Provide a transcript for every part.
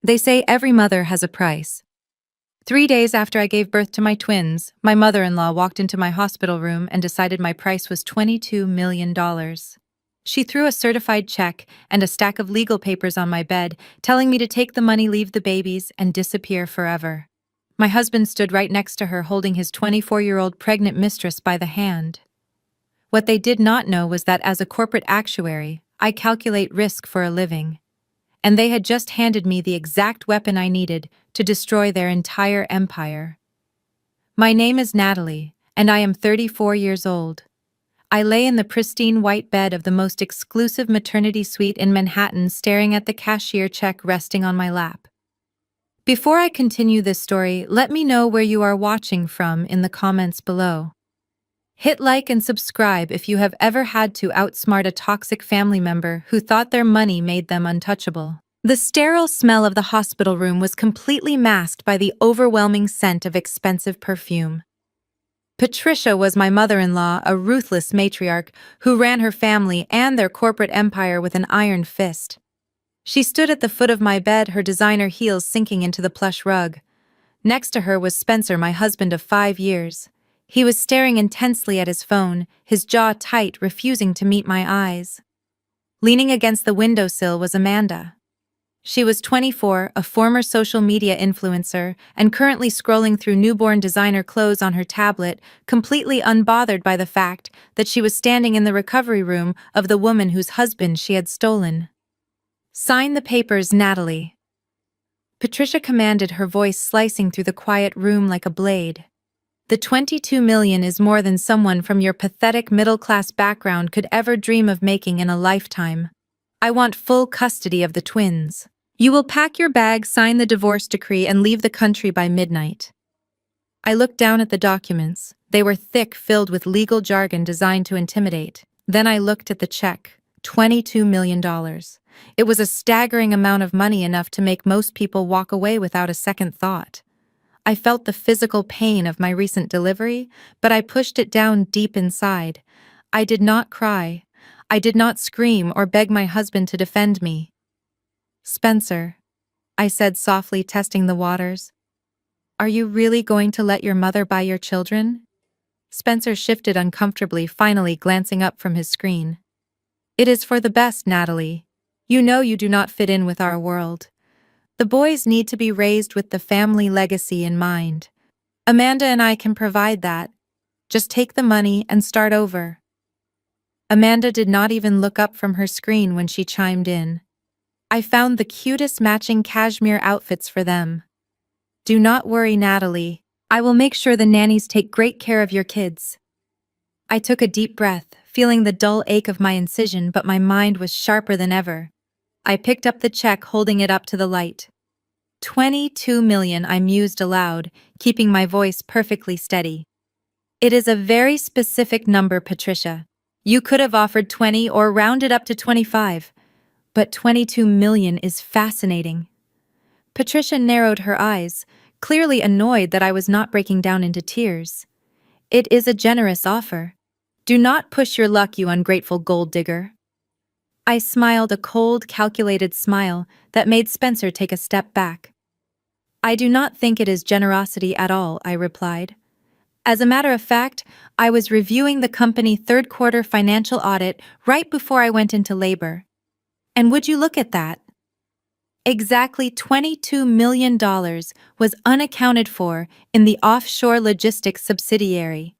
They say every mother has a price. 3 days after I gave birth to my twins, my mother-in-law walked into my hospital room and decided my price was $22 million. She threw a certified check and a stack of legal papers on my bed, telling me to take the money, leave the babies, and disappear forever. My husband stood right next to her, holding his 24-year-old pregnant mistress by the hand. What they did not know was that as a corporate actuary, I calculate risk for a living. And they had just handed me the exact weapon I needed to destroy their entire empire. My name is Natalie, and I am 34 years old. I lay in the pristine white bed of the most exclusive maternity suite in Manhattan, staring at the cashier check resting on my lap. Before I continue this story, let me know where you are watching from in the comments below. Hit like and subscribe if you have ever had to outsmart a toxic family member who thought their money made them untouchable. The sterile smell of the hospital room was completely masked by the overwhelming scent of expensive perfume. Patricia was my mother-in-law, a ruthless matriarch who ran her family and their corporate empire with an iron fist. She stood at the foot of my bed, her designer heels sinking into the plush rug. Next to her was Spencer, my husband of 5 years. He was staring intensely at his phone, his jaw tight, refusing to meet my eyes. Leaning against the windowsill was Amanda. She was 24, a former social media influencer, and currently scrolling through newborn designer clothes on her tablet, completely unbothered by the fact that she was standing in the recovery room of the woman whose husband she had stolen. "Sign the papers, Natalie." Patricia commanded, her voice slicing through the quiet room like a blade. "The 22 million is more than someone from your pathetic middle-class background could ever dream of making in a lifetime. I want full custody of the twins. You will pack your bag, sign the divorce decree, and leave the country by midnight." I looked down at the documents. They were thick, filled with legal jargon designed to intimidate. Then I looked at the check. $22 million. It was a staggering amount of money, enough to make most people walk away without a second thought. I felt the physical pain of my recent delivery, but I pushed it down deep inside. I did not cry. I did not scream or beg my husband to defend me. "Spencer," I said softly, testing the waters, "are you really going to let your mother buy your children?" Spencer shifted uncomfortably, finally glancing up from his screen. "It is for the best, Natalie. You know you do not fit in with our world. The boys need to be raised with the family legacy in mind. Amanda and I can provide that. Just take the money and start over." Amanda did not even look up from her screen when she chimed in. "I found the cutest matching cashmere outfits for them. Do not worry, Natalie. I will make sure the nannies take great care of your kids." I took a deep breath, feeling the dull ache of my incision, but my mind was sharper than ever. I picked up the check, holding it up to the light. 22 million, I mused aloud, keeping my voice perfectly steady. "It is a very specific number, Patricia. You could have offered 20 or rounded up to 25. But 22 million is fascinating." Patricia narrowed her eyes, clearly annoyed that I was not breaking down into tears. "It is a generous offer. Do not push your luck, you ungrateful gold digger." I smiled, a cold, calculated smile that made Spencer take a step back. "I do not think it is generosity at all," I replied. "As a matter of fact, I was reviewing the company third-quarter financial audit right before I went into labor. And would you look at that? Exactly $22 million was unaccounted for in the offshore logistics subsidiary.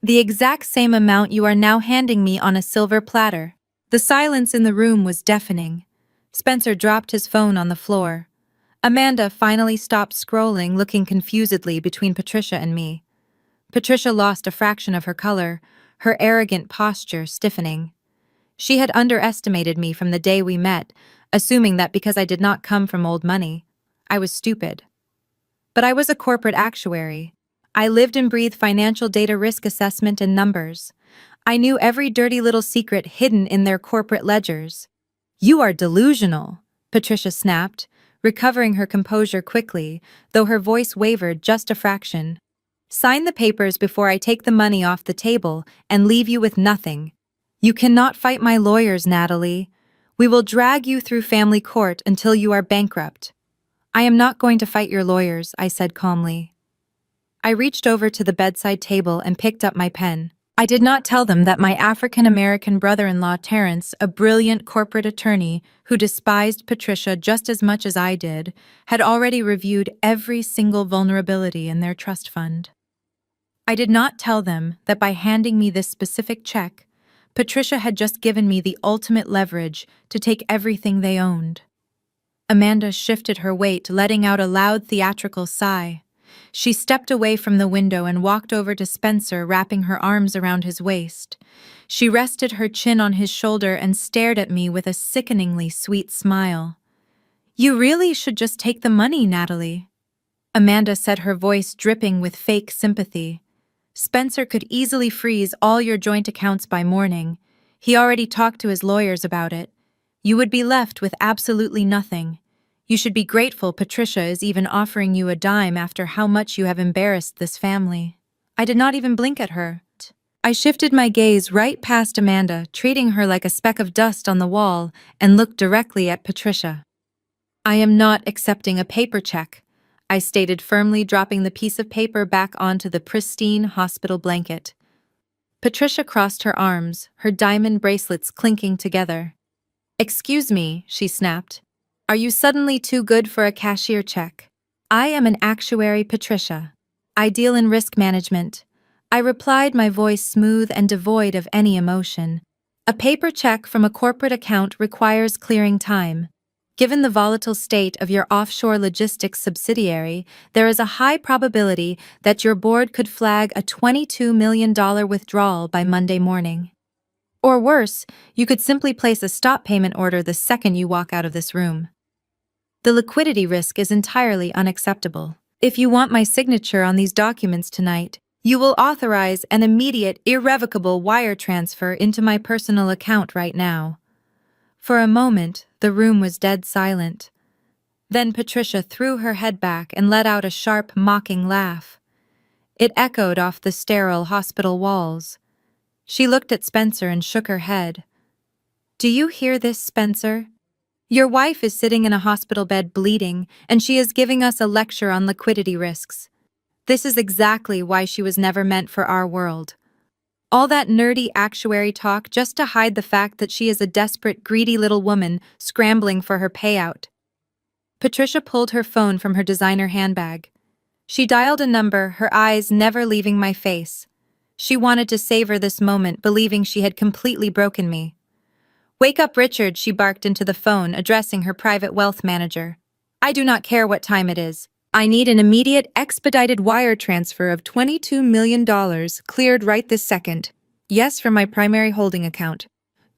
The exact same amount you are now handing me on a silver platter." The silence in the room was deafening. Spencer dropped his phone on the floor. Amanda finally stopped scrolling, looking confusedly between Patricia and me. Patricia lost a fraction of her color, her arrogant posture stiffening. She had underestimated me from the day we met, assuming that because I did not come from old money, I was stupid. But I was a corporate actuary. I lived and breathed financial data, risk assessment, and numbers. I knew every dirty little secret hidden in their corporate ledgers. "You are delusional," Patricia snapped, recovering her composure quickly, though her voice wavered just a fraction. "Sign the papers before I take the money off the table and leave you with nothing. You cannot fight my lawyers, Natalie. We will drag you through family court until you are bankrupt." I am not going to fight your lawyers, I said calmly. I reached over to the bedside table and picked up my pen. I did not tell them that my African-American brother-in-law Terrence, a brilliant corporate attorney who despised Patricia just as much as I did, had already reviewed every single vulnerability in their trust fund. I did not tell them that by handing me this specific check, Patricia had just given me the ultimate leverage to take everything they owned. Amanda shifted her weight, letting out a loud theatrical sigh. She stepped away from the window and walked over to Spencer, wrapping her arms around his waist. She rested her chin on his shoulder and stared at me with a sickeningly sweet smile. "You really should just take the money, Natalie," Amanda said, her voice dripping with fake sympathy. "Spencer could easily freeze all your joint accounts by morning. He already talked to his lawyers about it. You would be left with absolutely nothing. You should be grateful Patricia is even offering you a dime after how much you have embarrassed this family." I did not even blink at her. I shifted my gaze right past Amanda, treating her like a speck of dust on the wall, and looked directly at Patricia. "I am not accepting a paper check," I stated firmly, dropping the piece of paper back onto the pristine hospital blanket. Patricia crossed her arms, her diamond bracelets clinking together. "Excuse me," she snapped. "Are you suddenly too good for a cashier check?" "I am an actuary, Patricia. I deal in risk management," I replied, my voice smooth and devoid of any emotion. "A paper check from a corporate account requires clearing time. Given the volatile state of your offshore logistics subsidiary, there is a high probability that your board could flag a $22 million withdrawal by Monday morning. Or worse, you could simply place a stop payment order the second you walk out of this room. The liquidity risk is entirely unacceptable. If you want my signature on these documents tonight, you will authorize an immediate, irrevocable wire transfer into my personal account right now." For a moment, the room was dead silent. Then Patricia threw her head back and let out a sharp, mocking laugh. It echoed off the sterile hospital walls. She looked at Spencer and shook her head. "Do you hear this, Spencer? Your wife is sitting in a hospital bed bleeding, and she is giving us a lecture on liquidity risks. This is exactly why she was never meant for our world. All that nerdy actuary talk just to hide the fact that she is a desperate, greedy little woman scrambling for her payout." Patricia pulled her phone from her designer handbag. She dialed a number, her eyes never leaving my face. She wanted to savor this moment, believing she had completely broken me. "Wake up, Richard," she barked into the phone, addressing her private wealth manager. "I do not care what time it is. I need an immediate, expedited wire transfer of $22 million, cleared right this second. Yes, from my primary holding account.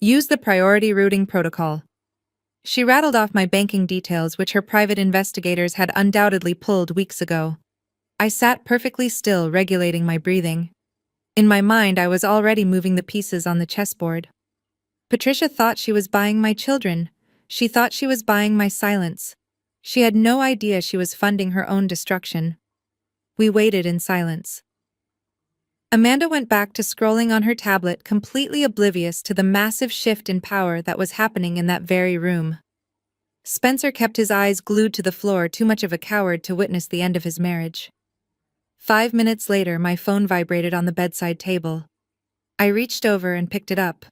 Use the priority routing protocol." She rattled off my banking details, which her private investigators had undoubtedly pulled weeks ago. I sat perfectly still, regulating my breathing. In my mind, I was already moving the pieces on the chessboard. Patricia thought she was buying my children. She thought she was buying my silence. She had no idea she was funding her own destruction. We waited in silence. Amanda went back to scrolling on her tablet, completely oblivious to the massive shift in power that was happening in that very room. Spencer kept his eyes glued to the floor, too much of a coward to witness the end of his marriage. 5 minutes later, my phone vibrated on the bedside table. I reached over and picked it up.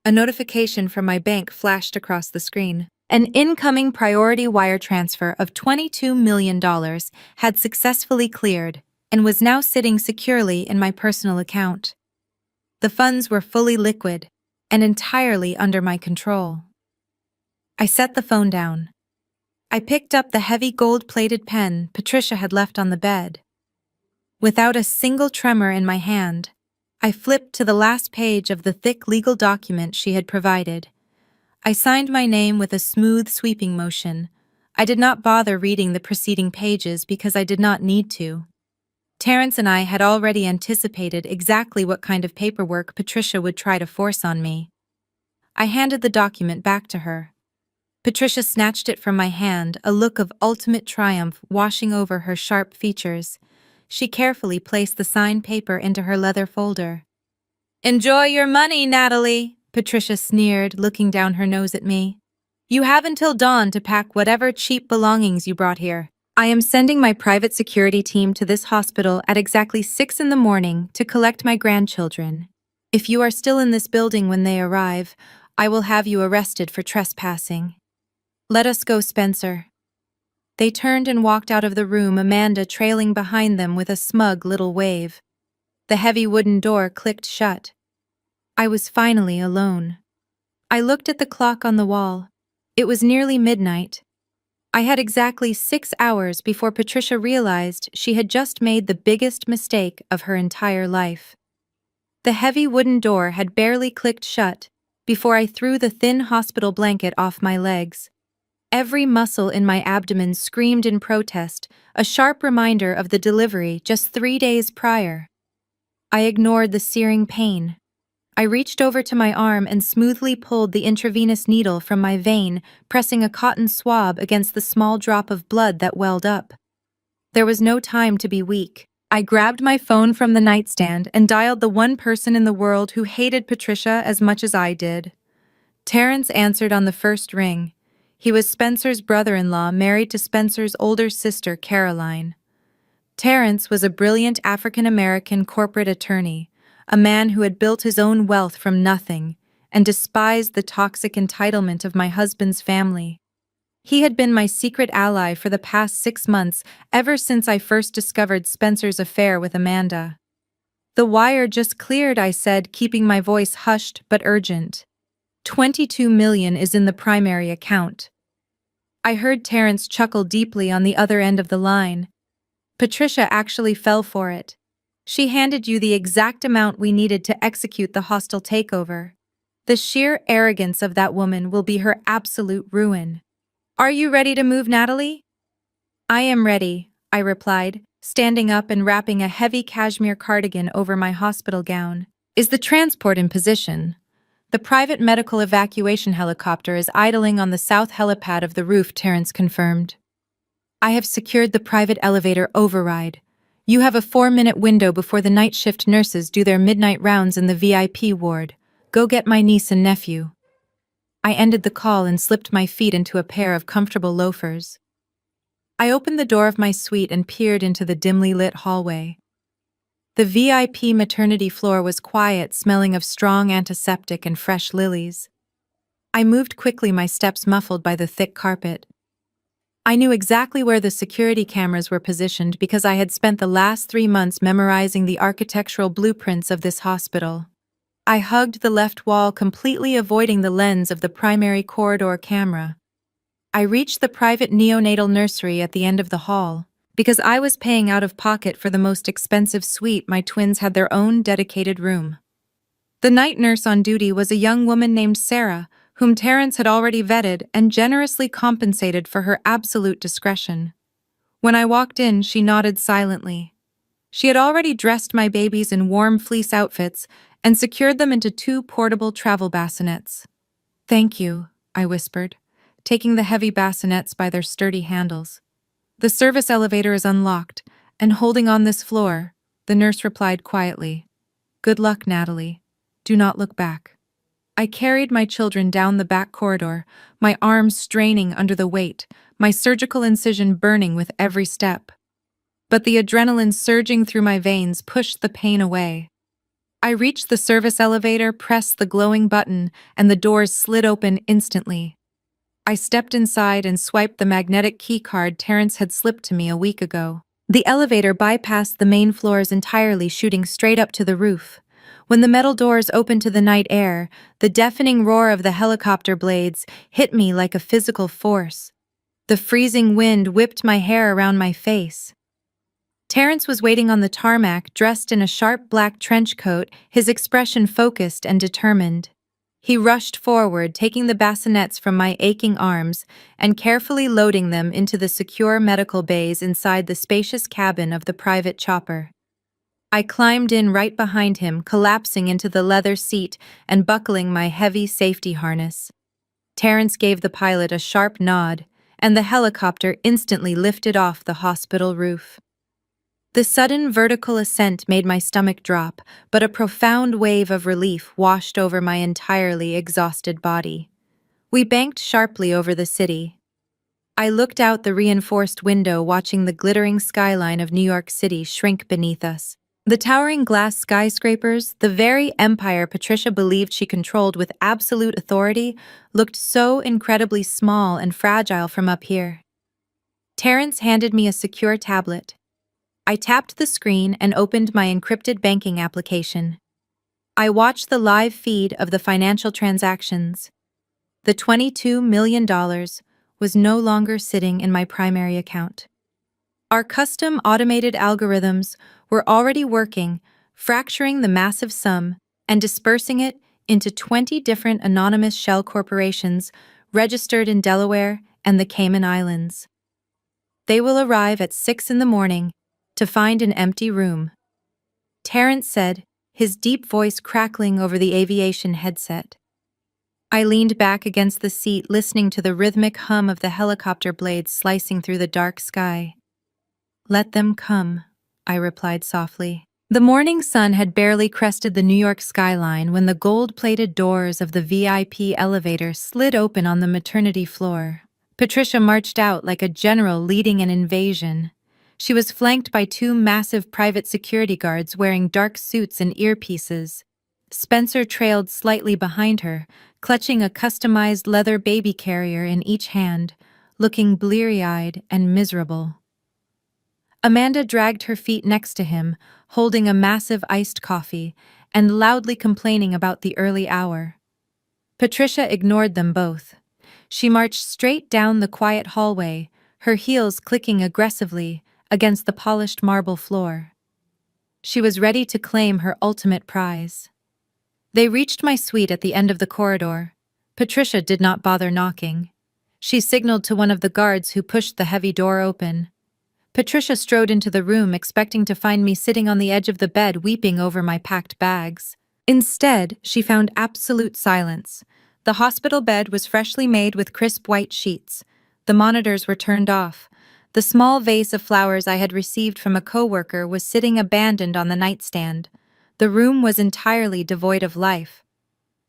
A notification from my bank flashed across the screen. An incoming priority wire transfer of $22 million had successfully cleared and was now sitting securely in my personal account. The funds were fully liquid and entirely under my control. I set the phone down. I picked up the heavy gold-plated pen Patricia had left on the bed. Without a single tremor in my hand, I flipped to the last page of the thick legal document she had provided. I signed my name with a smooth, sweeping motion. I did not bother reading the preceding pages because I did not need to. Terrence and I had already anticipated exactly what kind of paperwork Patricia would try to force on me. I handed the document back to her. Patricia snatched it from my hand, a look of ultimate triumph washing over her sharp features. She carefully placed the signed paper into her leather folder. "Enjoy your money, Natalie," Patricia sneered, looking down her nose at me. "You have until dawn to pack whatever cheap belongings you brought here. I am sending my private security team to this hospital at exactly 6 in the morning to collect my grandchildren. If you are still in this building when they arrive, I will have you arrested for trespassing. Let us go, Spencer. They turned and walked out of the room, Amanda trailing behind them with a smug little wave. The heavy wooden door clicked shut. I was finally alone. I looked at the clock on the wall. It was nearly midnight. I had exactly 6 hours before Patricia realized she had just made the biggest mistake of her entire life. The heavy wooden door had barely clicked shut before I threw the thin hospital blanket off my legs. Every muscle in my abdomen screamed in protest, a sharp reminder of the delivery just 3 days prior. I ignored the searing pain. I reached over to my arm and smoothly pulled the intravenous needle from my vein, pressing a cotton swab against the small drop of blood that welled up. There was no time to be weak. I grabbed my phone from the nightstand and dialed the one person in the world who hated Patricia as much as I did. Terrence answered on the first ring. He was Spencer's brother-in-law, married to Spencer's older sister, Caroline. Terrence was a brilliant African-American corporate attorney, a man who had built his own wealth from nothing and despised the toxic entitlement of my husband's family. He had been my secret ally for the past 6 months, ever since I first discovered Spencer's affair with Amanda. "The wire just cleared," I said, keeping my voice hushed but urgent. "$22 million is in the primary account." I heard Terrence chuckle deeply on the other end of the line. "Patricia actually fell for it. She handed you the exact amount we needed to execute the hostile takeover. The sheer arrogance of that woman will be her absolute ruin. Are you ready to move, Natalie?" "I am ready," I replied, standing up and wrapping a heavy cashmere cardigan over my hospital gown. "Is the transport in position?" "The private medical evacuation helicopter is idling on the south helipad of the roof," Terrence confirmed. "I have secured the private elevator override. You have a 4-minute window before the night shift nurses do their midnight rounds in the VIP ward. Go get my niece and nephew." I ended the call and slipped my feet into a pair of comfortable loafers. I opened the door of my suite and peered into the dimly lit hallway. The VIP maternity floor was quiet, smelling of strong antiseptic and fresh lilies. I moved quickly, my steps muffled by the thick carpet. I knew exactly where the security cameras were positioned because I had spent the last 3 months memorizing the architectural blueprints of this hospital. I hugged the left wall, completely avoiding the lens of the primary corridor camera. I reached the private neonatal nursery at the end of the hall. Because I was paying out of pocket for the most expensive suite, my twins had their own dedicated room. The night nurse on duty was a young woman named Sarah, whom Terrence had already vetted and generously compensated for her absolute discretion. When I walked in, she nodded silently. She had already dressed my babies in warm fleece outfits and secured them into 2 portable travel bassinets. "Thank you," I whispered, taking the heavy bassinets by their sturdy handles. "The service elevator is unlocked, and holding on this floor," the nurse replied quietly. "Good luck, Natalie. Do not look back." I carried my children down the back corridor, my arms straining under the weight, my surgical incision burning with every step. But the adrenaline surging through my veins pushed the pain away. I reached the service elevator, pressed the glowing button, and the doors slid open instantly. I stepped inside and swiped the magnetic key card Terrence had slipped to me a week ago. The elevator bypassed the main floors entirely, shooting straight up to the roof. When the metal doors opened to the night air, the deafening roar of the helicopter blades hit me like a physical force. The freezing wind whipped my hair around my face. Terrence was waiting on the tarmac, dressed in a sharp black trench coat, his expression focused and determined. He rushed forward, taking the bassinets from my aching arms and carefully loading them into the secure medical bays inside the spacious cabin of the private chopper. I climbed in right behind him, collapsing into the leather seat and buckling my heavy safety harness. Terrence gave the pilot a sharp nod, and the helicopter instantly lifted off the hospital roof. The sudden vertical ascent made my stomach drop, but a profound wave of relief washed over my entirely exhausted body. We banked sharply over the city. I looked out the reinforced window, watching the glittering skyline of New York City shrink beneath us. The towering glass skyscrapers, the very empire Patricia believed she controlled with absolute authority, looked so incredibly small and fragile from up here. Terrence handed me a secure tablet. I tapped the screen and opened my encrypted banking application. I watched the live feed of the financial transactions. The $22 million was no longer sitting in my primary account. Our custom automated algorithms were already working, fracturing the massive sum and dispersing it into 20 different anonymous shell corporations registered in Delaware and the Cayman Islands. They will arrive at 6 in the morning to find an empty room, Terrence said, his deep voice crackling over the aviation headset. I leaned back against the seat, listening to the rhythmic hum of the helicopter blades slicing through the dark sky. "Let them come," I replied softly. The morning sun had barely crested the New York skyline when the gold-plated doors of the VIP elevator slid open on the maternity floor. Patricia marched out like a general leading an invasion. She was flanked by two massive private security guards wearing dark suits and earpieces. Spencer trailed slightly behind her, clutching a customized leather baby carrier in each hand, looking bleary-eyed and miserable. Amanda dragged her feet next to him, holding a massive iced coffee, and loudly complaining about the early hour. Patricia ignored them both. She marched straight down the quiet hallway, her heels clicking aggressively against the polished marble floor. She was ready to claim her ultimate prize. They reached my suite at the end of the corridor. Patricia did not bother knocking. She signaled to one of the guards, who pushed the heavy door open. Patricia strode into the room, expecting to find me sitting on the edge of the bed weeping over my packed bags. Instead, she found absolute silence. The hospital bed was freshly made with crisp white sheets. The monitors were turned off. The small vase of flowers I had received from a coworker was sitting abandoned on the nightstand. The room was entirely devoid of life.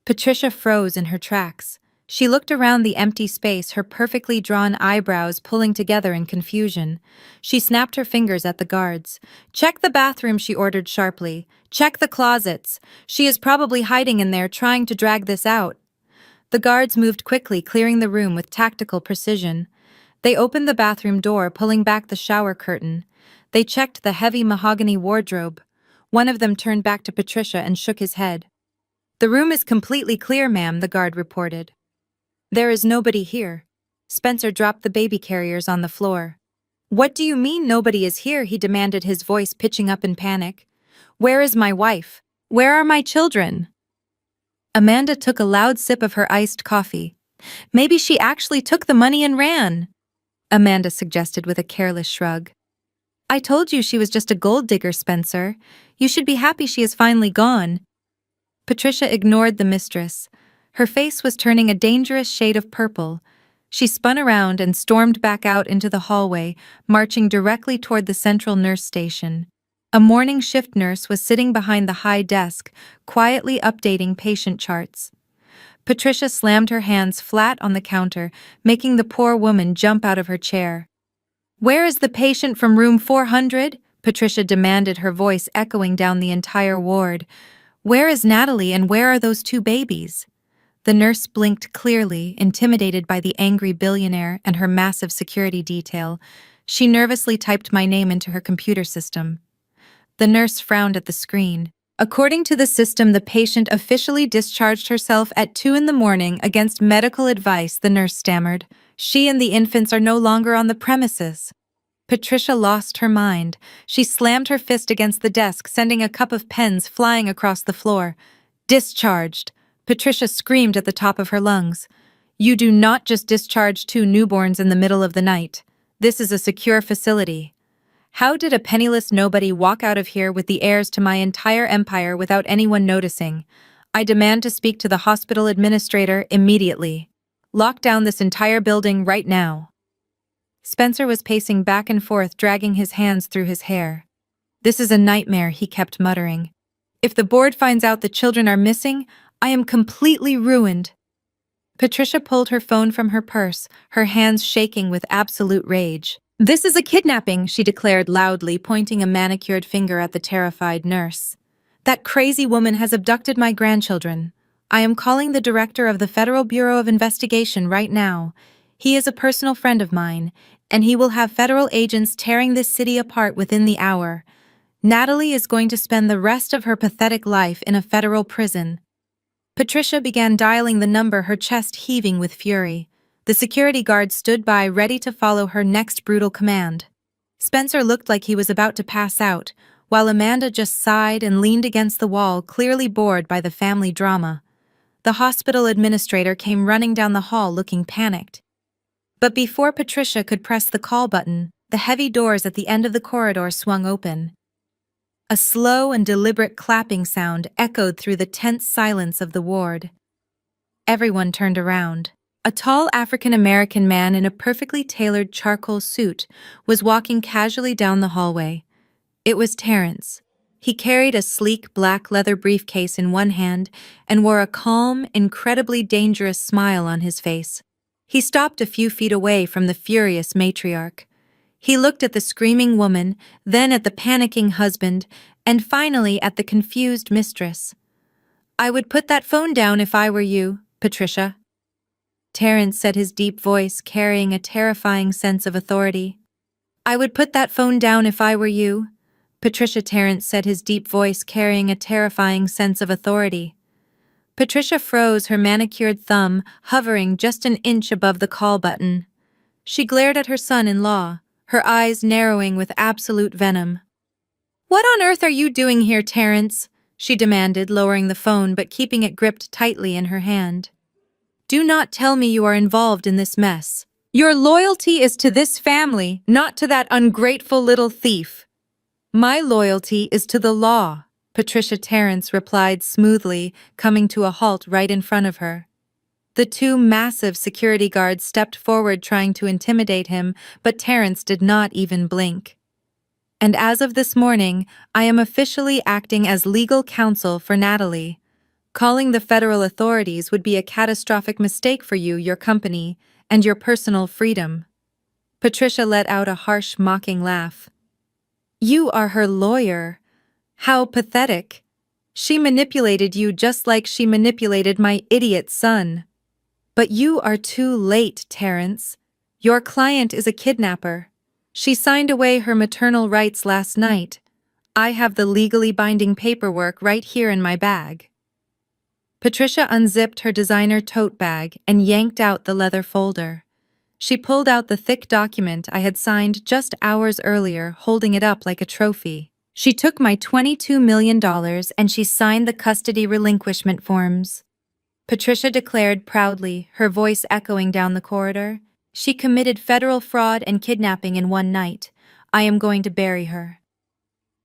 Patricia froze in her tracks. She looked around the empty space, her perfectly drawn eyebrows pulling together in confusion. She snapped her fingers at the guards. "Check the bathroom," she ordered sharply. "Check the closets. She is probably hiding in there, trying to drag this out." The guards moved quickly, clearing the room with tactical precision. They opened the bathroom door, pulling back the shower curtain. They checked the heavy mahogany wardrobe. One of them turned back to Patricia and shook his head. "The room is completely clear, ma'am," the guard reported. "There is nobody here." Spencer dropped the baby carriers on the floor. "What do you mean nobody is here?" he demanded, his voice pitching up in panic. "Where is my wife? Where are my children?" Amanda took a loud sip of her iced coffee. "Maybe she actually took the money and ran," Amanda suggested with a careless shrug. "I told you she was just a gold digger, Spencer. You should be happy she is finally gone." Patricia ignored the mistress. Her face was turning a dangerous shade of purple. She spun around and stormed back out into the hallway, marching directly toward the central nurse station. A morning shift nurse was sitting behind the high desk, quietly updating patient charts. Patricia slammed her hands flat on the counter, making the poor woman jump out of her chair. "Where is the patient from room 400? Patricia demanded, her voice echoing down the entire ward. "Where is Natalie, and where are those two babies?" The nurse blinked clearly, intimidated by the angry billionaire and her massive security detail. She nervously typed my name into her computer system. The nurse frowned at the screen. "According to the system, the patient officially discharged herself at 2 in the morning against medical advice," the nurse stammered. "She and the infants are no longer on the premises." Patricia lost her mind. She slammed her fist against the desk, sending a cup of pens flying across the floor. "Discharged!" Patricia screamed at the top of her lungs. "You do not just discharge two newborns in the middle of the night. This is a secure facility. How did a penniless nobody walk out of here with the heirs to my entire empire without anyone noticing? I demand to speak to the hospital administrator immediately. Lock down this entire building right now." Spencer was pacing back and forth, dragging his hands through his hair. "This is a nightmare," he kept muttering. "If the board finds out the children are missing, I am completely ruined." Patricia pulled her phone from her purse, her hands shaking with absolute rage. "This is a kidnapping," she declared loudly, pointing a manicured finger at the terrified nurse. "That crazy woman has abducted my grandchildren. I am calling the director of the Federal Bureau of Investigation right now. He is a personal friend of mine, and he will have federal agents tearing this city apart within the hour. Natalie is going to spend the rest of her pathetic life in a federal prison." Patricia began dialing the number, her chest heaving with fury. The security guard stood by, ready to follow her next brutal command. Spencer looked like he was about to pass out, while Amanda just sighed and leaned against the wall, clearly bored by the family drama. The hospital administrator came running down the hall looking panicked. But before Patricia could press the call button, the heavy doors at the end of the corridor swung open. A slow and deliberate clapping sound echoed through the tense silence of the ward. Everyone turned around. A tall African-American man in a perfectly tailored charcoal suit was walking casually down the hallway. It was Terrence. He carried a sleek black leather briefcase in one hand and wore a calm, incredibly dangerous smile on his face. He stopped a few feet away from the furious matriarch. He looked at the screaming woman, then at the panicking husband, and finally at the confused mistress. "I would put that phone down if I were you, Patricia." Terrence said, his deep voice carrying a terrifying sense of authority. "I would put that phone down if I were you." Patricia. Terrence said, his deep voice carrying a terrifying sense of authority. Patricia froze, her manicured thumb hovering just an inch above the call button. She glared at her son-in-law, her eyes narrowing with absolute venom. "What on earth are you doing here, Terrence?" she demanded, lowering the phone but keeping it gripped tightly in her hand. "Do not tell me you are involved in this mess. Your loyalty is to this family, not to that ungrateful little thief." "My loyalty is to the law," Patricia. Terrence replied smoothly, coming to a halt right in front of her. The two massive security guards stepped forward trying to intimidate him, but Terrence did not even blink. "And as of this morning, I am officially acting as legal counsel for Natalie. Calling the federal authorities would be a catastrophic mistake for you, your company, and your personal freedom." Patricia let out a harsh, mocking laugh. "You are her lawyer. How pathetic. She manipulated you just like she manipulated my idiot son." "But you are too late, Terrence. Your client is a kidnapper. She signed away her maternal rights last night. I have the legally binding paperwork right here in my bag." Patricia unzipped her designer tote bag and yanked out the leather folder. She pulled out the thick document I had signed just hours earlier, holding it up like a trophy. "She took my $22 million and she signed the custody relinquishment forms," Patricia declared proudly, her voice echoing down the corridor. "She committed federal fraud and kidnapping in one night. I am going to bury her."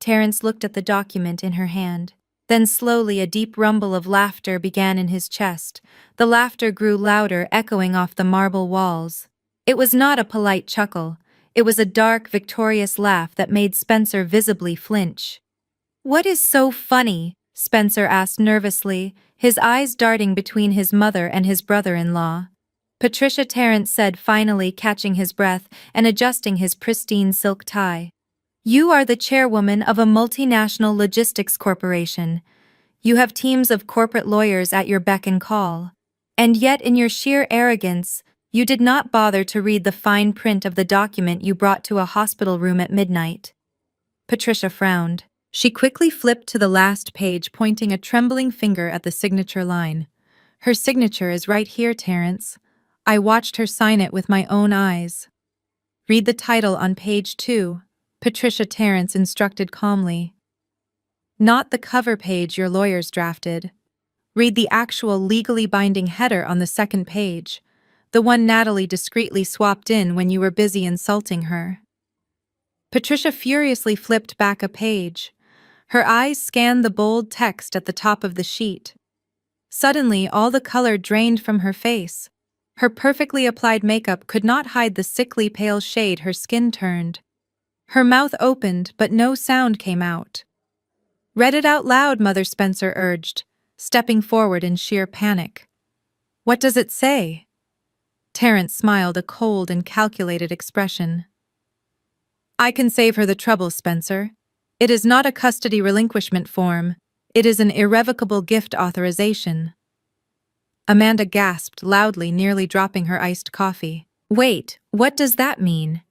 Terrence looked at the document in her hand. Then slowly a deep rumble of laughter began in his chest. The laughter grew louder, echoing off the marble walls. It was not a polite chuckle. It was a dark, victorious laugh that made Spencer visibly flinch. "What is so funny?" Spencer asked nervously, his eyes darting between his mother and his brother-in-law. Patricia. Terrence said, finally catching his breath and adjusting his pristine silk tie. "You are the chairwoman of a multinational logistics corporation. You have teams of corporate lawyers at your beck and call. And yet in your sheer arrogance, you did not bother to read the fine print of the document you brought to a hospital room at midnight." Patricia frowned. She quickly flipped to the last page, pointing a trembling finger at the signature line. "Her signature is right here, Terrence. I watched her sign it with my own eyes." "Read the title on page 2, Patricia." Terrence instructed calmly. "Not the cover page your lawyers drafted. Read the actual legally binding header on the second page, the one Natalie discreetly swapped in when you were busy insulting her." Patricia furiously flipped back a page. Her eyes scanned the bold text at the top of the sheet. Suddenly, all the color drained from her face. Her perfectly applied makeup could not hide the sickly pale shade her skin turned. Her mouth opened, but no sound came out. "Read it out loud," Mother Spencer urged, stepping forward in sheer panic. What does it say? Terence smiled a cold and calculated expression. I can save her the trouble, Spencer. It is not a custody relinquishment form. It is an irrevocable gift authorization. Amanda gasped loudly, nearly dropping her iced coffee. Wait, what does that mean?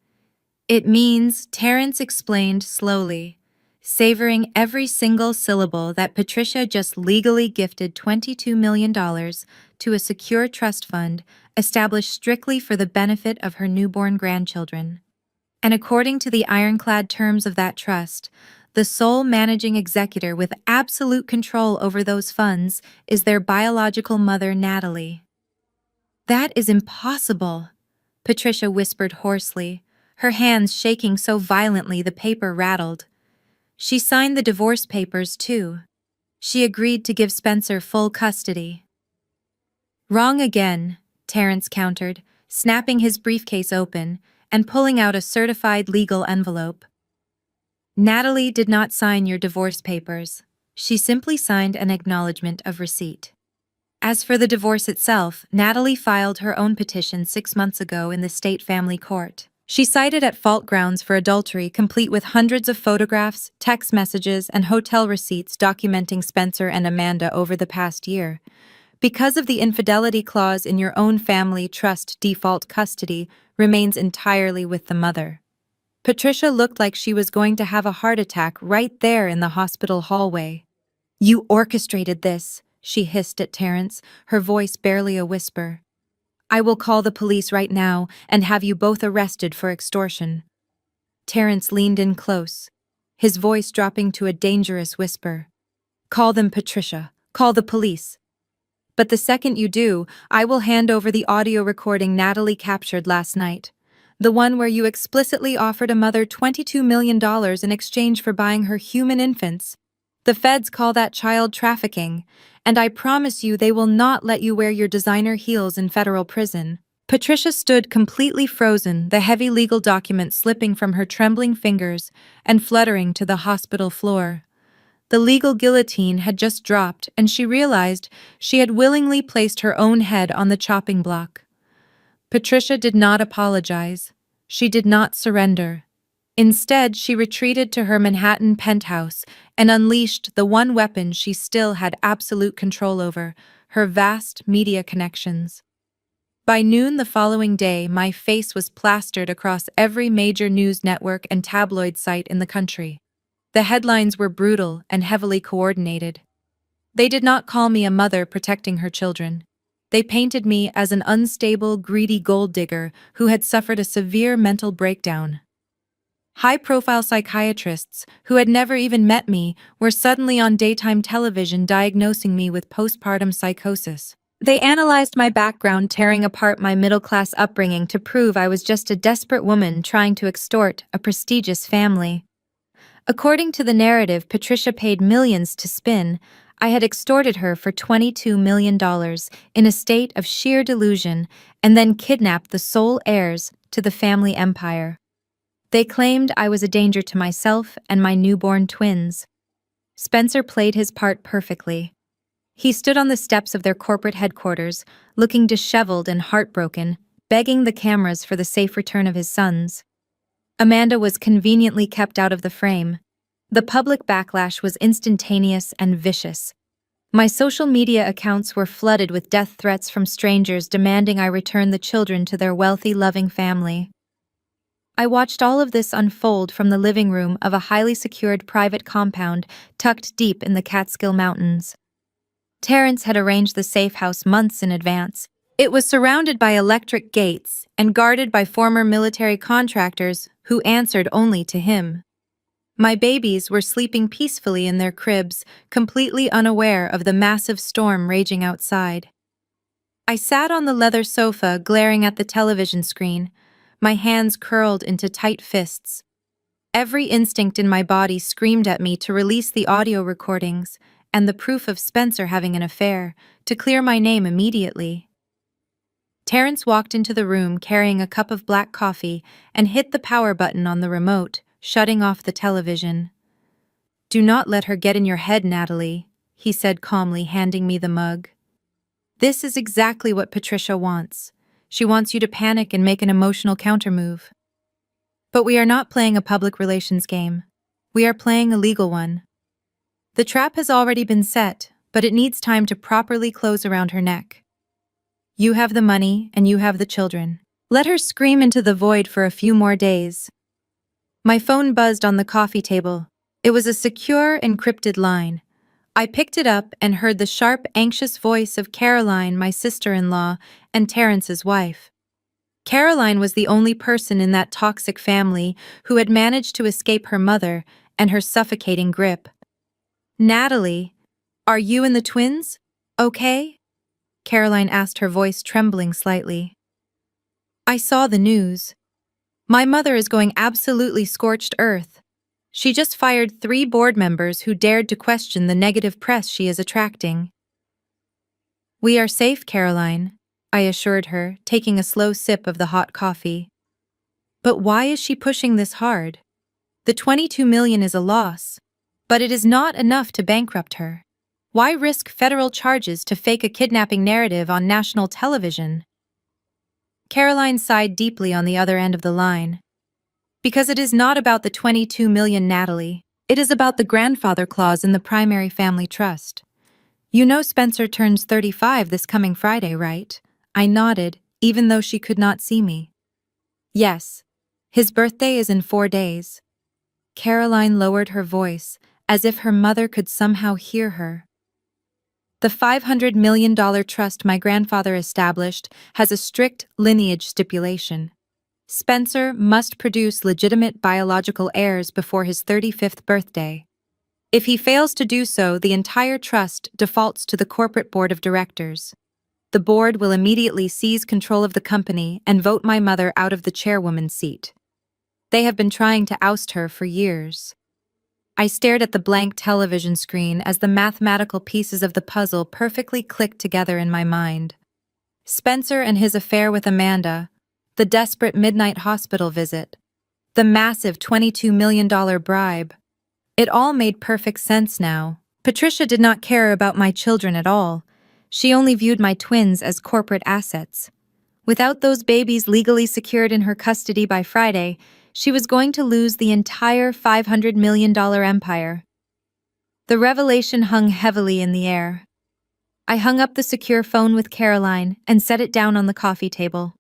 It means, Terence explained slowly, savoring every single syllable, that Patricia just legally gifted $22 million to a secure trust fund established strictly for the benefit of her newborn grandchildren. And according to the ironclad terms of that trust, the sole managing executor with absolute control over those funds is their biological mother, Natalie. That is impossible, Patricia whispered hoarsely, her hands shaking so violently the paper rattled. She signed the divorce papers, too. She agreed to give Spencer full custody. Wrong again, Terence countered, snapping his briefcase open and pulling out a certified legal envelope. Natalie did not sign your divorce papers. She simply signed an acknowledgement of receipt. As for the divorce itself, Natalie filed her own petition 6 months ago in the state family court. She cited at-fault grounds for adultery, complete with hundreds of photographs, text messages, and hotel receipts documenting Spencer and Amanda over the past year. Because of the infidelity clause in your own family trust, default custody remains entirely with the mother. Patricia looked like she was going to have a heart attack right there in the hospital hallway. You orchestrated this, she hissed at Terence, her voice barely a whisper. I will call the police right now and have you both arrested for extortion. Terence leaned in close, his voice dropping to a dangerous whisper. Call them, Patricia. Call the police. But the second you do, I will hand over the audio recording Natalie captured last night. The one where you explicitly offered a mother $22 million in exchange for buying her human infants. The feds call that child trafficking, and I promise you they will not let you wear your designer heels in federal prison. Patricia stood completely frozen, the heavy legal document slipping from her trembling fingers and fluttering to the hospital floor. The legal guillotine had just dropped, and she realized she had willingly placed her own head on the chopping block. Patricia did not apologize. She did not surrender. Instead, she retreated to her Manhattan penthouse and unleashed the one weapon she still had absolute control over, her vast media connections. By noon the following day, my face was plastered across every major news network and tabloid site in the country. The headlines were brutal and heavily coordinated. They did not call me a mother protecting her children. They painted me as an unstable, greedy gold digger who had suffered a severe mental breakdown. High-profile psychiatrists, who had never even met me, were suddenly on daytime television diagnosing me with postpartum psychosis. They analyzed my background, tearing apart my middle-class upbringing to prove I was just a desperate woman trying to extort a prestigious family. According to the narrative Patricia paid millions to spin, I had extorted her for $22 million in a state of sheer delusion and then kidnapped the sole heirs to the family empire. They claimed I was a danger to myself and my newborn twins. Spencer played his part perfectly. He stood on the steps of their corporate headquarters, looking disheveled and heartbroken, begging the cameras for the safe return of his sons. Amanda was conveniently kept out of the frame. The public backlash was instantaneous and vicious. My social media accounts were flooded with death threats from strangers demanding I return the children to their wealthy, loving family. I watched all of this unfold from the living room of a highly secured private compound tucked deep in the Catskill Mountains. Terence had arranged the safe house months in advance. It was surrounded by electric gates and guarded by former military contractors who answered only to him. My babies were sleeping peacefully in their cribs, completely unaware of the massive storm raging outside. I sat on the leather sofa, glaring at the television screen, my hands curled into tight fists. Every instinct in my body screamed at me to release the audio recordings and the proof of Spencer having an affair, to clear my name immediately. Terence walked into the room carrying a cup of black coffee and hit the power button on the remote, shutting off the television. Do not let her get in your head, Natalie, he said calmly, handing me the mug. This is exactly what Patricia wants. She wants you to panic and make an emotional countermove. But we are not playing a public relations game. We are playing a legal one. The trap has already been set, but it needs time to properly close around her neck. You have the money, and you have the children. Let her scream into the void for a few more days. My phone buzzed on the coffee table. It was a secure, encrypted line. I picked it up and heard the sharp, anxious voice of Caroline, my sister-in-law, and Terrence's wife. Caroline was the only person in that toxic family who had managed to escape her mother and her suffocating grip. "Natalie, are you and the twins okay?" Caroline asked, her voice trembling slightly. "I saw the news. My mother is going absolutely scorched earth. She just fired 3 board members who dared to question the negative press she is attracting." "We are safe, Caroline," I assured her, taking a slow sip of the hot coffee. "But why is she pushing this hard? The 22 million is a loss, but it is not enough to bankrupt her. Why risk federal charges to fake a kidnapping narrative on national television?" Caroline sighed deeply on the other end of the line. "Because it is not about the 22 million, Natalie. It is about the grandfather clause in the primary family trust. You know Spencer turns 35 this coming Friday, right?" I nodded, even though she could not see me. "Yes. His birthday is in 4 days." Caroline lowered her voice, as if her mother could somehow hear her. "The $500 million trust my grandfather established has a strict lineage stipulation. Spencer must produce legitimate biological heirs before his 35th birthday. If he fails to do so, the entire trust defaults to the corporate board of directors. The board will immediately seize control of the company and vote my mother out of the chairwoman's seat. They have been trying to oust her for years." I stared at the blank television screen as the mathematical pieces of the puzzle perfectly clicked together in my mind. Spencer and his affair with Amanda, the desperate midnight hospital visit, the massive $22 million bribe. It all made perfect sense now. Patricia did not care about my children at all. She only viewed my twins as corporate assets. Without those babies legally secured in her custody by Friday, she was going to lose the entire $500 million empire. The revelation hung heavily in the air. I hung up the secure phone with Caroline and set it down on the coffee table.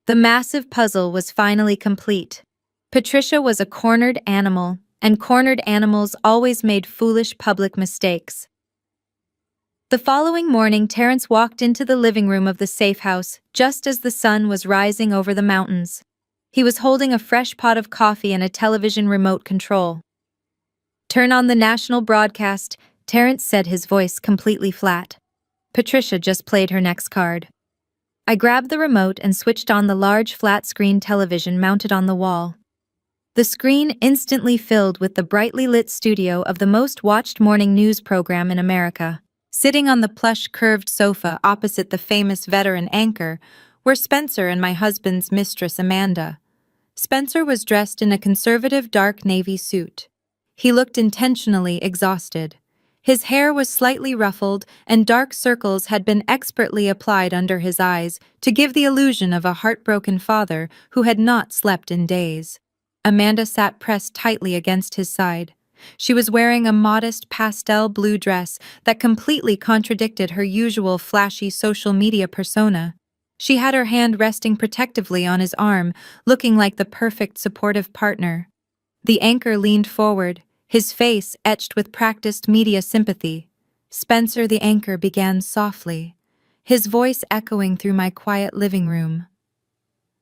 The massive puzzle was finally complete. Patricia was a cornered animal, and cornered animals always made foolish public mistakes. The following morning, Terrence walked into the living room of the safe house just as the sun was rising over the mountains. He was holding a fresh pot of coffee and a television remote control. "Turn on the national broadcast," Terrence said, his voice completely flat. Patricia just played her next card. I grabbed the remote and switched on the large flat-screen television mounted on the wall. The screen instantly filled with the brightly lit studio of the most watched morning news program in America. Sitting on the plush curved sofa opposite the famous veteran anchor were Spencer and my husband's mistress Amanda. Spencer was dressed in a conservative dark navy suit. He looked intentionally exhausted. His hair was slightly ruffled and dark circles had been expertly applied under his eyes to give the illusion of a heartbroken father who had not slept in days. Amanda sat pressed tightly against his side. She was wearing a modest pastel blue dress that completely contradicted her usual flashy social media persona. She had her hand resting protectively on his arm, looking like the perfect supportive partner. The anchor leaned forward, his face etched with practiced media sympathy. "Spencer," the anchor began softly, his voice echoing through my quiet living room.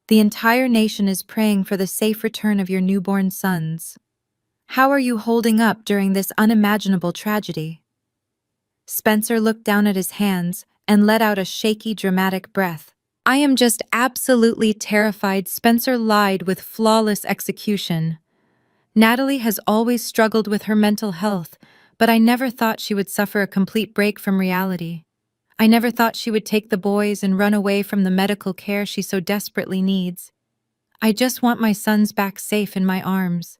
"The entire nation is praying for the safe return of your newborn sons. How are you holding up during this unimaginable tragedy?" Spencer looked down at his hands and let out a shaky, dramatic breath. "I am just absolutely terrified," Spencer lied with flawless execution. "Natalie has always struggled with her mental health, but I never thought she would suffer a complete break from reality. I never thought she would take the boys and run away from the medical care she so desperately needs. I just want my sons back safe in my arms."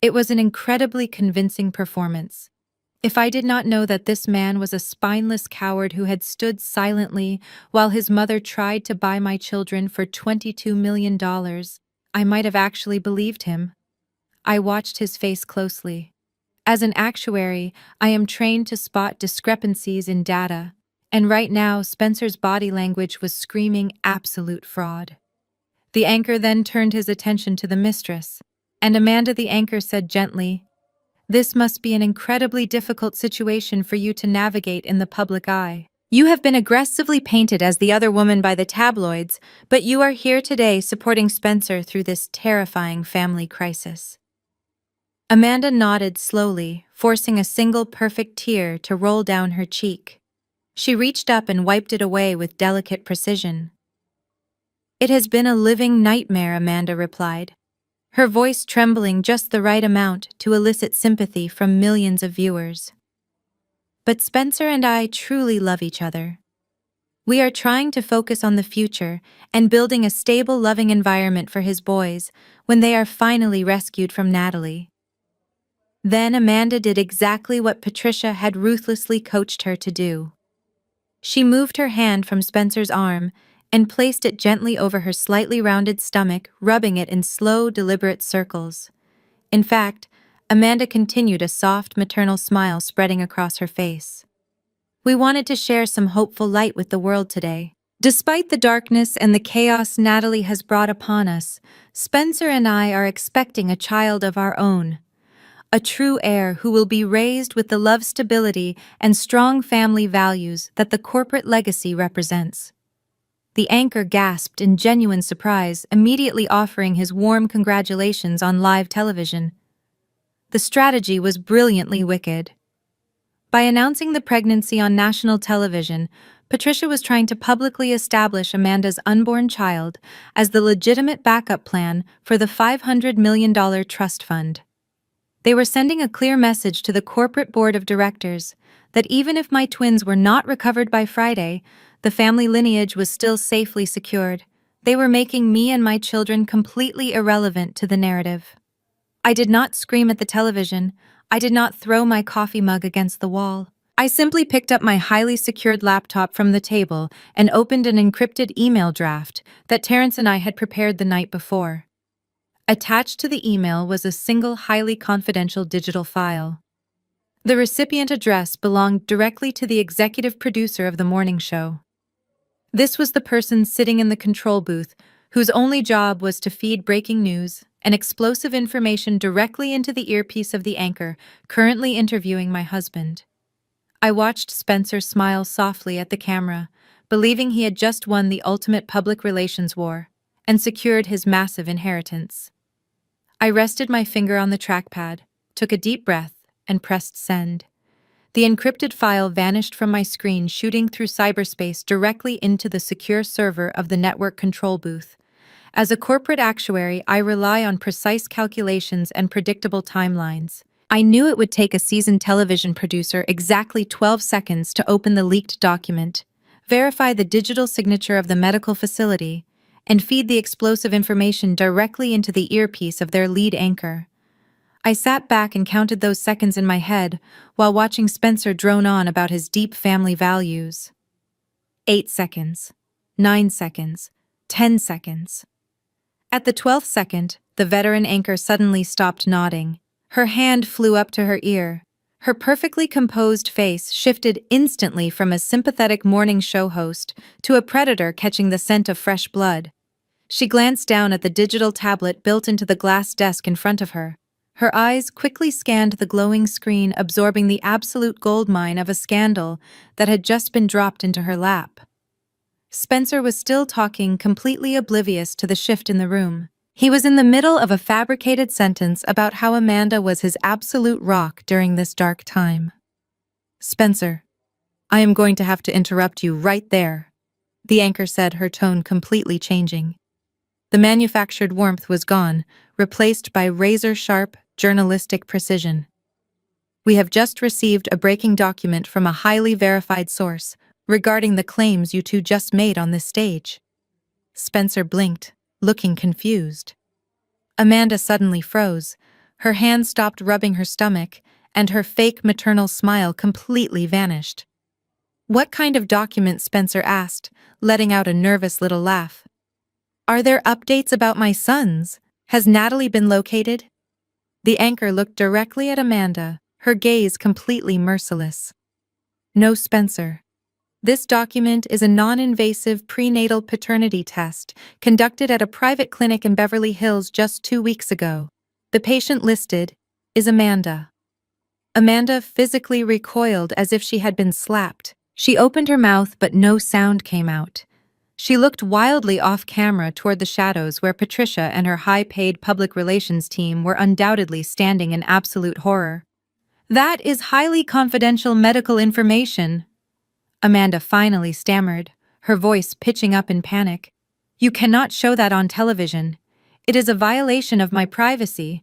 It was an incredibly convincing performance. If I did not know that this man was a spineless coward who had stood silently while his mother tried to buy my children for $22 million, I might have actually believed him. I watched his face closely. As an actuary, I am trained to spot discrepancies in data, and right now Spencer's body language was screaming absolute fraud. The anchor then turned his attention to the mistress, and Amanda the anchor said gently, "This must be an incredibly difficult situation for you to navigate in the public eye. You have been aggressively painted as the other woman by the tabloids, but you are here today supporting Spencer through this terrifying family crisis." Amanda nodded slowly, forcing a single perfect tear to roll down her cheek. She reached up and wiped it away with delicate precision. "It has been a living nightmare," Amanda replied, her voice trembling just the right amount to elicit sympathy from millions of viewers. "But Spencer and I truly love each other. We are trying to focus on the future and building a stable, loving environment for his boys when they are finally rescued from Natalie." Then Amanda did exactly what Patricia had ruthlessly coached her to do. She moved her hand from Spencer's arm and placed it gently over her slightly rounded stomach, rubbing it in slow, deliberate circles. In fact, Amanda continued, a soft maternal smile spreading across her face. "We wanted to share some hopeful light with the world today. Despite the darkness and the chaos Natalie has brought upon us, Spencer and I are expecting a child of our own. A true heir who will be raised with the love, stability, and strong family values that the corporate legacy represents." The anchor gasped in genuine surprise, immediately offering his warm congratulations on live television. The strategy was brilliantly wicked. By announcing the pregnancy on national television, Patricia was trying to publicly establish Amanda's unborn child as the legitimate backup plan for the $500 million trust fund. They were sending a clear message to the corporate board of directors that even if my twins were not recovered by Friday, the family lineage was still safely secured. They were making me and my children completely irrelevant to the narrative. I did not scream at the television. I did not throw my coffee mug against the wall. I simply picked up my highly secured laptop from the table and opened an encrypted email draft that Terrence and I had prepared the night before. Attached to the email was a single highly confidential digital file. The recipient address belonged directly to the executive producer of the morning show. This was the person sitting in the control booth, whose only job was to feed breaking news and explosive information directly into the earpiece of the anchor currently interviewing my husband. I watched Spencer smile softly at the camera, believing he had just won the ultimate public relations war and secured his massive inheritance. I rested my finger on the trackpad, took a deep breath, and pressed send. The encrypted file vanished from my screen, shooting through cyberspace directly into the secure server of the network control booth. As a corporate actuary, I rely on precise calculations and predictable timelines. I knew it would take a seasoned television producer exactly 12 seconds to open the leaked document, verify the digital signature of the medical facility, and feed the explosive information directly into the earpiece of their lead anchor. I sat back and counted those seconds in my head while watching Spencer drone on about his deep family values. 8 seconds, 9 seconds, 10 seconds. At the 12th second, the veteran anchor suddenly stopped nodding. Her hand flew up to her ear. Her perfectly composed face shifted instantly from a sympathetic morning show host to a predator catching the scent of fresh blood. She glanced down at the digital tablet built into the glass desk in front of her. Her eyes quickly scanned the glowing screen, absorbing the absolute goldmine of a scandal that had just been dropped into her lap. Spencer was still talking, completely oblivious to the shift in the room. He was in the middle of a fabricated sentence about how Amanda was his absolute rock during this dark time. "Spencer, I am going to have to interrupt you right there," the anchor said, her tone completely changing. The manufactured warmth was gone, replaced by razor-sharp, journalistic precision. "We have just received a breaking document from a highly verified source regarding the claims you two just made on this stage." Spencer blinked, looking confused. Amanda suddenly froze. Her hand stopped rubbing her stomach, and her fake maternal smile completely vanished. "What kind of document?" Spencer asked, letting out a nervous little laugh. "Are there updates about my sons? Has Natalie been located?" The anchor looked directly at Amanda, her gaze completely merciless. "No, Spencer. This document is a non-invasive prenatal paternity test conducted at a private clinic in Beverly Hills just 2 weeks ago. The patient listed is Amanda." Amanda physically recoiled as if she had been slapped. She opened her mouth, but no sound came out. She looked wildly off-camera toward the shadows where Patricia and her high-paid public relations team were undoubtedly standing in absolute horror. "That is highly confidential medical information," Amanda finally stammered, her voice pitching up in panic. "You cannot show that on television. It is a violation of my privacy.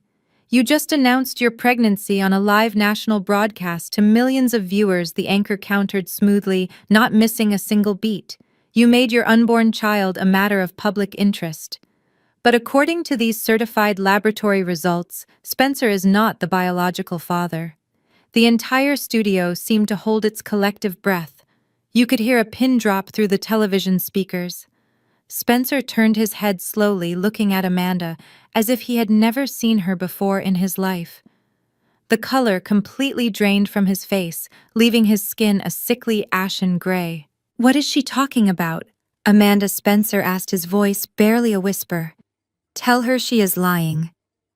You just announced your pregnancy on a live national broadcast to millions of viewers," the anchor countered smoothly, not missing a single beat. "You made your unborn child a matter of public interest. But according to these certified laboratory results, Spencer is not the biological father." The entire studio seemed to hold its collective breath. You could hear a pin drop through the television speakers. Spencer turned his head slowly, looking at Amanda as if he had never seen her before in his life. The color completely drained from his face, leaving his skin a sickly ashen gray. "What is she talking about?" Amanda Spencer asked, his voice barely a whisper. "Tell her she is lying."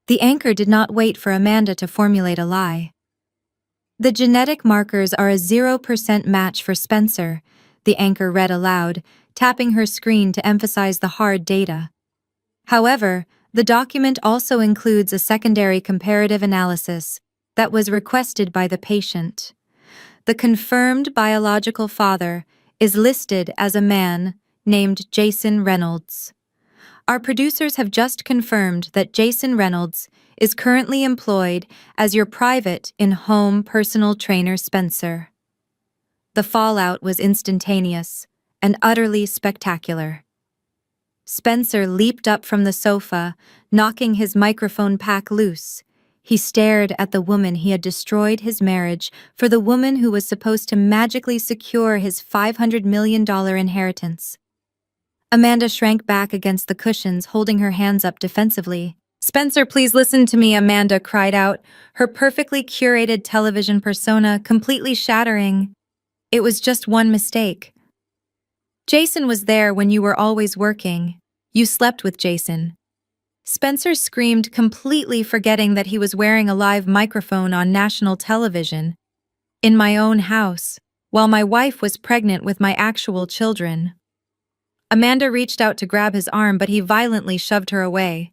The anchor did not wait for Amanda to formulate a lie. "The genetic markers are a 0% match for Spencer," the anchor read aloud, tapping her screen to emphasize the hard data. "However, the document also includes a secondary comparative analysis that was requested by the patient. The confirmed biological father is listed as a man named Jason Reynolds. Our producers have just confirmed that Jason Reynolds is currently employed as your private in-home personal trainer, Spencer." The fallout was instantaneous and utterly spectacular. Spencer leaped up from the sofa, knocking his microphone pack loose. He stared at the woman he had destroyed his marriage for, the woman who was supposed to magically secure his $500 million inheritance. Amanda shrank back against the cushions, holding her hands up defensively. "Spencer, please listen to me," Amanda cried out, her perfectly curated television persona completely shattering. "It was just one mistake. Jason was there when you were always working. You slept with Jason." Spencer screamed, completely forgetting that he was wearing a live microphone on national television. "In my own house, while my wife was pregnant with my actual children." Amanda reached out to grab his arm, but he violently shoved her away.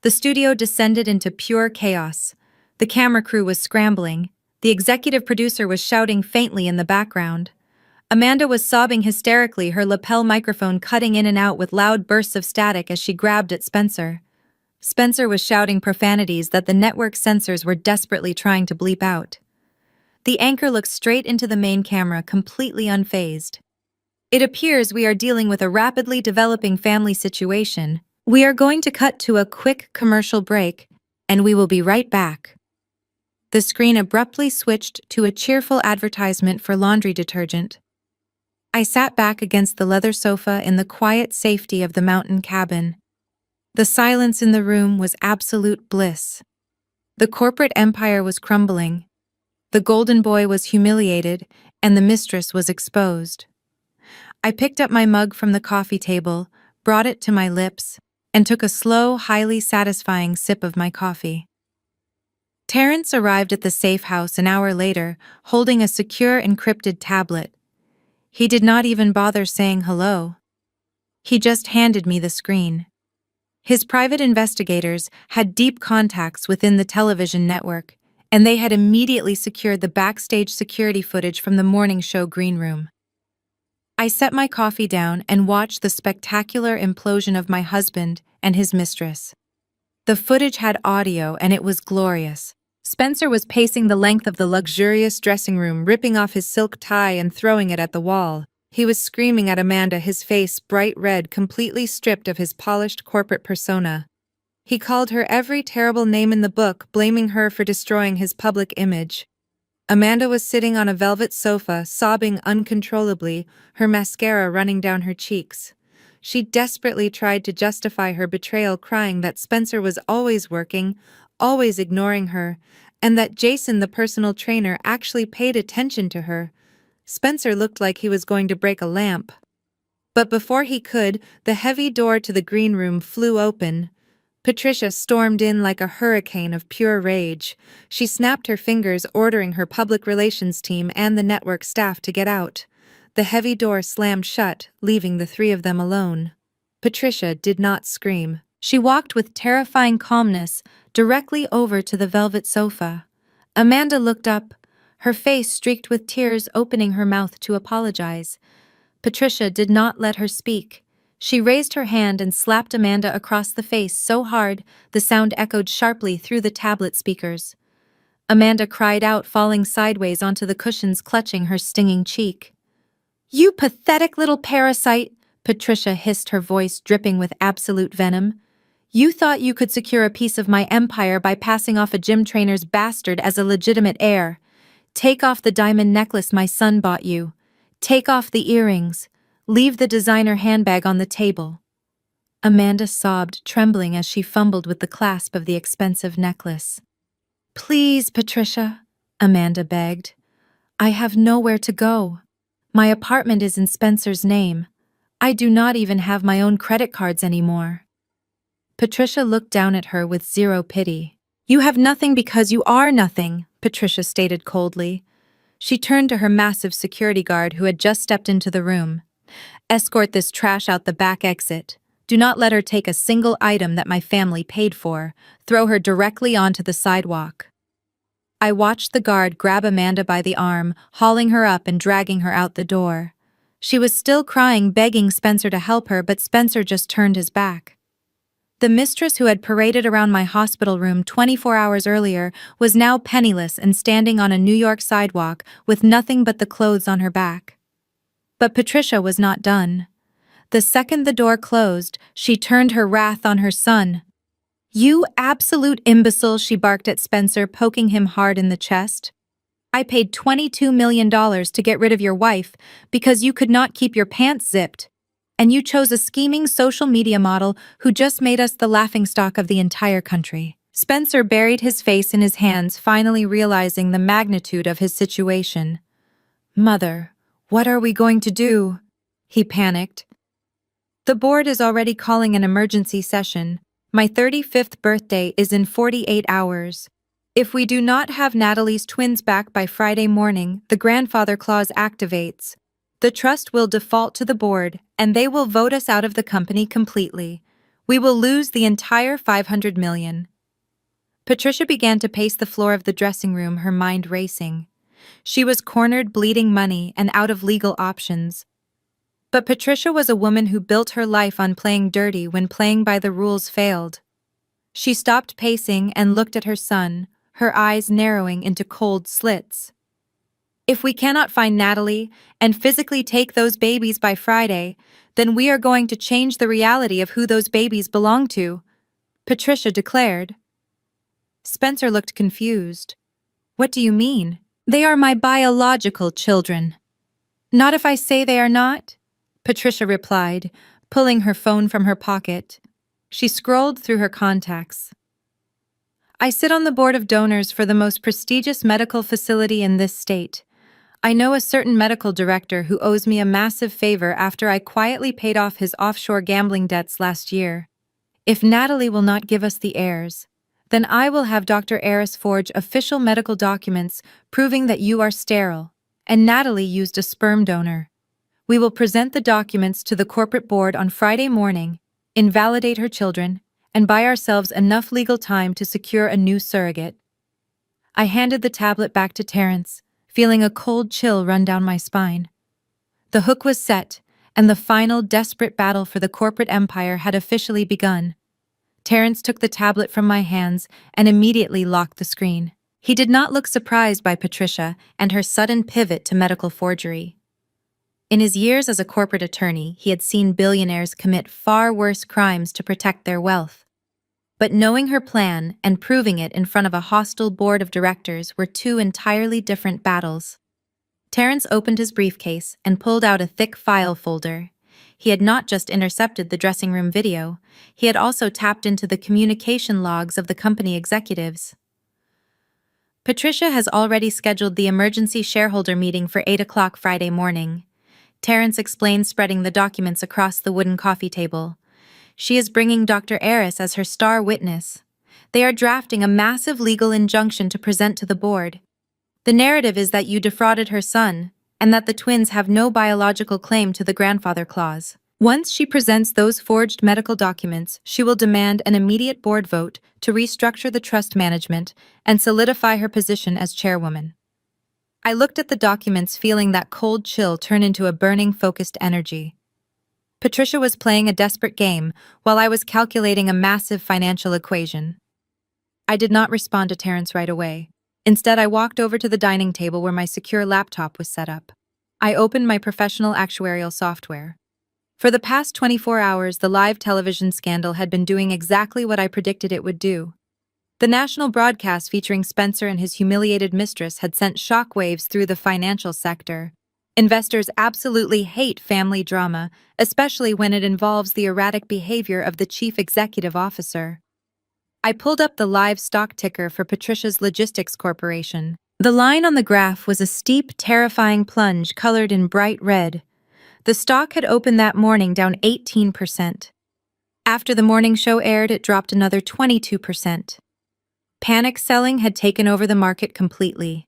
The studio descended into pure chaos. The camera crew was scrambling. The executive producer was shouting faintly in the background. Amanda was sobbing hysterically, her lapel microphone cutting in and out with loud bursts of static as she grabbed at Spencer. Spencer was shouting profanities that the network censors were desperately trying to bleep out. The anchor looked straight into the main camera, completely unfazed. "It appears we are dealing with a rapidly developing family situation. We are going to cut to a quick commercial break, and we will be right back." The screen abruptly switched to a cheerful advertisement for laundry detergent. I sat back against the leather sofa in the quiet safety of the mountain cabin. The silence in the room was absolute bliss. The corporate empire was crumbling. The golden boy was humiliated, and the mistress was exposed. I picked up my mug from the coffee table, brought it to my lips, and took a slow, highly satisfying sip of my coffee. Terrence arrived at the safe house an hour later, holding a secure encrypted tablet. He did not even bother saying hello. He just handed me the screen. His private investigators had deep contacts within the television network, and they had immediately secured the backstage security footage from the morning show green room. I set my coffee down and watched the spectacular implosion of my husband and his mistress. The footage had audio, and it was glorious. Spencer was pacing the length of the luxurious dressing room, ripping off his silk tie and throwing it at the wall. He was screaming at Amanda, his face bright red, completely stripped of his polished corporate persona. He called her every terrible name in the book, blaming her for destroying his public image. Amanda was sitting on a velvet sofa, sobbing uncontrollably, her mascara running down her cheeks. She desperately tried to justify her betrayal, crying that Spencer was always working, always ignoring her, and that Jason, the personal trainer, actually paid attention to her. Spencer looked like he was going to break a lamp. But before he could, the heavy door to the green room flew open. Patricia stormed in like a hurricane of pure rage. She snapped her fingers, ordering her public relations team and the network staff to get out. The heavy door slammed shut, leaving the three of them alone. Patricia did not scream. She walked with terrifying calmness directly over to the velvet sofa. Amanda looked up, her face streaked with tears, opening her mouth to apologize. Patricia did not let her speak. She raised her hand and slapped Amanda across the face so hard the sound echoed sharply through the tablet speakers. Amanda cried out, falling sideways onto the cushions, clutching her stinging cheek. "You pathetic little parasite!" Patricia hissed, her voice dripping with absolute venom. "You thought you could secure a piece of my empire by passing off a gym trainer's bastard as a legitimate heir. Take off the diamond necklace my son bought you. Take off the earrings. Leave the designer handbag on the table." Amanda sobbed, trembling as she fumbled with the clasp of the expensive necklace. "Please, Patricia," Amanda begged. "I have nowhere to go. My apartment is in Spencer's name. I do not even have my own credit cards anymore." Patricia looked down at her with zero pity. "You have nothing because you are nothing," Patricia stated coldly. She turned to her massive security guard who had just stepped into the room. "Escort this trash out the back exit. Do not let her take a single item that my family paid for. Throw her directly onto the sidewalk." I watched the guard grab Amanda by the arm, hauling her up and dragging her out the door. She was still crying, begging Spencer to help her, but Spencer just turned his back. The mistress who had paraded around my hospital room 24 hours earlier was now penniless and standing on a New York sidewalk with nothing but the clothes on her back. But Patricia was not done. The second the door closed, she turned her wrath on her son. "You absolute imbecile," she barked at Spencer, poking him hard in the chest. "I paid $22 million to get rid of your wife because you could not keep your pants zipped. And you chose a scheming social media model who just made us the laughingstock of the entire country." Spencer buried his face in his hands, finally realizing the magnitude of his situation. "Mother, what are we going to do?" he panicked. "The board is already calling an emergency session. My 35th birthday is in 48 hours. If we do not have Natalie's twins back by Friday morning, the grandfather clause activates. The trust will default to the board, and they will vote us out of the company completely. We will lose the entire $500 million. Patricia began to pace the floor of the dressing room, her mind racing. She was cornered, bleeding money, and out of legal options. But Patricia was a woman who built her life on playing dirty when playing by the rules failed. She stopped pacing and looked at her son, her eyes narrowing into cold slits. "If we cannot find Natalie and physically take those babies by Friday, then we are going to change the reality of who those babies belong to," Patricia declared. Spencer looked confused. "What do you mean?" "They are my biological children." "Not if I say they are not?" Patricia replied, pulling her phone from her pocket. She scrolled through her contacts. "I sit on the board of donors for the most prestigious medical facility in this state. I know a certain medical director who owes me a massive favor after I quietly paid off his offshore gambling debts last year. If Natalie will not give us the heirs, then I will have Dr. Eris forge official medical documents proving that you are sterile, and Natalie used a sperm donor. We will present the documents to the corporate board on Friday morning, invalidate her children, and buy ourselves enough legal time to secure a new surrogate." I handed the tablet back to Terrence, feeling a cold chill run down my spine. The hook was set, and the final desperate battle for the corporate empire had officially begun. Terrence took the tablet from my hands and immediately locked the screen. He did not look surprised by Patricia and her sudden pivot to medical forgery. In his years as a corporate attorney, he had seen billionaires commit far worse crimes to protect their wealth. But knowing her plan and proving it in front of a hostile board of directors were two entirely different battles. Terrence opened his briefcase and pulled out a thick file folder. He had not just intercepted the dressing room video, he had also tapped into the communication logs of the company executives. Patricia has already scheduled the emergency shareholder meeting for 8 o'clock Friday morning. Terrence explained, spreading the documents across the wooden coffee table. She is bringing Dr. Eris as her star witness. They are drafting a massive legal injunction to present to the board. The narrative is that you defrauded her son, and that the twins have no biological claim to the grandfather clause. Once she presents those forged medical documents, she will demand an immediate board vote to restructure the trust management and solidify her position as chairwoman. I looked at the documents, feeling that cold chill turn into a burning, focused energy. Patricia was playing a desperate game, while I was calculating a massive financial equation. I did not respond to Terrence right away. Instead, I walked over to the dining table where my secure laptop was set up. I opened my professional actuarial software. For the past 24 hours, the live television scandal had been doing exactly what I predicted it would do. The national broadcast featuring Spencer and his humiliated mistress had sent shockwaves through the financial sector. Investors absolutely hate family drama, especially when it involves the erratic behavior of the chief executive officer. I pulled up the live stock ticker for Patricia's Logistics Corporation. The line on the graph was a steep, terrifying plunge colored in bright red. The stock had opened that morning down 18%. After the morning show aired, it dropped another 22%. Panic selling had taken over the market completely.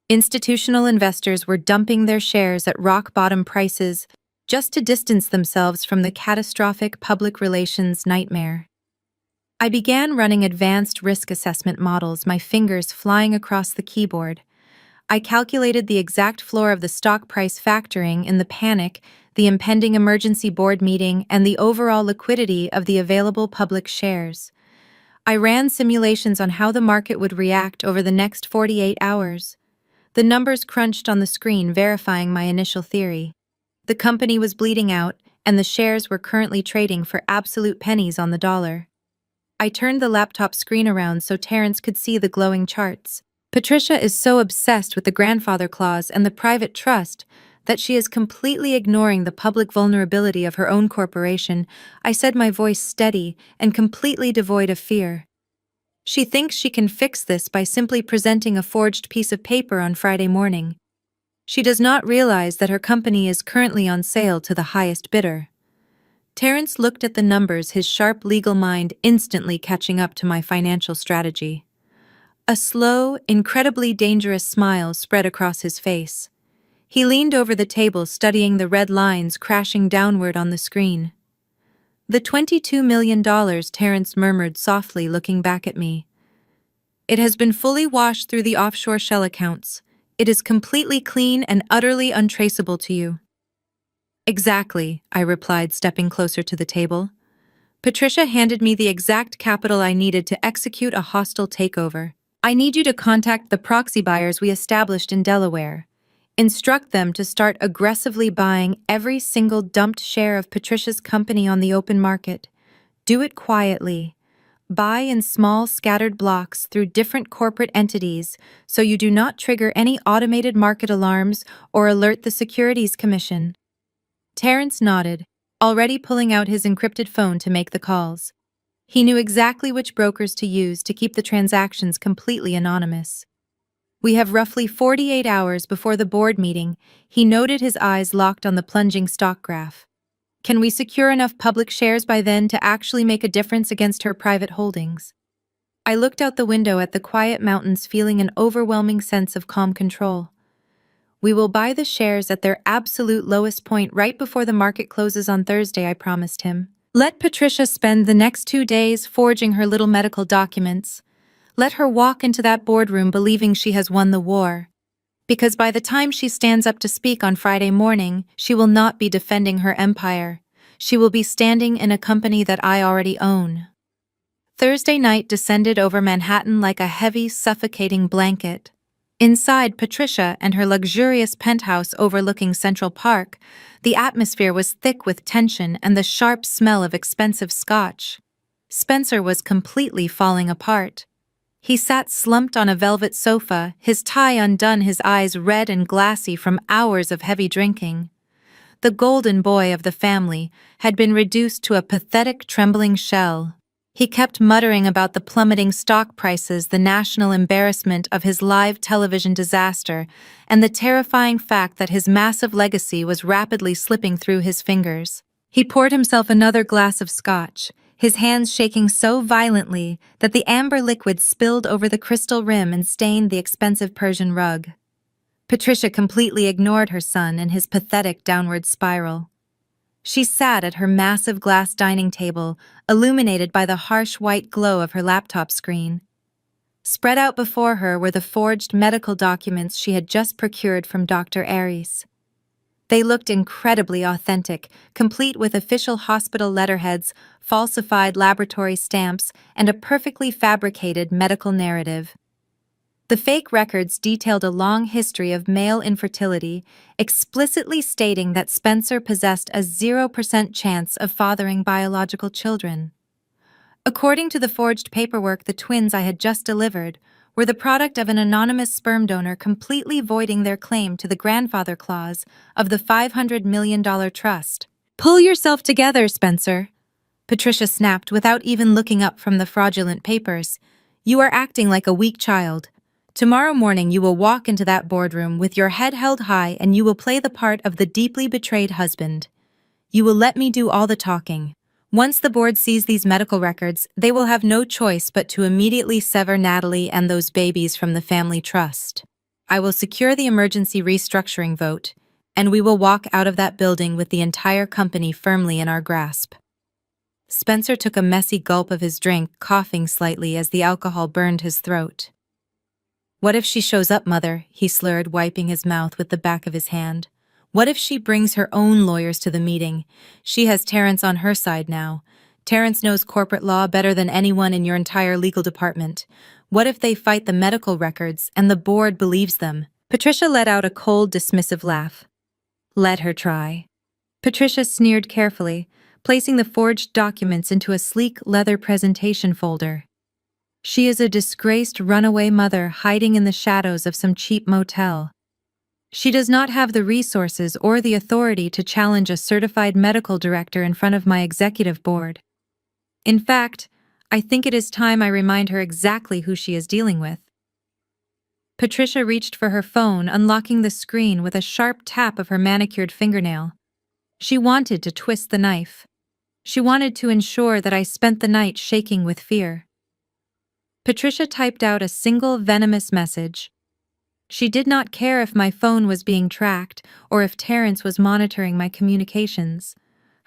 Institutional investors were dumping their shares at rock-bottom prices just to distance themselves from the catastrophic public relations nightmare. I began running advanced risk assessment models, my fingers flying across the keyboard. I calculated the exact floor of the stock price, factoring in the panic, the impending emergency board meeting, and the overall liquidity of the available public shares. I ran simulations on how the market would react over the next 48 hours. The numbers crunched on the screen, verifying my initial theory. The company was bleeding out, and the shares were currently trading for absolute pennies on the dollar. I turned the laptop screen around so Terrence could see the glowing charts. Patricia is so obsessed with the grandfather clause and the private trust that she is completely ignoring the public vulnerability of her own corporation, I said, my voice steady and completely devoid of fear. She thinks she can fix this by simply presenting a forged piece of paper on Friday morning. She does not realize that her company is currently on sale to the highest bidder. Terrence looked at the numbers, his sharp legal mind instantly catching up to my financial strategy. A slow, incredibly dangerous smile spread across his face. He leaned over the table, studying the red lines crashing downward on the screen. "The $22 million, Terrence murmured softly, looking back at me. "It has been fully washed through the offshore shell accounts. It is completely clean and utterly untraceable to you." "Exactly," I replied, stepping closer to the table. "Patricia handed me the exact capital I needed to execute a hostile takeover. I need you to contact the proxy buyers we established in Delaware. Instruct them to start aggressively buying every single dumped share of Patricia's company on the open market. Do it quietly. Buy in small, scattered blocks through different corporate entities so you do not trigger any automated market alarms or alert the Securities Commission." Terrence nodded, already pulling out his encrypted phone to make the calls. He knew exactly which brokers to use to keep the transactions completely anonymous. "We have roughly 48 hours before the board meeting," he noted, his eyes locked on the plunging stock graph. "Can we secure enough public shares by then to actually make a difference against her private holdings?" I looked out the window at the quiet mountains, feeling an overwhelming sense of calm control. "We will buy the shares at their absolute lowest point right before the market closes on Thursday," I promised him. "Let Patricia spend the next 2 days forging her little medical documents. Let her walk into that boardroom believing she has won the war. Because by the time she stands up to speak on Friday morning, she will not be defending her empire. She will be standing in a company that I already own." Thursday night descended over Manhattan like a heavy, suffocating blanket. Inside Patricia and her luxurious penthouse overlooking Central Park, the atmosphere was thick with tension and the sharp smell of expensive scotch. Spencer was completely falling apart. He sat slumped on a velvet sofa, his tie undone, his eyes red and glassy from hours of heavy drinking. The golden boy of the family had been reduced to a pathetic, trembling shell. He kept muttering about the plummeting stock prices, the national embarrassment of his live television disaster, and the terrifying fact that his massive legacy was rapidly slipping through his fingers. He poured himself another glass of scotch, his hands shaking so violently that the amber liquid spilled over the crystal rim and stained the expensive Persian rug. Patricia completely ignored her son and his pathetic downward spiral. She sat at her massive glass dining table, illuminated by the harsh white glow of her laptop screen. Spread out before her were the forged medical documents she had just procured from Dr. Aries. They looked incredibly authentic, complete with official hospital letterheads, falsified laboratory stamps, and a perfectly fabricated medical narrative. The fake records detailed a long history of male infertility, explicitly stating that Spencer possessed a 0% chance of fathering biological children. According to the forged paperwork, the twins I had just delivered were the product of an anonymous sperm donor, completely voiding their claim to the grandfather clause of the $500 million trust. "Pull yourself together, Spencer," Patricia snapped without even looking up from the fraudulent papers. "You are acting like a weak child. Tomorrow morning you will walk into that boardroom with your head held high and you will play the part of the deeply betrayed husband. You will let me do all the talking. Once the board sees these medical records, they will have no choice but to immediately sever Natalie and those babies from the family trust. I will secure the emergency restructuring vote, and we will walk out of that building with the entire company firmly in our grasp." Spencer took a messy gulp of his drink, coughing slightly as the alcohol burned his throat. "What if she shows up, Mother?" he slurred, wiping his mouth with the back of his hand. "What if she brings her own lawyers to the meeting? She has Terrence on her side now. Terrence knows corporate law better than anyone in your entire legal department. What if they fight the medical records and the board believes them?" Patricia let out a cold, dismissive laugh. "Let her try." Patricia sneered carefully, placing the forged documents into a sleek leather presentation folder. "She is a disgraced runaway mother hiding in the shadows of some cheap motel. She does not have the resources or the authority to challenge a certified medical director in front of my executive board. In fact, I think it is time I remind her exactly who she is dealing with." Patricia reached for her phone, unlocking the screen with a sharp tap of her manicured fingernail. She wanted to twist the knife. She wanted to ensure that I spent the night shaking with fear. Patricia typed out a single venomous message. She did not care if my phone was being tracked or if Terrence was monitoring my communications.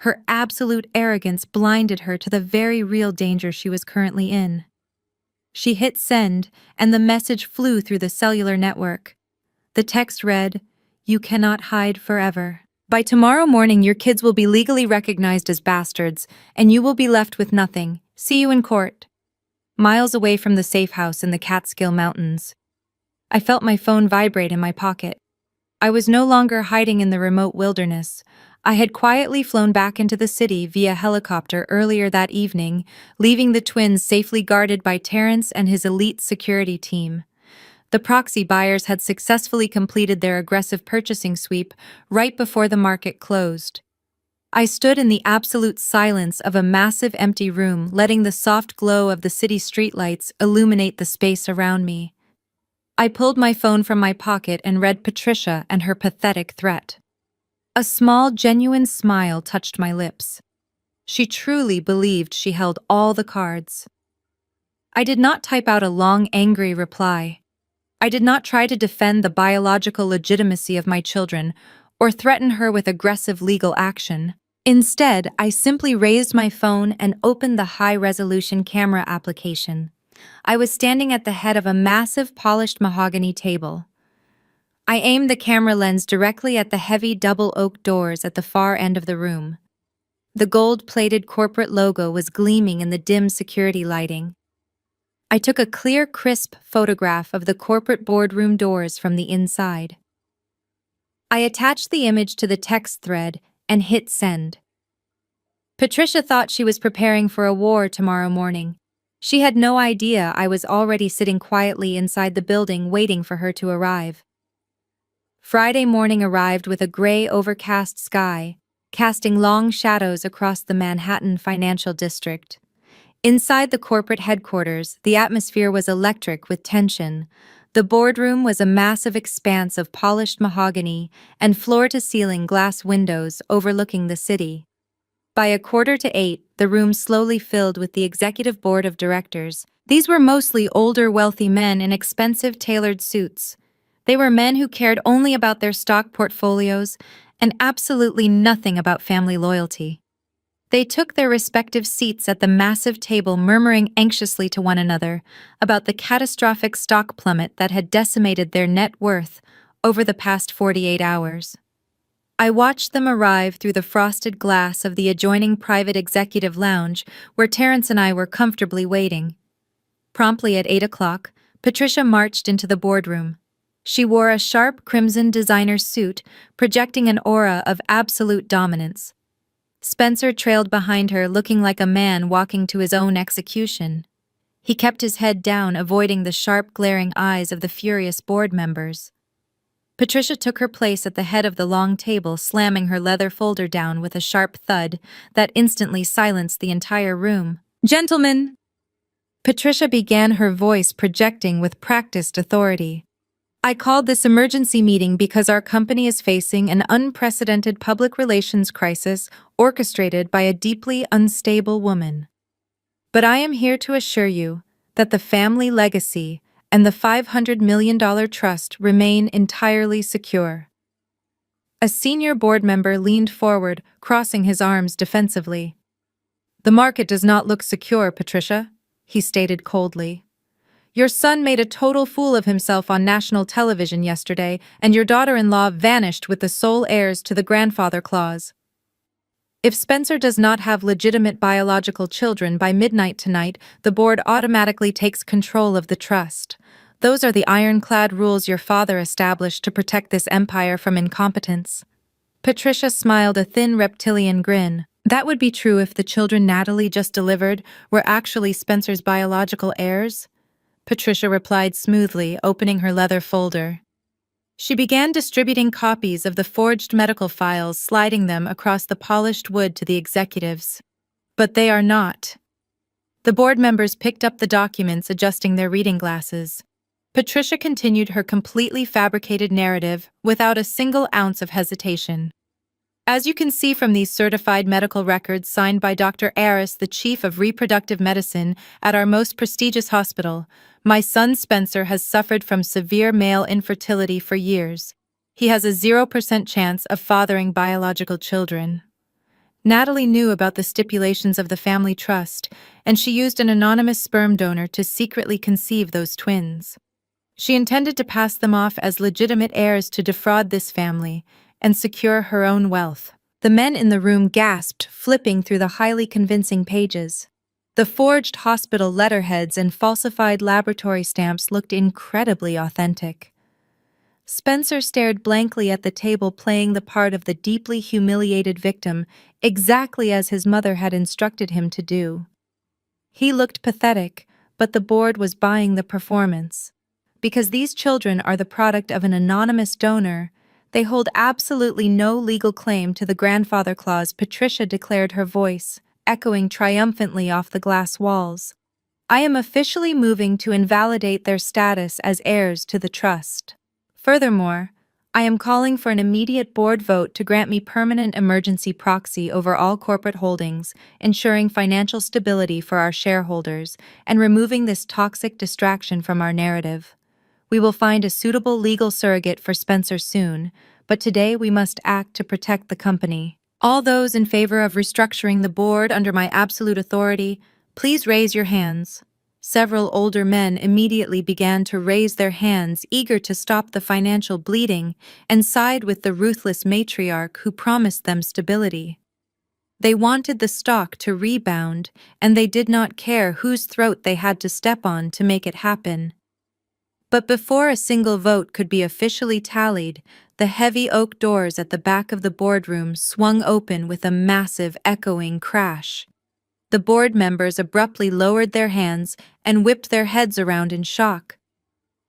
Her absolute arrogance blinded her to the very real danger she was currently in. She hit send, and the message flew through the cellular network. The text read, "You cannot hide forever. By tomorrow morning your kids will be legally recognized as bastards, and you will be left with nothing. See you in court." Miles away from the safe house in the Catskill Mountains. I felt my phone vibrate in my pocket. I was no longer hiding in the remote wilderness. I had quietly flown back into the city via helicopter earlier that evening, leaving the twins safely guarded by Terrence and his elite security team. The proxy buyers had successfully completed their aggressive purchasing sweep right before the market closed. I stood in the absolute silence of a massive empty room, letting the soft glow of the city streetlights illuminate the space around me. I pulled my phone from my pocket and read Patricia and her pathetic threat. A small, genuine smile touched my lips. She truly believed she held all the cards. I did not type out a long, angry reply. I did not try to defend the biological legitimacy of my children or threaten her with aggressive legal action. Instead, I simply raised my phone and opened the high-resolution camera application. I was standing at the head of a massive polished mahogany table. I aimed the camera lens directly at the heavy double oak doors at the far end of the room. The gold-plated corporate logo was gleaming in the dim security lighting. I took a clear, crisp photograph of the corporate boardroom doors from the inside. I attached the image to the text thread and hit send. Patricia thought she was preparing for a war tomorrow morning. She had no idea I was already sitting quietly inside the building waiting for her to arrive. Friday morning arrived with a gray, overcast sky, casting long shadows across the Manhattan financial district. Inside the corporate headquarters, the atmosphere was electric with tension. The boardroom was a massive expanse of polished mahogany and floor-to-ceiling glass windows overlooking the city. By 7:45, the room slowly filled with the executive board of directors. These were mostly older, wealthy men in expensive, tailored suits. They were men who cared only about their stock portfolios and absolutely nothing about family loyalty. They took their respective seats at the massive table, murmuring anxiously to one another about the catastrophic stock plummet that had decimated their net worth over the past 48 hours. I watched them arrive through the frosted glass of the adjoining private executive lounge where Terrence and I were comfortably waiting. Promptly at 8 o'clock, Patricia marched into the boardroom. She wore a sharp crimson designer suit, projecting an aura of absolute dominance. Spencer trailed behind her, looking like a man walking to his own execution. He kept his head down, avoiding the sharp, glaring eyes of the furious board members. Patricia took her place at the head of the long table, slamming her leather folder down with a sharp thud that instantly silenced the entire room. "Gentlemen!" Patricia began, her voice projecting with practiced authority. "I called this emergency meeting because our company is facing an unprecedented public relations crisis orchestrated by a deeply unstable woman. But I am here to assure you that the family legacy and the $500 million trust remain entirely secure." A senior board member leaned forward, crossing his arms defensively. "The market does not look secure, Patricia," he stated coldly. "Your son made a total fool of himself on national television yesterday, and your daughter-in-law vanished with the sole heirs to the grandfather clause. If Spencer does not have legitimate biological children by midnight tonight, the board automatically takes control of the trust. Those are the ironclad rules your father established to protect this empire from incompetence." Patricia smiled a thin reptilian grin. "That would be true if the children Natalie just delivered were actually Spencer's biological heirs," Patricia replied smoothly, opening her leather folder. She began distributing copies of the forged medical files, sliding them across the polished wood to the executives. "But they are not." The board members picked up the documents, adjusting their reading glasses. Patricia continued her completely fabricated narrative without a single ounce of hesitation. "As you can see from these certified medical records signed by Dr. Aris, the chief of reproductive medicine at our most prestigious hospital, my son Spencer has suffered from severe male infertility for years. He has a 0% chance of fathering biological children. Natalie knew about the stipulations of the family trust, and she used an anonymous sperm donor to secretly conceive those twins. She intended to pass them off as legitimate heirs to defraud this family and secure her own wealth." The men in the room gasped, flipping through the highly convincing pages. The forged hospital letterheads and falsified laboratory stamps looked incredibly authentic. Spencer stared blankly at the table, playing the part of the deeply humiliated victim, exactly as his mother had instructed him to do. He looked pathetic, but the board was buying the performance. Because these children are the product of an anonymous donor, they hold absolutely no legal claim to the grandfather clause, Patricia declared, her voice echoing triumphantly off the glass walls. "I am officially moving to invalidate their status as heirs to the trust. Furthermore, I am calling for an immediate board vote to grant me permanent emergency proxy over all corporate holdings, ensuring financial stability for our shareholders, and removing this toxic distraction from our narrative. We will find a suitable legal surrogate for Spencer soon, but today we must act to protect the company. All those in favor of restructuring the board under my absolute authority, please raise your hands." Several older men immediately began to raise their hands, eager to stop the financial bleeding and side with the ruthless matriarch who promised them stability. They wanted the stock to rebound, and they did not care whose throat they had to step on to make it happen. But before a single vote could be officially tallied, The heavy oak doors at the back of the boardroom swung open with a massive, echoing crash. The board members abruptly lowered their hands and whipped their heads around in shock.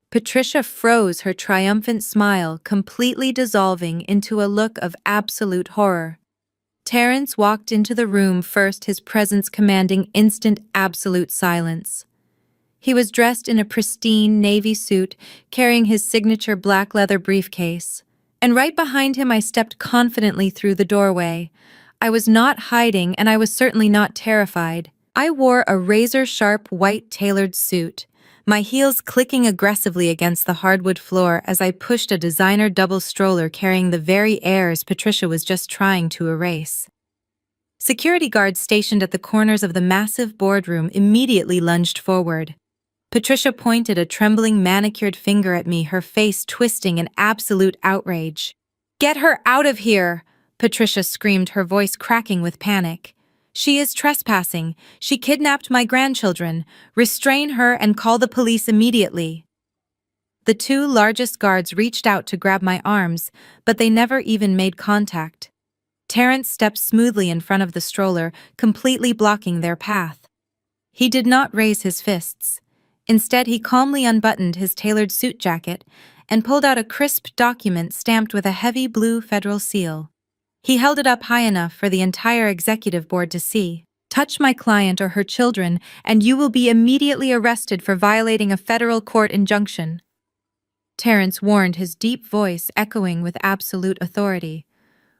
Patricia froze, her triumphant smile completely dissolving into a look of absolute horror. Terrence walked into the room first, his presence commanding instant absolute silence. He was dressed in a pristine navy suit, carrying his signature black leather briefcase. And right behind him I stepped confidently through the doorway. I was not hiding, and I was certainly not terrified. I wore a razor-sharp white tailored suit, my heels clicking aggressively against the hardwood floor as I pushed a designer double stroller carrying the very airs Patricia was just trying to erase. Security guards stationed at the corners of the massive boardroom immediately lunged forward. Patricia pointed a trembling manicured finger at me, her face twisting in absolute outrage. "Get her out of here!" Patricia screamed, her voice cracking with panic. "She is trespassing. She kidnapped my grandchildren. Restrain her and call the police immediately." The two largest guards reached out to grab my arms, but they never even made contact. Terrence stepped smoothly in front of the stroller, completely blocking their path. He did not raise his fists. Instead, he calmly unbuttoned his tailored suit jacket and pulled out a crisp document stamped with a heavy blue federal seal. He held it up high enough for the entire executive board to see. "Touch my client or her children, and you will be immediately arrested for violating a federal court injunction." Terrence warned, his deep voice echoing with absolute authority.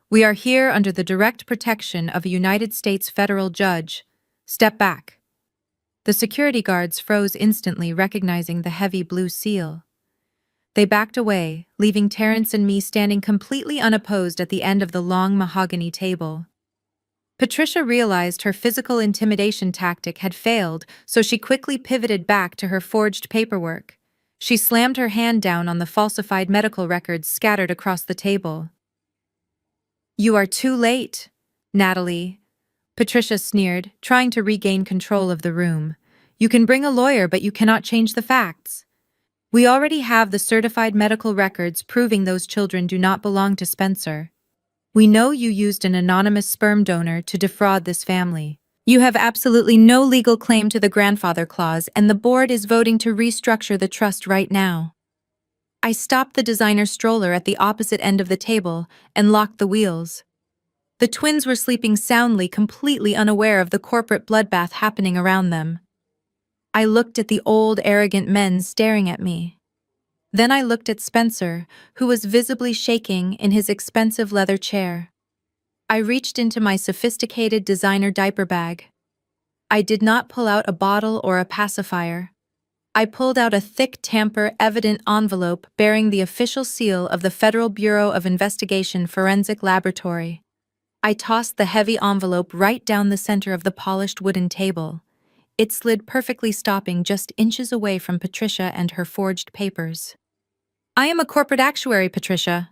"We are here under the direct protection of a United States federal judge. Step back." The security guards froze instantly, recognizing the heavy blue seal. They backed away, leaving Terrence and me standing completely unopposed at the end of the long mahogany table. Patricia realized her physical intimidation tactic had failed, so she quickly pivoted back to her forged paperwork. She slammed her hand down on the falsified medical records scattered across the table. "You are too late, Natalie," Patricia sneered, trying to regain control of the room. "You can bring a lawyer, but you cannot change the facts. We already have the certified medical records proving those children do not belong to Spencer. We know you used an anonymous sperm donor to defraud this family. You have absolutely no legal claim to the grandfather clause, and the board is voting to restructure the trust right now." I stopped the designer stroller at the opposite end of the table and locked the wheels. The twins were sleeping soundly, completely unaware of the corporate bloodbath happening around them. I looked at the old, arrogant men staring at me. Then I looked at Spencer, who was visibly shaking in his expensive leather chair. I reached into my sophisticated designer diaper bag. I did not pull out a bottle or a pacifier. I pulled out a thick, tamper-evident envelope bearing the official seal of the Federal Bureau of Investigation Forensic Laboratory. I tossed the heavy envelope right down the center of the polished wooden table. It slid perfectly, stopping just inches away from Patricia and her forged papers. "I am a corporate actuary, Patricia,"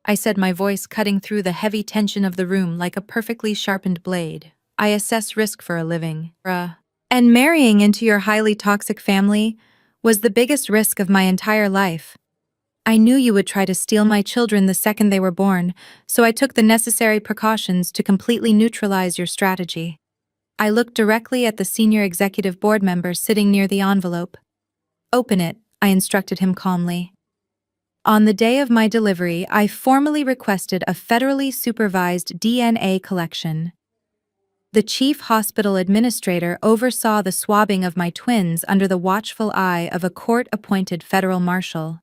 I said, my voice cutting through the heavy tension of the room like a perfectly sharpened blade. "I assess risk for a living. And marrying into your highly toxic family was the biggest risk of my entire life. I knew you would try to steal my children the second they were born, so I took the necessary precautions to completely neutralize your strategy." I looked directly at the senior executive board member sitting near the envelope. "Open it," I instructed him calmly. On the day of my delivery, I formally requested a federally supervised DNA collection. The chief hospital administrator oversaw the swabbing of my twins under the watchful eye of a court-appointed federal marshal.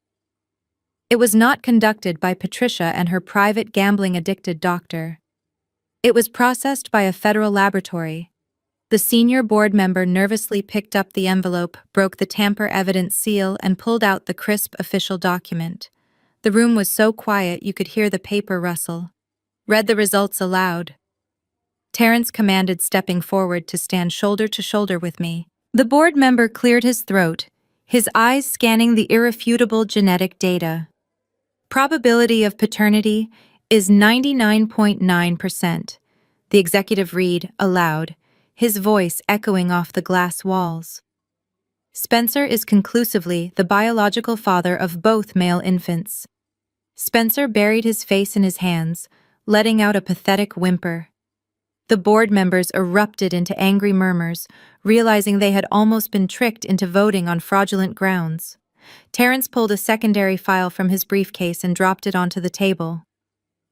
It was not conducted by Patricia and her private gambling-addicted doctor. It was processed by a federal laboratory. The senior board member nervously picked up the envelope, broke the tamper-evident seal, and pulled out the crisp official document. The room was so quiet you could hear the paper rustle. Read the results aloud. Terrence commanded, stepping forward to stand shoulder to shoulder with me. The board member cleared his throat, his eyes scanning the irrefutable genetic data. "Probability of paternity is 99.9%. The executive read aloud, his voice echoing off the glass walls. "Spencer is conclusively the biological father of both male infants." Spencer buried his face in his hands, letting out a pathetic whimper. The board members erupted into angry murmurs, realizing they had almost been tricked into voting on fraudulent grounds. Terrence pulled a secondary file from his briefcase and dropped it onto the table.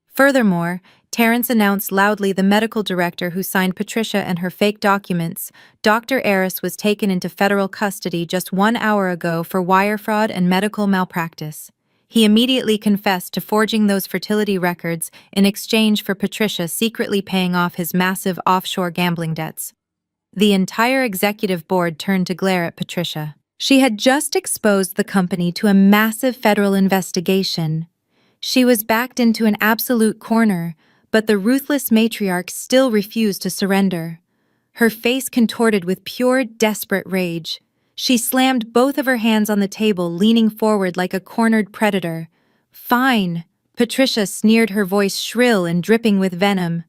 Furthermore, Terrence announced loudly the medical director who signed Patricia and her fake documents. Dr. Eris was taken into federal custody just 1 hour ago for wire fraud and medical malpractice. He immediately confessed to forging those fertility records in exchange for Patricia secretly paying off his massive offshore gambling debts. The entire executive board turned to glare at Patricia. She had just exposed the company to a massive federal investigation. She was backed into an absolute corner, but the ruthless matriarch still refused to surrender. Her face contorted with pure, desperate rage. She slammed both of her hands on the table, leaning forward like a cornered predator. "Fine," Patricia sneered, her voice shrill and dripping with venom.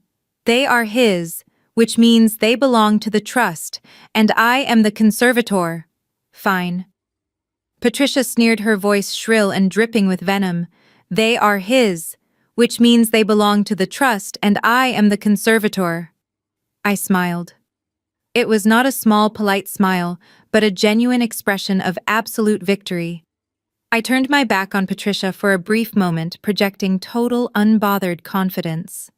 "They are his, which means they belong to the trust, and I am the conservator." "Fine." Patricia sneered, her voice shrill and dripping with venom. "They are his, which means they belong to the trust, and I am the conservator." I smiled. It was not a small, polite smile, but a genuine expression of absolute victory. I turned my back on Patricia for a brief moment, projecting total, unbothered confidence.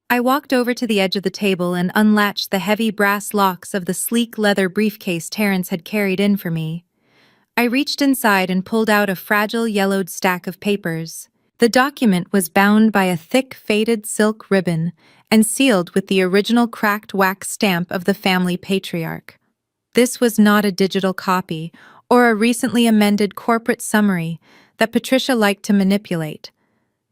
I walked over to the edge of the table and unlatched the heavy brass locks of the sleek leather briefcase Terrence had carried in for me. I reached inside and pulled out a fragile, yellowed stack of papers. The document was bound by a thick, faded silk ribbon and sealed with the original cracked wax stamp of the family patriarch. This was not a digital copy or a recently amended corporate summary that Patricia liked to manipulate.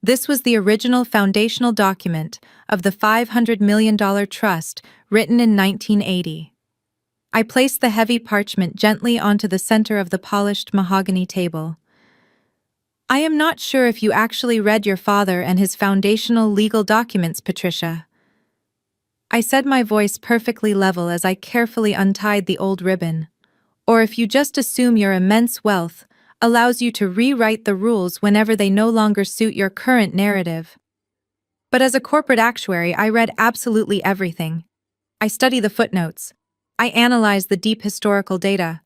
This was the original foundational document of the $500 million trust written in 1980. I placed the heavy parchment gently onto the center of the polished mahogany table. "I am not sure if you actually read your father and his foundational legal documents, Patricia," I said, my voice perfectly level as I carefully untied the old ribbon. "Or if you just assume your immense wealth allows you to rewrite the rules whenever they no longer suit your current narrative." But as a corporate actuary, I read absolutely everything. I study the footnotes. I analyze the deep historical data.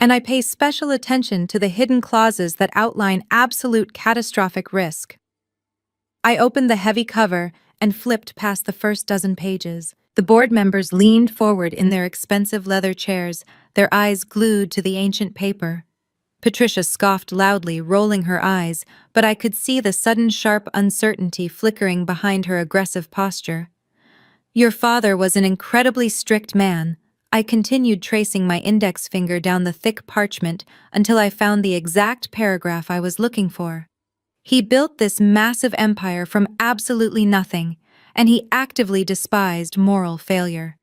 And I pay special attention to the hidden clauses that outline absolute catastrophic risk. I opened the heavy cover and flipped past the first dozen pages. The board members leaned forward in their expensive leather chairs, their eyes glued to the ancient paper. Patricia scoffed loudly, rolling her eyes, but I could see the sudden sharp uncertainty flickering behind her aggressive posture. "Your father was an incredibly strict man." I continued, tracing my index finger down the thick parchment until I found the exact paragraph I was looking for. "He built this massive empire from absolutely nothing, and he actively despised moral failure.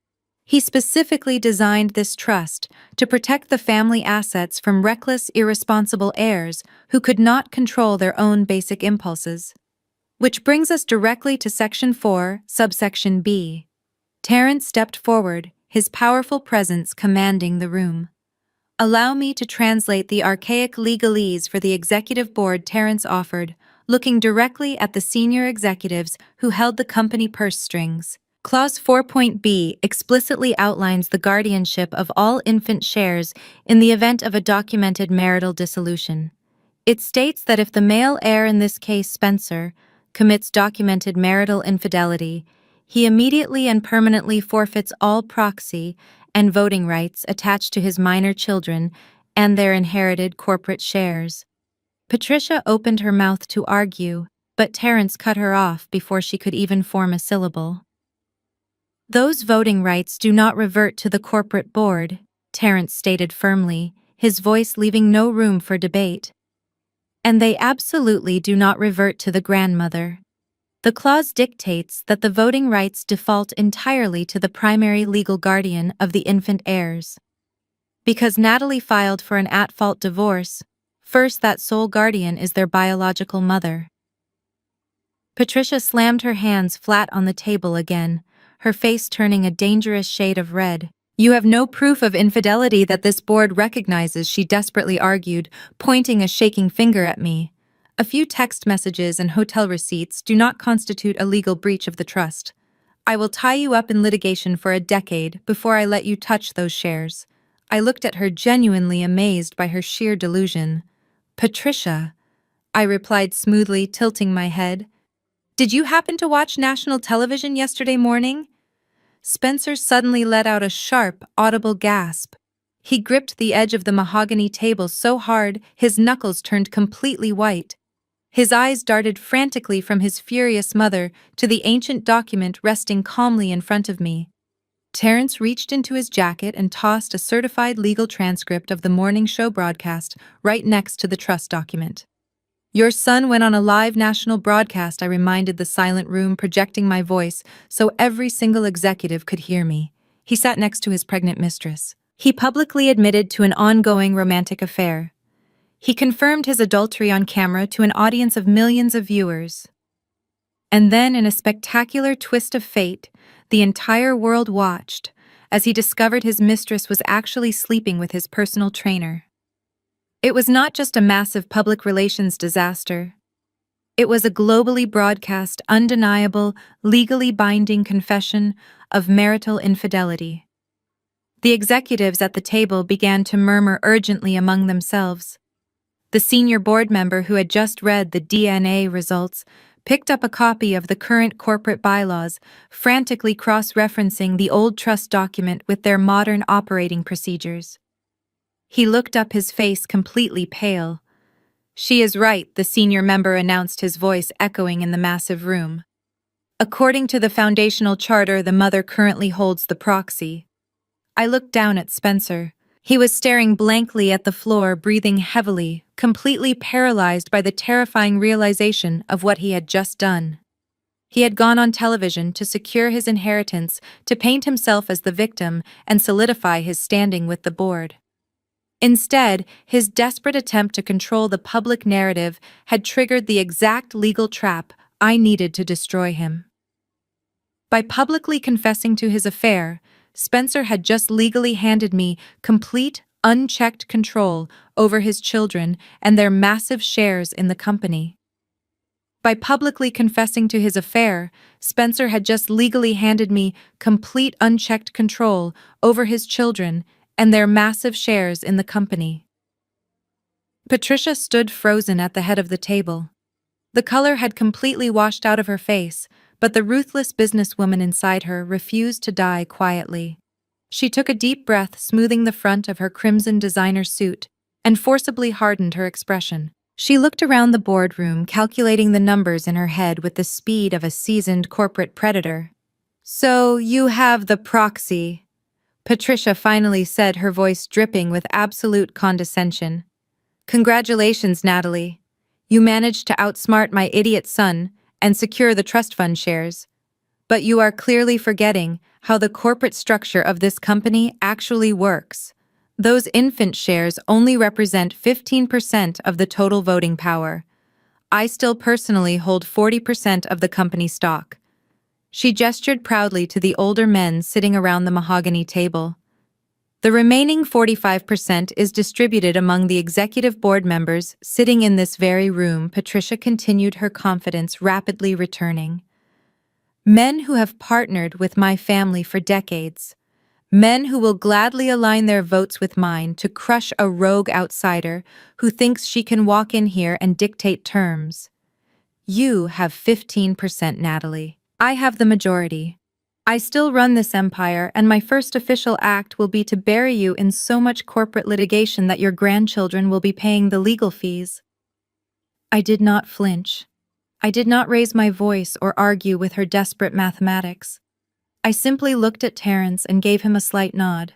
He specifically designed this trust to protect the family assets from reckless, irresponsible heirs who could not control their own basic impulses." Which brings us directly to Section 4, subsection B. Terrence stepped forward, his powerful presence commanding the room. "Allow me to translate the archaic legalese for the executive board," Terrence offered, looking directly at the senior executives who held the company purse strings. Clause 4.b explicitly outlines the guardianship of all infant shares in the event of a documented marital dissolution. It states that if the male heir, in this case Spencer, commits documented marital infidelity, he immediately and permanently forfeits all proxy and voting rights attached to his minor children and their inherited corporate shares. Patricia opened her mouth to argue, but Terrence cut her off before she could even form a syllable. "Those voting rights do not revert to the corporate board," Terrence stated firmly, his voice leaving no room for debate. "And they absolutely do not revert to the grandmother. The clause dictates that the voting rights default entirely to the primary legal guardian of the infant heirs. Because Natalie filed for an at-fault divorce, first that sole guardian is their biological mother." Patricia slammed her hands flat on the table again, her face turning a dangerous shade of red. "You have no proof of infidelity that this board recognizes," she desperately argued, pointing a shaking finger at me. A few text messages and hotel receipts do not constitute a legal breach of the trust. I will tie you up in litigation for a decade before I let you touch those shares. I looked at her genuinely amazed by her sheer delusion. Patricia, I replied smoothly, tilting my head. Did you happen to watch national television yesterday morning? Spencer suddenly let out a sharp, audible gasp. He gripped the edge of the mahogany table so hard his knuckles turned completely white. His eyes darted frantically from his furious mother to the ancient document resting calmly in front of me. Terrence reached into his jacket and tossed a certified legal transcript of the morning show broadcast right next to the trust document. Your son went on a live national broadcast, I reminded the silent room, projecting my voice so every single executive could hear me. He sat next to his pregnant mistress. He publicly admitted to an ongoing romantic affair. He confirmed his adultery on camera to an audience of millions of viewers. And then, in a spectacular twist of fate, the entire world watched as he discovered his mistress was actually sleeping with his personal trainer. It was not just a massive public relations disaster. It was a globally broadcast, undeniable, legally binding confession of marital infidelity. The executives at the table began to murmur urgently among themselves. The senior board member who had just read the DNA results picked up a copy of the current corporate bylaws, frantically cross-referencing the old trust document with their modern operating procedures. He looked up, his face completely pale. She is right, the senior member announced, his voice echoing in the massive room. According to the foundational charter, the mother currently holds the proxy. I looked down at Spencer. He was staring blankly at the floor, breathing heavily, completely paralyzed by the terrifying realization of what he had just done. He had gone on television to secure his inheritance, to paint himself as the victim and solidify his standing with the board. Instead, his desperate attempt to control the public narrative had triggered the exact legal trap I needed to destroy him. By publicly confessing to his affair, Spencer had just legally handed me complete, unchecked control over his children and their massive shares in the company. By publicly confessing to his affair, Spencer had just legally handed me complete, unchecked control over his children and their massive shares in the company. Patricia stood frozen at the head of the table. The color had completely washed out of her face, but the ruthless businesswoman inside her refused to die quietly. She took a deep breath, smoothing the front of her crimson designer suit, and forcibly hardened her expression. She looked around the boardroom, calculating the numbers in her head with the speed of a seasoned corporate predator. So you have the proxy, Patricia finally said, her voice dripping with absolute condescension. Congratulations, Natalie. You managed to outsmart my idiot son and secure the trust fund shares. But you are clearly forgetting how the corporate structure of this company actually works. Those infant shares only represent 15% of the total voting power. I still personally hold 40% of the company stock. She gestured proudly to the older men sitting around the mahogany table. The remaining 45% is distributed among the executive board members sitting in this very room. Patricia continued, her confidence rapidly returning. Men who have partnered with my family for decades. Men who will gladly align their votes with mine to crush a rogue outsider who thinks she can walk in here and dictate terms. You have 15%, Natalie. I have the majority. I still run this empire, and my first official act will be to bury you in so much corporate litigation that your grandchildren will be paying the legal fees. I did not flinch. I did not raise my voice or argue with her desperate mathematics. I simply looked at Terrence and gave him a slight nod.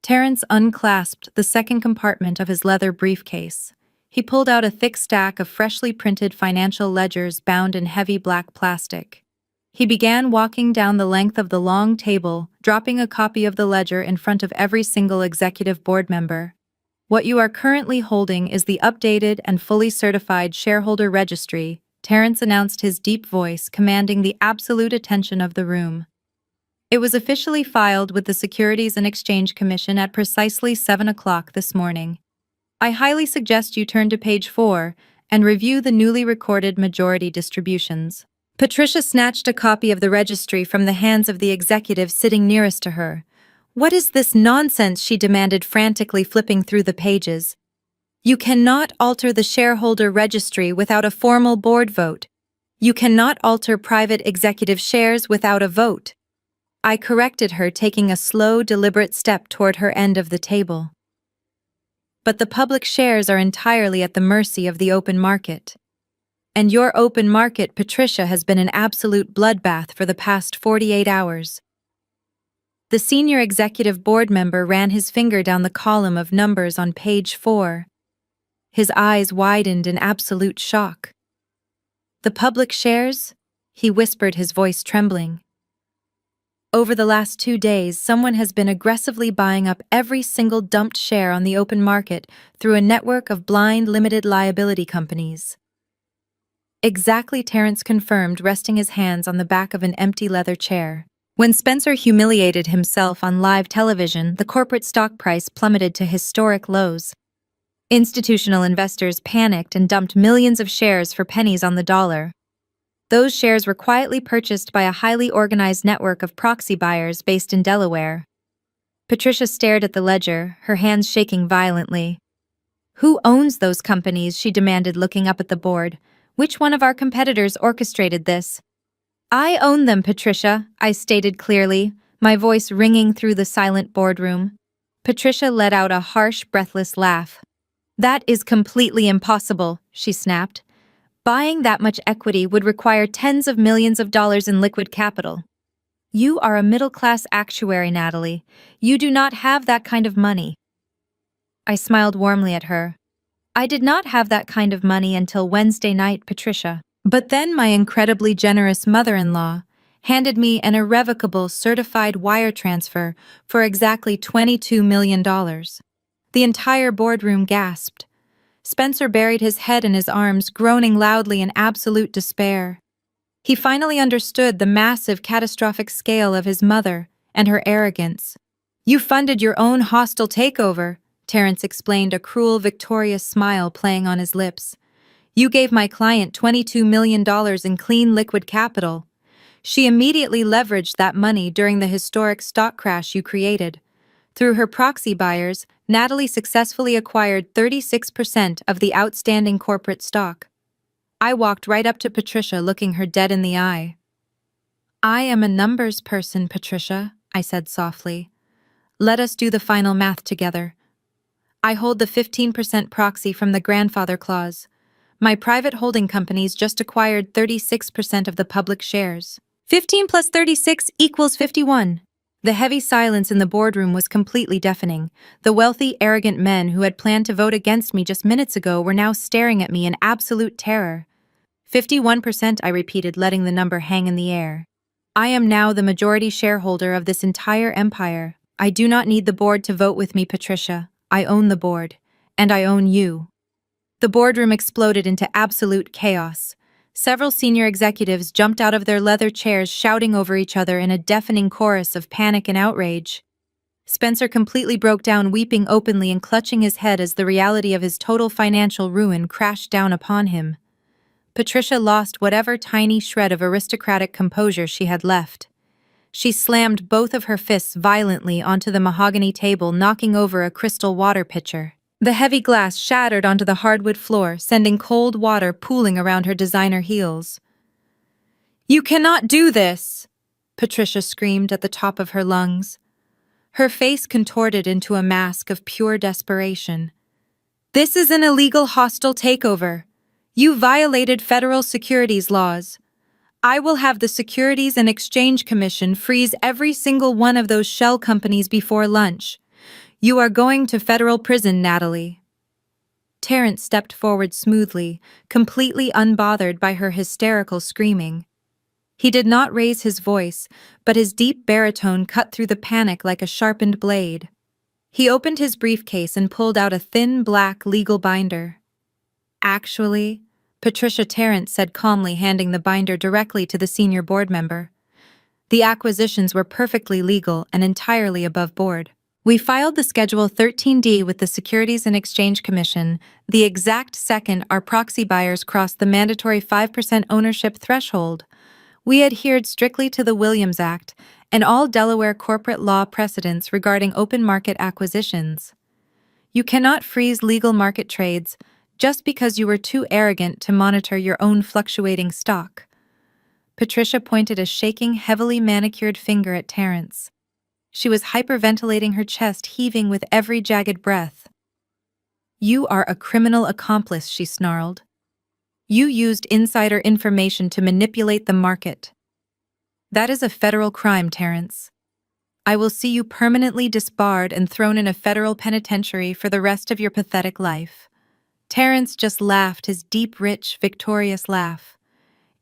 Terrence unclasped the second compartment of his leather briefcase. He pulled out a thick stack of freshly printed financial ledgers bound in heavy black plastic. He began walking down the length of the long table, dropping a copy of the ledger in front of every single executive board member. What you are currently holding is the updated and fully certified shareholder registry, Terrence announced, his deep voice commanding the absolute attention of the room. It was officially filed with the Securities and Exchange Commission at precisely 7 o'clock this morning. I highly suggest you turn to page 4 and review the newly recorded majority distributions. Patricia snatched a copy of the registry from the hands of the executive sitting nearest to her. "What is this nonsense?" she demanded, frantically flipping through the pages. "You cannot alter the shareholder registry without a formal board vote. You cannot alter private executive shares without a vote." I corrected her, taking a slow, deliberate step toward her end of the table. "But the public shares are entirely at the mercy of the open market. And your open market, Patricia, has been an absolute bloodbath for the past 48 hours. The senior executive board member ran his finger down the column of numbers on page 4. His eyes widened in absolute shock. "The public shares?" he whispered, his voice trembling. "Over the last 2 days, someone has been aggressively buying up every single dumped share on the open market through a network of blind limited liability companies." "Exactly," Terrence confirmed, resting his hands on the back of an empty leather chair. When Spencer humiliated himself on live television, the corporate stock price plummeted to historic lows. Institutional investors panicked and dumped millions of shares for pennies on the dollar. Those shares were quietly purchased by a highly organized network of proxy buyers based in Delaware. Patricia stared at the ledger, her hands shaking violently. "Who owns those companies?" she demanded, looking up at the board. "Which one of our competitors orchestrated this?" "I own them, Patricia," I stated clearly, my voice ringing through the silent boardroom. Patricia let out a harsh, breathless laugh. "That is completely impossible," she snapped. "Buying that much equity would require tens of millions of dollars in liquid capital. You are a middle-class actuary, Natalie. You do not have that kind of money." I smiled warmly at her. "I did not have that kind of money until Wednesday night, Patricia. But then my incredibly generous mother-in-law handed me an irrevocable certified wire transfer for exactly $22 million. The entire boardroom gasped. Spencer buried his head in his arms, groaning loudly in absolute despair. He finally understood the massive, catastrophic scale of his mother and her arrogance. "You funded your own hostile takeover," Terrence explained, a cruel, victorious smile playing on his lips. "You gave my client $22 million in clean liquid capital. She immediately leveraged that money during the historic stock crash you created. Through her proxy buyers, Natalie successfully acquired 36% of the outstanding corporate stock." I walked right up to Patricia, looking her dead in the eye. "I am a numbers person, Patricia," I said softly. "Let us do the final math together. I hold the 15% proxy from the grandfather clause. My private holding companies just acquired 36% of the public shares. 15 plus 36 equals 51. The heavy silence in the boardroom was completely deafening. The wealthy, arrogant men who had planned to vote against me just minutes ago were now staring at me in absolute terror. 51%, I repeated, letting the number hang in the air. "I am now the majority shareholder of this entire empire. I do not need the board to vote with me, Patricia. I own the board. And I own you." The boardroom exploded into absolute chaos. Several senior executives jumped out of their leather chairs, shouting over each other in a deafening chorus of panic and outrage. Spencer completely broke down, weeping openly and clutching his head as the reality of his total financial ruin crashed down upon him. Patricia lost whatever tiny shred of aristocratic composure she had left. She slammed both of her fists violently onto the mahogany table, knocking over a crystal water pitcher. The heavy glass shattered onto the hardwood floor, sending cold water pooling around her designer heels. "You cannot do this!" Patricia screamed at the top of her lungs. Her face contorted into a mask of pure desperation. "This is an illegal hostile takeover. You violated federal securities laws. I will have the Securities and Exchange Commission freeze every single one of those shell companies before lunch. You are going to federal prison, Natalie." Terrence stepped forward smoothly, completely unbothered by her hysterical screaming. He did not raise his voice, but his deep baritone cut through the panic like a sharpened blade. He opened his briefcase and pulled out a thin, black legal binder. "Actually," Patricia Terrence said calmly, handing the binder directly to the senior board member, "the acquisitions were perfectly legal and entirely above board." We filed the Schedule 13D with the Securities and Exchange Commission the exact second our proxy buyers crossed the mandatory 5% ownership threshold. We adhered strictly to the Williams Act and all Delaware corporate law precedents regarding open market acquisitions. You cannot freeze legal market trades just because you were too arrogant to monitor your own fluctuating stock. Patricia pointed a shaking, heavily manicured finger at Terrence. She was hyperventilating, her chest heaving with every jagged breath. "You are a criminal accomplice," she snarled. "You used insider information to manipulate the market. That is a federal crime, Terrence. I will see you permanently disbarred and thrown in a federal penitentiary for the rest of your pathetic life." Terrence just laughed, his deep, rich, victorious laugh.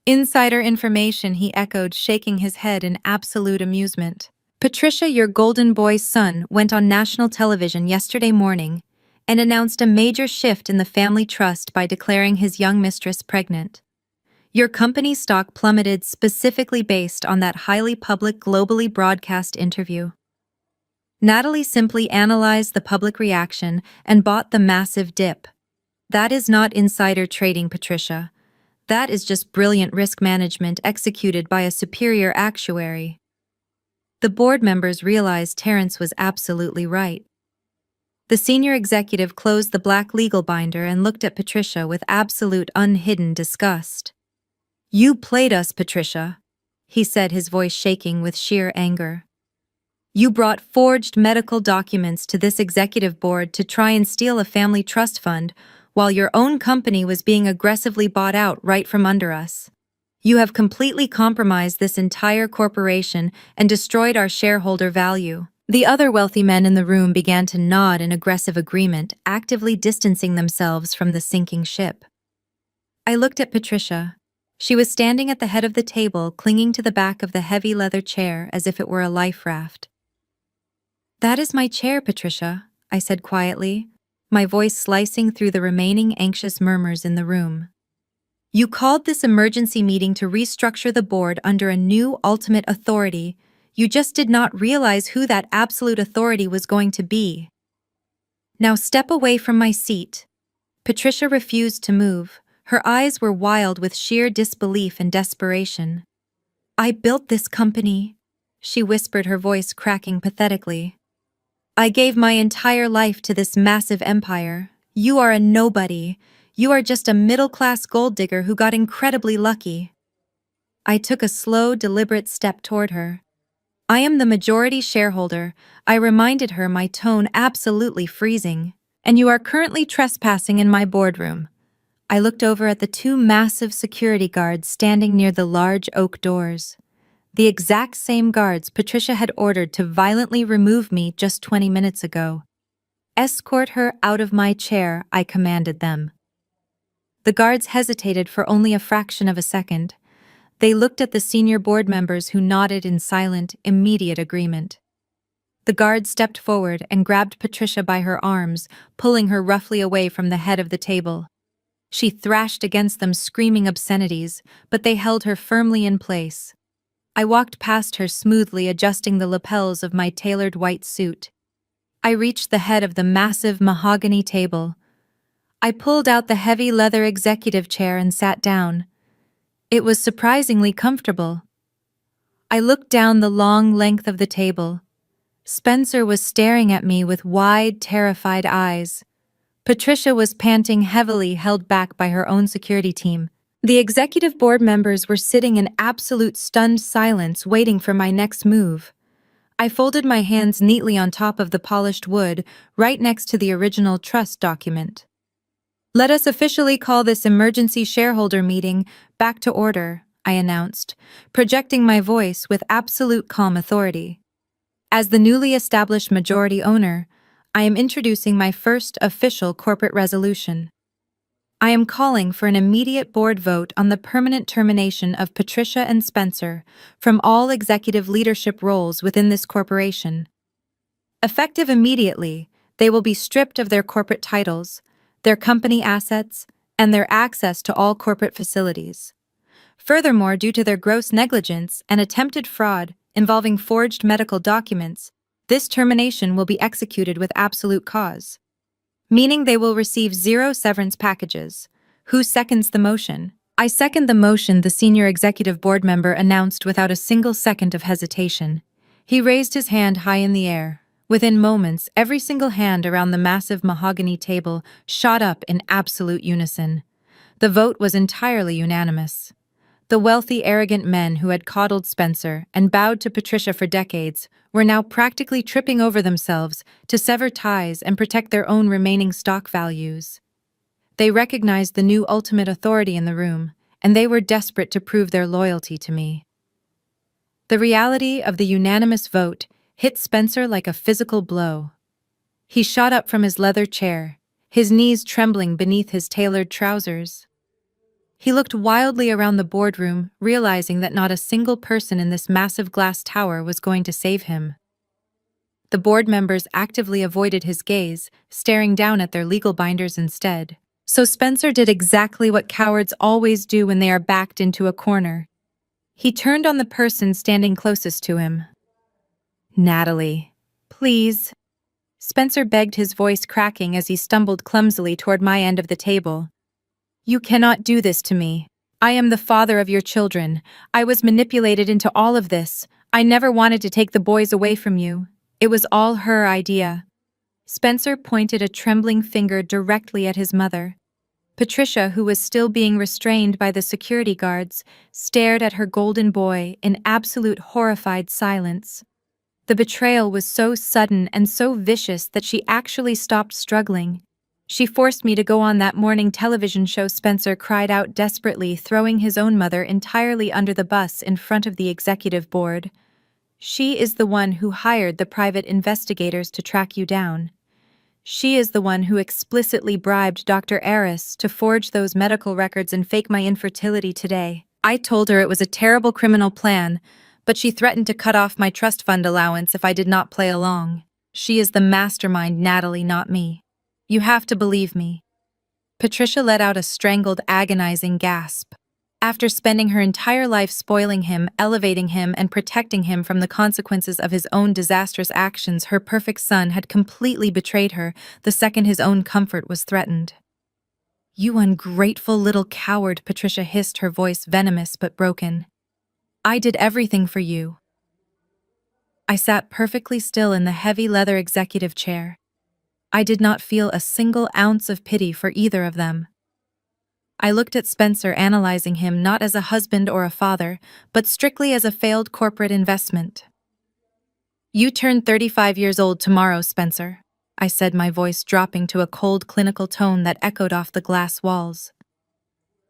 "Insider information," he echoed, shaking his head in absolute amusement. "Patricia, your golden boy's son, went on national television yesterday morning and announced a major shift in the family trust by declaring his young mistress pregnant. Your company's stock plummeted specifically based on that highly public, globally broadcast interview." Natalie simply analyzed the public reaction and bought the massive dip. "That is not insider trading, Patricia. That is just brilliant risk management executed by a superior actuary." The board members realized Terrence was absolutely right. The senior executive closed the black legal binder and looked at Patricia with absolute unhidden disgust. "You played us, Patricia," he said, his voice shaking with sheer anger. "You brought forged medical documents to this executive board to try and steal a family trust fund while your own company was being aggressively bought out right from under us. You have completely compromised this entire corporation and destroyed our shareholder value." The other wealthy men in the room began to nod in aggressive agreement, actively distancing themselves from the sinking ship. I looked at Patricia. She was standing at the head of the table, clinging to the back of the heavy leather chair as if it were a life raft. "That is my chair, Patricia," I said quietly, my voice slicing through the remaining anxious murmurs in the room. "You called this emergency meeting to restructure the board under a new ultimate authority. You just did not realize who that absolute authority was going to be. Now step away from my seat." Patricia refused to move. Her eyes were wild with sheer disbelief and desperation. "I built this company," she whispered, her voice cracking pathetically. "I gave my entire life to this massive empire. You are a nobody. You are just a middle-class gold digger who got incredibly lucky." I took a slow, deliberate step toward her. "I am the majority shareholder," I reminded her, my tone absolutely freezing. "And you are currently trespassing in my boardroom." I looked over at the two massive security guards standing near the large oak doors. The exact same guards Patricia had ordered to violently remove me just 20 minutes ago. "Escort her out of my chair," I commanded them. The guards hesitated for only a fraction of a second. They looked at the senior board members, who nodded in silent, immediate agreement. The guard stepped forward and grabbed Patricia by her arms, pulling her roughly away from the head of the table. She thrashed against them, screaming obscenities, but they held her firmly in place. I walked past her, smoothly adjusting the lapels of my tailored white suit. I reached the head of the massive mahogany table. I pulled out the heavy leather executive chair and sat down. It was surprisingly comfortable. I looked down the long length of the table. Spencer was staring at me with wide, terrified eyes. Patricia was panting heavily, held back by her own security team. The executive board members were sitting in absolute stunned silence, waiting for my next move. I folded my hands neatly on top of the polished wood, right next to the original trust document. "Let us officially call this emergency shareholder meeting back to order," I announced, projecting my voice with absolute calm authority. "As the newly established majority owner, I am introducing my first official corporate resolution. I am calling for an immediate board vote on the permanent termination of Patricia and Spencer from all executive leadership roles within this corporation. Effective immediately, they will be stripped of their corporate titles, their company assets, and their access to all corporate facilities. Furthermore, due to their gross negligence and attempted fraud involving forged medical documents, This termination will be executed with absolute cause, meaning they will receive 0 severance packages. Who seconds the motion? I second the motion, the senior executive board member announced without a single second of hesitation. He raised his hand high in the air. Within moments, every single hand around the massive mahogany table shot up in absolute unison. The vote was entirely unanimous. The wealthy, arrogant men who had coddled Spencer and bowed to Patricia for decades were now practically tripping over themselves to sever ties and protect their own remaining stock values. They recognized the new ultimate authority in the room, and they were desperate to prove their loyalty to me. The reality of the unanimous vote hit Spencer like a physical blow. He shot up from his leather chair, his knees trembling beneath his tailored trousers. He looked wildly around the boardroom, realizing that not a single person in this massive glass tower was going to save him. The board members actively avoided his gaze, staring down at their legal binders instead. So Spencer did exactly what cowards always do when they are backed into a corner. He turned on the person standing closest to him. "Natalie, please." Spencer begged, his voice cracking as he stumbled clumsily toward my end of the table. "You cannot do this to me. I am the father of your children. I was manipulated into all of this. I never wanted to take the boys away from you. It was all her idea." Spencer pointed a trembling finger directly at his mother. Patricia, who was still being restrained by the security guards, stared at her golden boy in absolute horrified silence. The betrayal was so sudden and so vicious that she actually stopped struggling. "She forced me to go on that morning television show," Spencer cried out desperately, throwing his own mother entirely under the bus in front of the executive board. "She is the one who hired the private investigators to track you down. She is the one who explicitly bribed Dr. Aris to forge those medical records and fake my infertility today. I told her it was a terrible criminal plan, but she threatened to cut off my trust fund allowance if I did not play along. She is the mastermind, Natalie, not me. You have to believe me." Patricia let out a strangled, agonizing gasp. After spending her entire life spoiling him, elevating him, and protecting him from the consequences of his own disastrous actions, her perfect son had completely betrayed her the second his own comfort was threatened. "You ungrateful little coward," Patricia hissed, her voice venomous but broken. "I did everything for you." I sat perfectly still in the heavy leather executive chair. I did not feel a single ounce of pity for either of them. I looked at Spencer, analyzing him not as a husband or a father, but strictly as a failed corporate investment. "You turn 35 years old tomorrow, Spencer," I said, my voice dropping to a cold, clinical tone that echoed off the glass walls.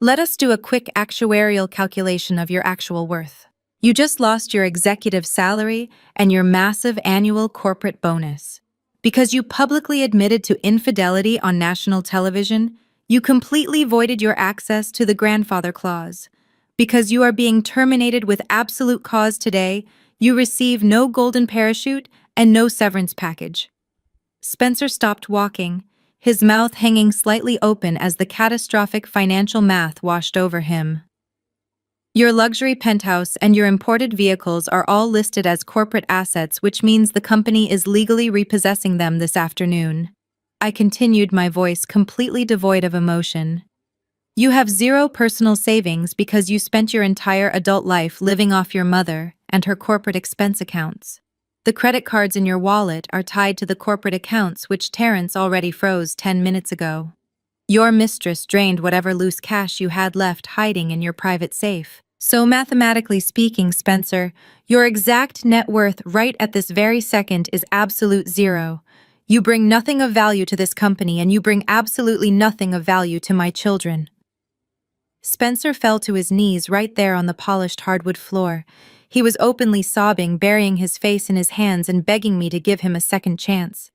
"Let us do a quick actuarial calculation of your actual worth. You just lost your executive salary and your massive annual corporate bonus. Because you publicly admitted to infidelity on national television, you completely voided your access to the grandfather clause. Because you are being terminated with absolute cause today, you receive no golden parachute and no severance package." Spencer stopped walking, his mouth hanging slightly open as the catastrophic financial math washed over him. "Your luxury penthouse and your imported vehicles are all listed as corporate assets, which means the company is legally repossessing them this afternoon." I continued, my voice completely devoid of emotion. "You have 0 personal savings because you spent your entire adult life living off your mother and her corporate expense accounts. The credit cards in your wallet are tied to the corporate accounts which Terrence already froze 10 minutes ago. Your mistress drained whatever loose cash you had left hiding in your private safe. So mathematically speaking, Spencer, your exact net worth right at this very second is absolute 0. You bring nothing of value to this company, and you bring absolutely nothing of value to my children." Spencer fell to his knees right there on the polished hardwood floor. He was openly sobbing, burying his face in his hands and begging me to give him a second chance.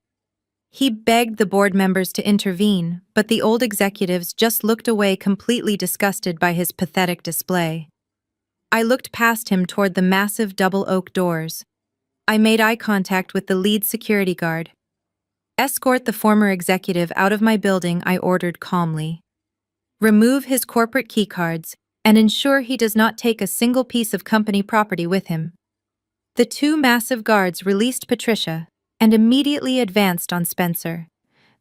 He begged the board members to intervene, but the old executives just looked away, completely disgusted by his pathetic display. I looked past him toward the massive double oak doors. I made eye contact with the lead security guard. "Escort the former executive out of my building," I ordered calmly. "Remove his corporate keycards and ensure he does not take a single piece of company property with him." The 2 massive guards released Patricia, and immediately advanced on Spencer.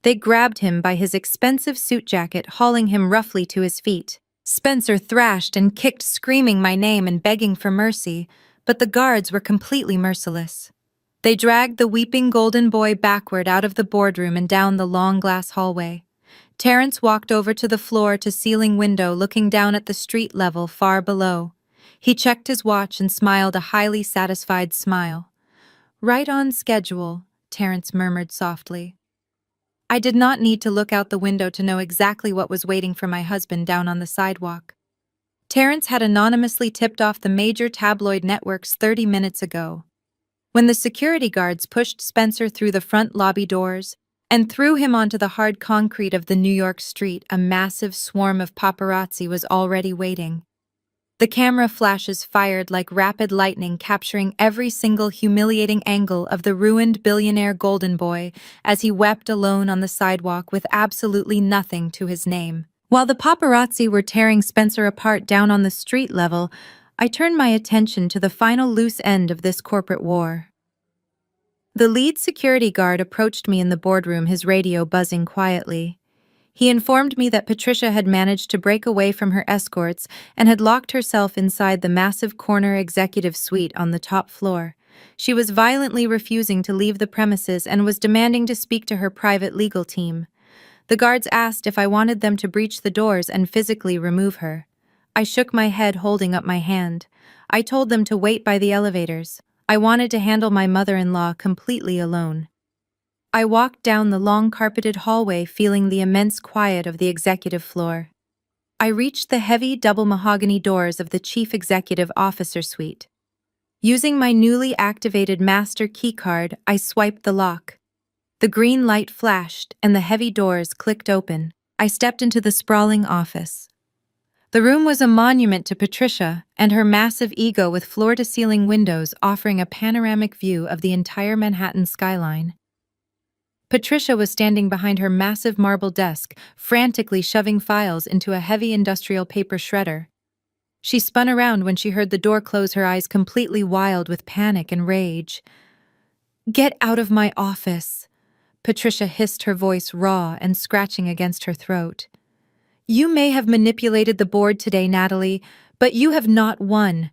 They grabbed him by his expensive suit jacket, hauling him roughly to his feet. Spencer thrashed and kicked, screaming my name and begging for mercy, but the guards were completely merciless. They dragged the weeping golden boy backward out of the boardroom and down the long glass hallway. Terrence walked over to the floor-to-ceiling window, looking down at the street level far below. He checked his watch and smiled a highly satisfied smile. "Right on schedule," Terrence murmured softly. I did not need to look out the window to know exactly what was waiting for my husband down on the sidewalk. Terrence had anonymously tipped off the major tabloid networks 30 minutes ago. When the security guards pushed Spencer through the front lobby doors and threw him onto the hard concrete of the New York street, a massive swarm of paparazzi was already waiting. The camera flashes fired like rapid lightning, capturing every single humiliating angle of the ruined billionaire golden boy as he wept alone on the sidewalk with absolutely nothing to his name. While the paparazzi were tearing Spencer apart down on the street level, I turned my attention to the final loose end of this corporate war. The lead security guard approached me in the boardroom, his radio buzzing quietly. He informed me that Patricia had managed to break away from her escorts and had locked herself inside the massive corner executive suite on the top floor. She was violently refusing to leave the premises and was demanding to speak to her private legal team. The guards asked if I wanted them to breach the doors and physically remove her. I shook my head, holding up my hand. I told them to wait by the elevators. I wanted to handle my mother-in-law completely alone. I walked down the long carpeted hallway, feeling the immense quiet of the executive floor. I reached the heavy double mahogany doors of the chief executive officer suite. Using my newly activated master keycard, I swiped the lock. The green light flashed and the heavy doors clicked open. I stepped into the sprawling office. The room was a monument to Patricia and her massive ego, with floor-to-ceiling windows offering a panoramic view of the entire Manhattan skyline. Patricia was standing behind her massive marble desk, frantically shoving files into a heavy industrial paper shredder. She spun around when she heard the door close, her eyes completely wild with panic and rage. "Get out of my office," Patricia hissed, her voice raw and scratching against her throat. "You may have manipulated the board today, Natalie, but you have not won.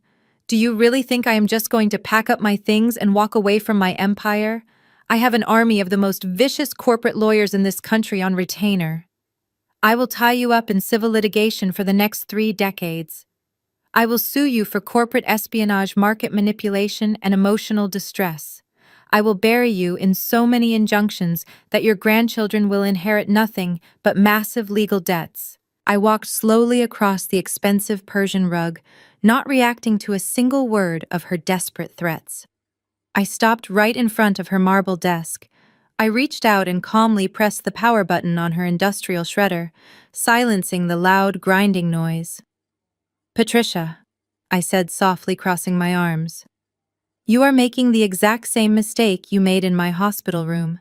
Do you really think I am just going to pack up my things and walk away from my empire? I have an army of the most vicious corporate lawyers in this country on retainer. I will tie you up in civil litigation for the next 3 decades. I will sue you for corporate espionage, market manipulation, and emotional distress. I will bury you in so many injunctions that your grandchildren will inherit nothing but massive legal debts." I walked slowly across the expensive Persian rug, not reacting to a single word of her desperate threats. I stopped right in front of her marble desk. I reached out and calmly pressed the power button on her industrial shredder, silencing the loud grinding noise. "Patricia," I said softly, crossing my arms, "you are making the exact same mistake you made in my hospital room.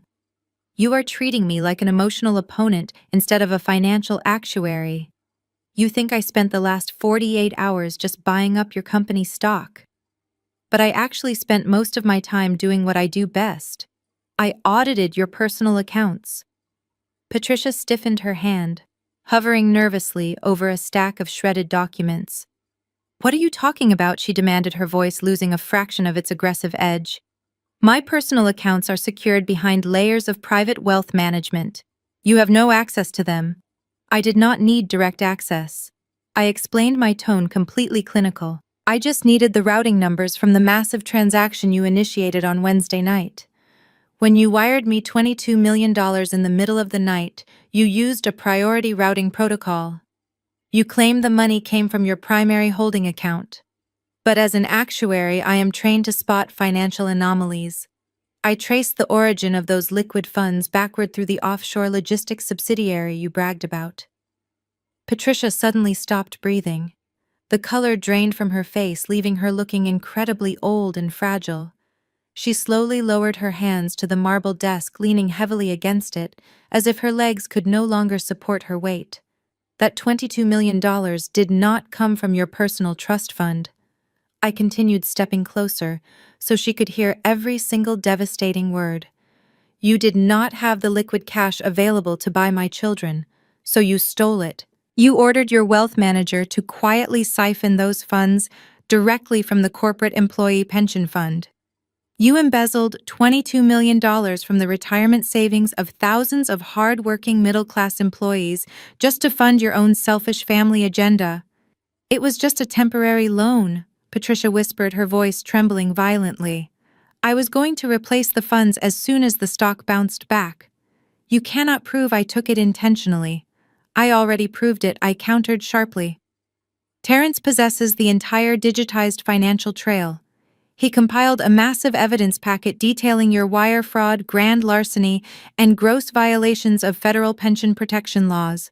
You are treating me like an emotional opponent instead of a financial actuary. You think I spent the last 48 hours just buying up your company's stock. But I actually spent most of my time doing what I do best. I audited your personal accounts." Patricia stiffened her hand, hovering nervously over a stack of shredded documents. "What are you talking about?" she demanded, her voice losing a fraction of its aggressive edge. "My personal accounts are secured behind layers of private wealth management. You have no access to them." I did not need direct access. I explained, my tone completely clinical. "I just needed the routing numbers from the massive transaction you initiated on Wednesday night. When you wired me $22 million in the middle of the night, you used a priority routing protocol. You claimed the money came from your primary holding account. But as an actuary, I am trained to spot financial anomalies. I traced the origin of those liquid funds backward through the offshore logistics subsidiary you bragged about." Patricia suddenly stopped breathing. The color drained from her face, leaving her looking incredibly old and fragile. She slowly lowered her hands to the marble desk, leaning heavily against it, as if her legs could no longer support her weight. "That $22 million did not come from your personal trust fund." I continued, stepping closer, so she could hear every single devastating word. You did not have the liquid cash available to buy my children, so you stole it. You ordered your wealth manager to quietly siphon those funds directly from the corporate employee pension fund. You embezzled $22 million from the retirement savings of thousands of hard-working middle-class employees just to fund your own selfish family agenda. It was just a temporary loan, Patricia whispered, her voice trembling violently. I was going to replace the funds as soon as the stock bounced back. You cannot prove I took it intentionally. I already proved it, I countered sharply. Terrence possesses the entire digitized financial trail. He compiled a massive evidence packet detailing your wire fraud, grand larceny, and gross violations of federal pension protection laws.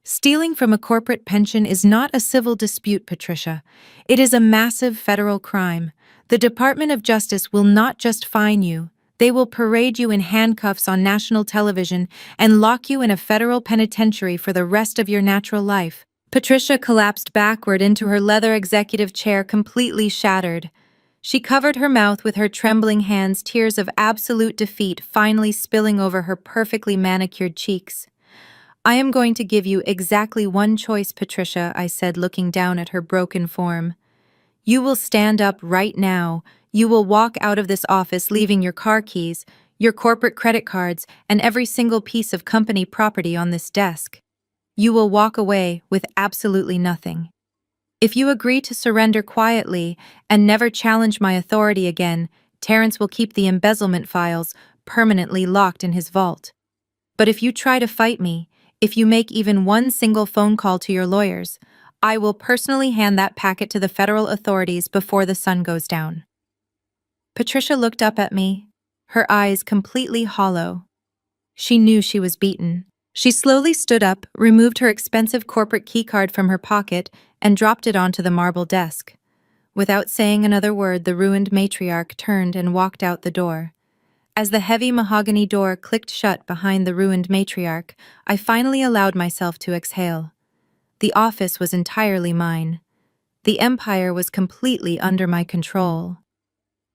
Stealing from a corporate pension is not a civil dispute, Patricia. It is a massive federal crime. The Department of Justice will not just fine you, they will parade you in handcuffs on national television and lock you in a federal penitentiary for the rest of your natural life. Patricia collapsed backward into her leather executive chair, completely shattered. She covered her mouth with her trembling hands, tears of absolute defeat finally spilling over her perfectly manicured cheeks. I am going to give you exactly one choice, Patricia, I said, looking down at her broken form. You will stand up right now. You will walk out of this office leaving your car keys, your corporate credit cards, and every single piece of company property on this desk. You will walk away with absolutely nothing. If you agree to surrender quietly and never challenge my authority again, Terrence will keep the embezzlement files permanently locked in his vault. But if you try to fight me, if you make even one single phone call to your lawyers, I will personally hand that packet to the federal authorities before the sun goes down. Patricia looked up at me, her eyes completely hollow. She knew she was beaten. She slowly stood up, removed her expensive corporate keycard from her pocket, and dropped it onto the marble desk. Without saying another word, the ruined matriarch turned and walked out the door. As the heavy mahogany door clicked shut behind the ruined matriarch, I finally allowed myself to exhale. The office was entirely mine. The empire was completely under my control.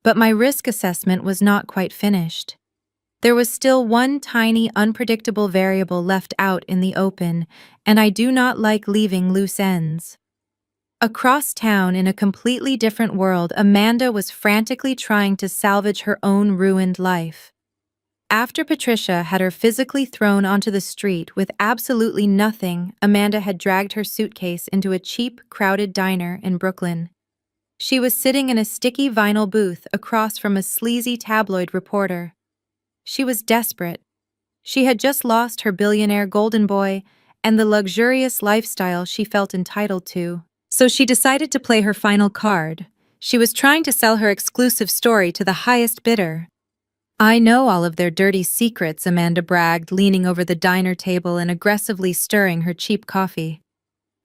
But my risk assessment was not quite finished. There was still one tiny, unpredictable variable left out in the open, and I do not like leaving loose ends. Across town, in a completely different world, Amanda was frantically trying to salvage her own ruined life. After Patricia had her physically thrown onto the street with absolutely nothing, Amanda had dragged her suitcase into a cheap, crowded diner in Brooklyn. She was sitting in a sticky vinyl booth across from a sleazy tabloid reporter. She was desperate. She had just lost her billionaire golden boy and the luxurious lifestyle she felt entitled to. So she decided to play her final card. She was trying to sell her exclusive story to the highest bidder. I know all of their dirty secrets, Amanda bragged, leaning over the diner table and aggressively stirring her cheap coffee.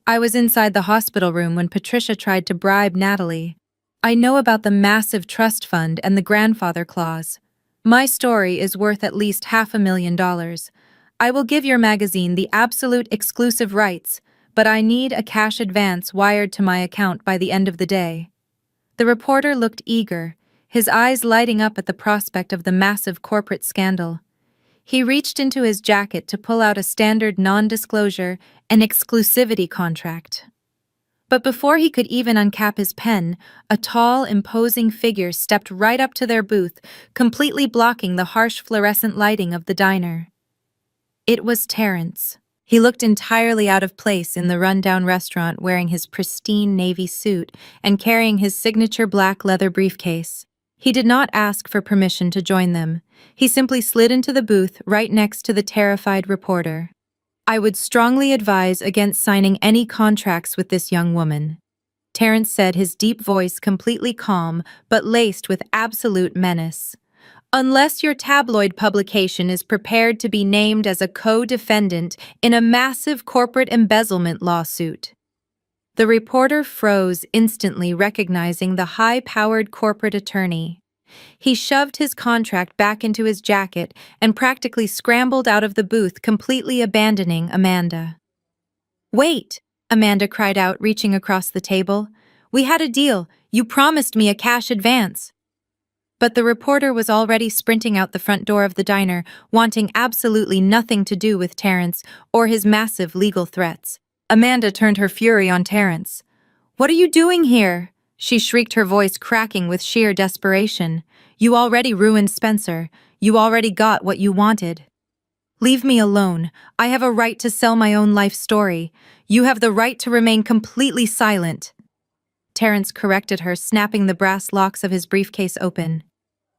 I was inside the hospital room when Patricia tried to bribe Natalie. I know about the massive trust fund and the grandfather clause. My story is worth at least $500,000. I will give your magazine the absolute exclusive rights, but I need a cash advance wired to my account by the end of the day. The reporter looked eager, his eyes lighting up at the prospect of the massive corporate scandal. He reached into his jacket to pull out a standard non-disclosure and exclusivity contract. But before he could even uncap his pen, a tall, imposing figure stepped right up to their booth, completely blocking the harsh fluorescent lighting of the diner. It was Terrence. He looked entirely out of place in the rundown restaurant, wearing his pristine navy suit and carrying his signature black leather briefcase. He did not ask for permission to join them. He simply slid into the booth right next to the terrified reporter. I would strongly advise against signing any contracts with this young woman, Terrence said, his deep voice completely calm but laced with absolute menace. Unless your tabloid publication is prepared to be named as a co-defendant in a massive corporate embezzlement lawsuit. The reporter froze, instantly recognizing the high-powered corporate attorney. He shoved his contract back into his jacket and practically scrambled out of the booth, completely abandoning Amanda. "Wait!" Amanda cried out, reaching across the table. "We had a deal. You promised me a cash advance." But the reporter was already sprinting out the front door of the diner, wanting absolutely nothing to do with Terrence or his massive legal threats. Amanda turned her fury on Terrence. "What are you doing here?" She shrieked, her voice cracking with sheer desperation. "You already ruined Spencer. You already got what you wanted. Leave me alone. I have a right to sell my own life story. You have the right to remain completely silent." Terrence corrected her, snapping the brass locks of his briefcase open.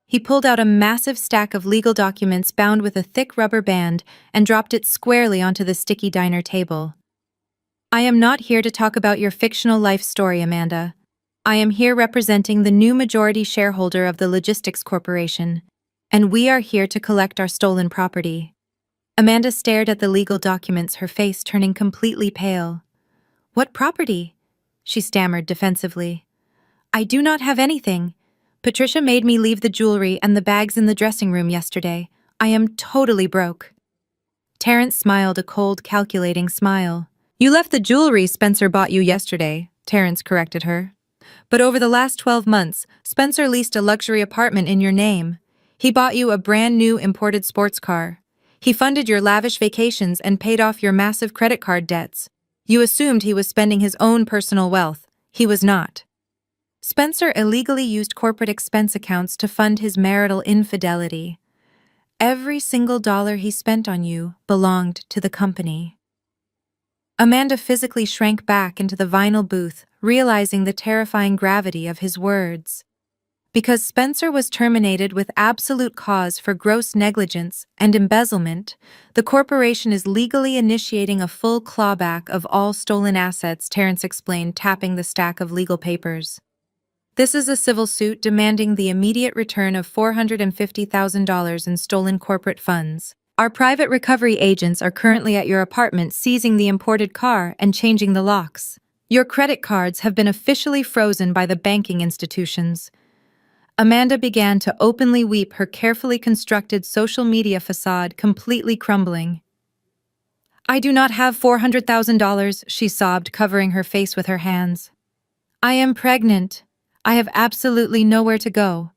He pulled out a massive stack of legal documents bound with a thick rubber band and dropped it squarely onto the sticky diner table. "I am not here to talk about your fictional life story, Amanda. I am here representing the new majority shareholder of the Logistics Corporation, and we are here to collect our stolen property." Amanda stared at the legal documents, her face turning completely pale. "What property?" she stammered defensively. "I do not have anything. Patricia made me leave the jewelry and the bags in the dressing room yesterday. I am totally broke." Terrence smiled a cold, calculating smile. "You left the jewelry Spencer bought you yesterday," Terrence corrected her. "But over the last 12 months, Spencer leased a luxury apartment in your name. He bought you a brand new imported sports car. He funded your lavish vacations and paid off your massive credit card debts. You assumed he was spending his own personal wealth. He was not. Spencer illegally used corporate expense accounts to fund his marital infidelity. Every single dollar he spent on you belonged to the company." Amanda physically shrank back into the vinyl booth, realizing the terrifying gravity of his words. Because Spencer was terminated with absolute cause for gross negligence and embezzlement, the corporation is legally initiating a full clawback of all stolen assets, Terrence explained, tapping the stack of legal papers. "This is a civil suit demanding the immediate return of $450,000 in stolen corporate funds. Our private recovery agents are currently at your apartment seizing the imported car and changing the locks. Your credit cards have been officially frozen by the banking institutions." Amanda began to openly weep, her carefully constructed social media facade completely crumbling. "I do not have $400,000, she sobbed, covering her face with her hands. "I am pregnant. I have absolutely nowhere to go.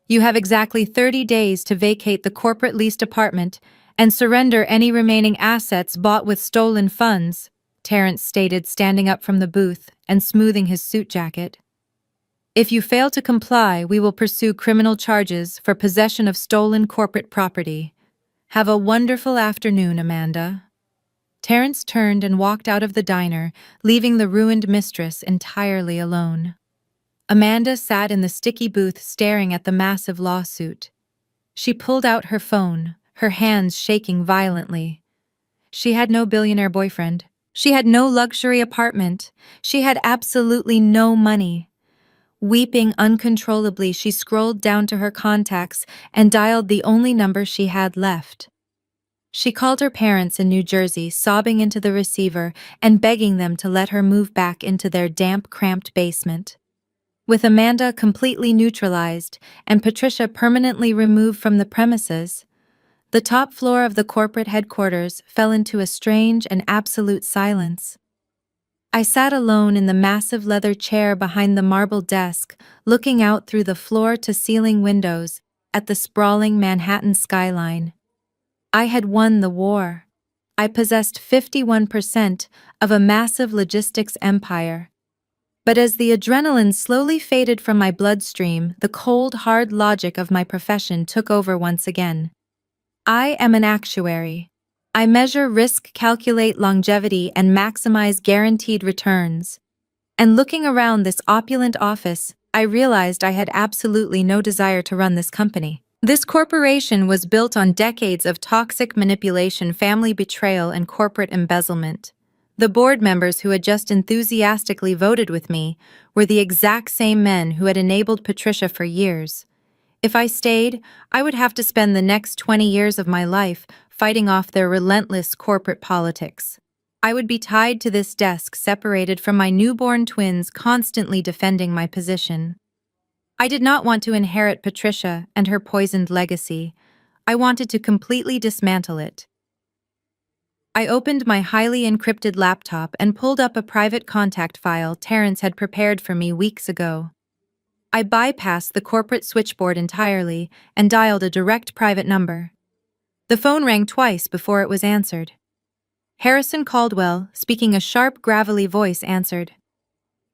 You have exactly 30 days to vacate the corporate leased apartment and surrender any remaining assets bought with stolen funds," Terrence stated, standing up from the booth and smoothing his suit jacket. "If you fail to comply, we will pursue criminal charges for possession of stolen corporate property. Have a wonderful afternoon, Amanda." Terrence turned and walked out of the diner, leaving the ruined mistress entirely alone. Amanda sat in the sticky booth staring at the massive lawsuit. She pulled out her phone, her hands shaking violently. She had no billionaire boyfriend. She had no luxury apartment. She had absolutely no money. Weeping uncontrollably, she scrolled down to her contacts and dialed the only number she had left. She called her parents in New Jersey, sobbing into the receiver and begging them to let her move back into their damp, cramped basement. With Amanda completely neutralized and Patricia permanently removed from the premises, the top floor of the corporate headquarters fell into a strange and absolute silence. I sat alone in the massive leather chair behind the marble desk, looking out through the floor-to-ceiling windows at the sprawling Manhattan skyline. I had won the war. I possessed 51% of a massive logistics empire. But as the adrenaline slowly faded from my bloodstream, the cold, hard logic of my profession took over once again. I am an actuary. I measure risk, calculate longevity, and maximize guaranteed returns. And looking around this opulent office, I realized I had absolutely no desire to run this company. This corporation was built on decades of toxic manipulation, family betrayal, and corporate embezzlement. The board members who had just enthusiastically voted with me were the exact same men who had enabled Patricia for years. If I stayed, I would have to spend the next 20 years of my life fighting off their relentless corporate politics. I would be tied to this desk, separated from my newborn twins, constantly defending my position. I did not want to inherit Patricia and her poisoned legacy. I wanted to completely dismantle it. I opened my highly encrypted laptop and pulled up a private contact file Terrence had prepared for me weeks ago. I bypassed the corporate switchboard entirely and dialed a direct private number. The phone rang twice before it was answered. Harrison Caldwell, speaking a sharp, gravelly voice, answered.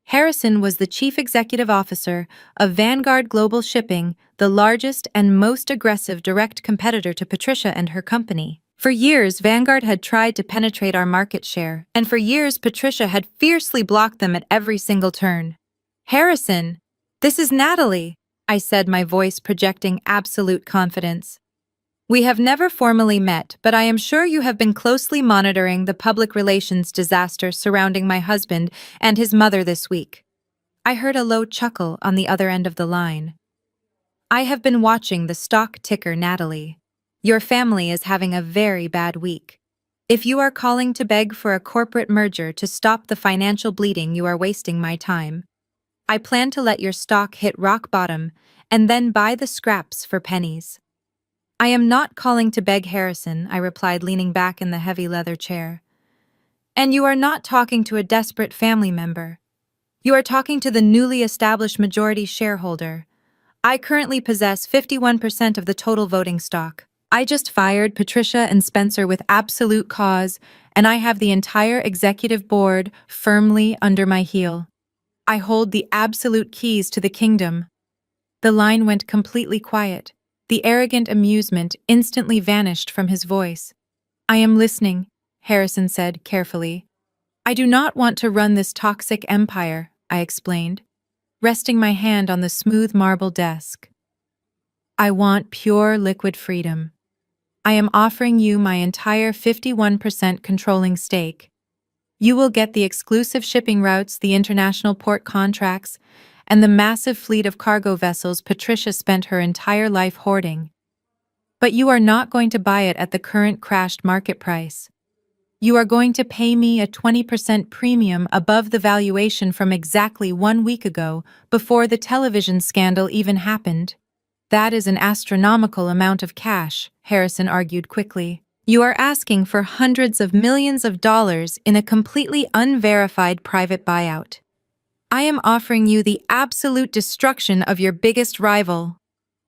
Harrison was the chief executive officer of Vanguard Global Shipping, the largest and most aggressive direct competitor to Patricia and her company. For years, Vanguard had tried to penetrate our market share, and for years, Patricia had fiercely blocked them at every single turn. Harrison, this is Natalie, I said, my voice projecting absolute confidence. We have never formally met, but I am sure you have been closely monitoring the public relations disaster surrounding my husband and his mother this week. I heard a low chuckle on the other end of the line. I have been watching the stock ticker, Natalie. Your family is having a very bad week. If you are calling to beg for a corporate merger to stop the financial bleeding, you are wasting my time. I plan to let your stock hit rock bottom and then buy the scraps for pennies. I am not calling to beg, Harrison, I replied, leaning back in the heavy leather chair. And you are not talking to a desperate family member. You are talking to the newly established majority shareholder. I currently possess 51% of the total voting stock. I just fired Patricia and Spencer with absolute cause, and I have the entire executive board firmly under my heel. I hold the absolute keys to the kingdom. The line went completely quiet. The arrogant amusement instantly vanished from his voice. I am listening, Harrison said carefully. I do not want to run this toxic empire, I explained, resting my hand on the smooth marble desk. I want pure liquid freedom. I am offering you my entire 51% controlling stake. You will get the exclusive shipping routes, the international port contracts, and the massive fleet of cargo vessels Patricia spent her entire life hoarding. But you are not going to buy it at the current crashed market price. You are going to pay me a 20% premium above the valuation from exactly 1 week ago, before the television scandal even happened. That is an astronomical amount of cash, Harrison argued quickly. You are asking for hundreds of millions of dollars in a completely unverified private buyout. I am offering you the absolute destruction of your biggest rival.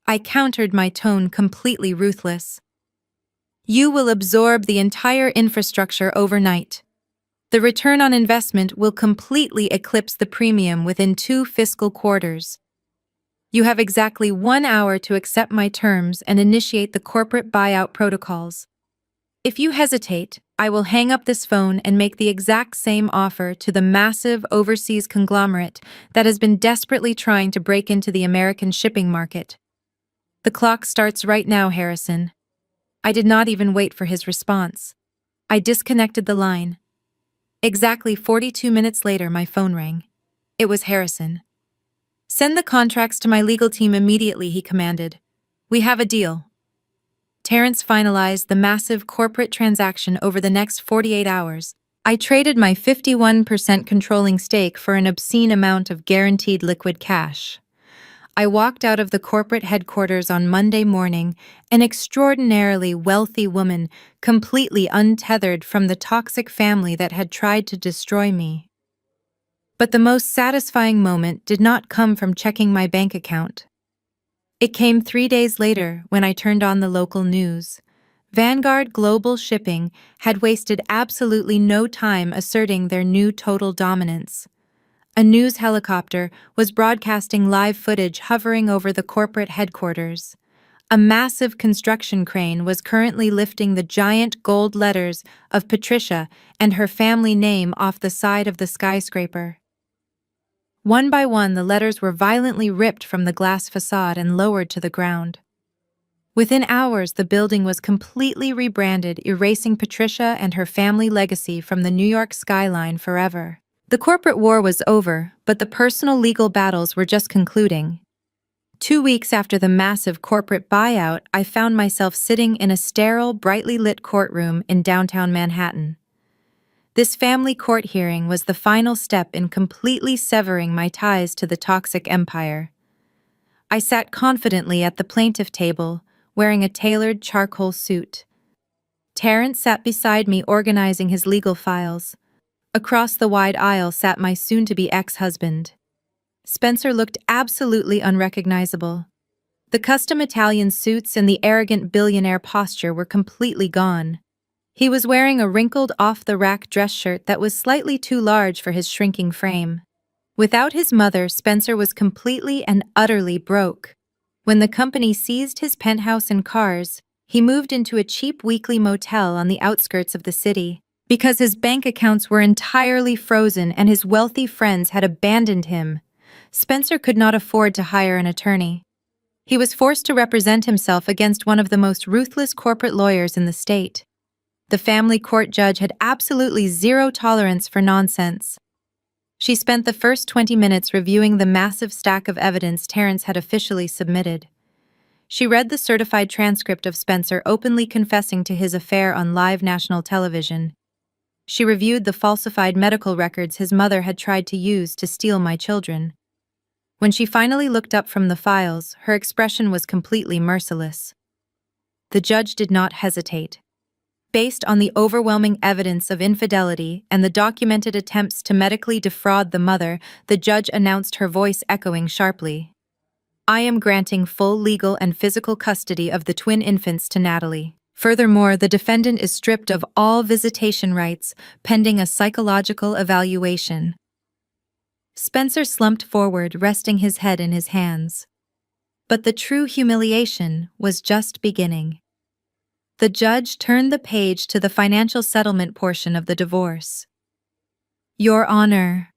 I countered, my tone completely ruthless. You will absorb the entire infrastructure overnight. The return on investment will completely eclipse the premium within 2 fiscal quarters. You have exactly 1 hour to accept my terms and initiate the corporate buyout protocols. If you hesitate, I will hang up this phone and make the exact same offer to the massive overseas conglomerate that has been desperately trying to break into the American shipping market. The clock starts right now, Harrison. I did not even wait for his response. I disconnected the line. Exactly 42 minutes later, my phone rang. It was Harrison. Send the contracts to my legal team immediately, he commanded. We have a deal. Terrence finalized the massive corporate transaction over the next 48 hours. I traded my 51% controlling stake for an obscene amount of guaranteed liquid cash. I walked out of the corporate headquarters on Monday morning, an extraordinarily wealthy woman, completely untethered from the toxic family that had tried to destroy me. But the most satisfying moment did not come from checking my bank account. It came 3 days later when I turned on the local news. Vanguard Global Shipping had wasted absolutely no time asserting their new total dominance. A news helicopter was broadcasting live footage hovering over the corporate headquarters. A massive construction crane was currently lifting the giant gold letters of Patricia and her family name off the side of the skyscraper. One by one, the letters were violently ripped from the glass facade and lowered to the ground. Within hours, the building was completely rebranded, erasing Patricia and her family legacy from the New York skyline forever. The corporate war was over, but the personal legal battles were just concluding. 2 weeks after the massive corporate buyout, I found myself sitting in a sterile, brightly lit courtroom in downtown Manhattan. This family court hearing was the final step in completely severing my ties to the toxic empire. I sat confidently at the plaintiff table, wearing a tailored charcoal suit. Terrence sat beside me, organizing his legal files. Across the wide aisle sat my soon-to-be ex-husband. Spencer looked absolutely unrecognizable. The custom Italian suits and the arrogant billionaire posture were completely gone. He was wearing a wrinkled off-the-rack dress shirt that was slightly too large for his shrinking frame. Without his mother, Spencer was completely and utterly broke. When the company seized his penthouse and cars, he moved into a cheap weekly motel on the outskirts of the city. Because his bank accounts were entirely frozen and his wealthy friends had abandoned him, Spencer could not afford to hire an attorney. He was forced to represent himself against one of the most ruthless corporate lawyers in the state. The family court judge had absolutely zero tolerance for nonsense. She spent the first 20 minutes reviewing the massive stack of evidence Terrence had officially submitted. She read the certified transcript of Spencer openly confessing to his affair on live national television. She reviewed the falsified medical records his mother had tried to use to steal my children. When she finally looked up from the files, her expression was completely merciless. The judge did not hesitate. Based on the overwhelming evidence of infidelity and the documented attempts to medically defraud the mother, the judge announced, her voice echoing sharply. I am granting full legal and physical custody of the twin infants to Natalie. Furthermore, the defendant is stripped of all visitation rights, pending a psychological evaluation. Spencer slumped forward, resting his head in his hands. But the true humiliation was just beginning. The judge turned the page to the financial settlement portion of the divorce. Your Honor,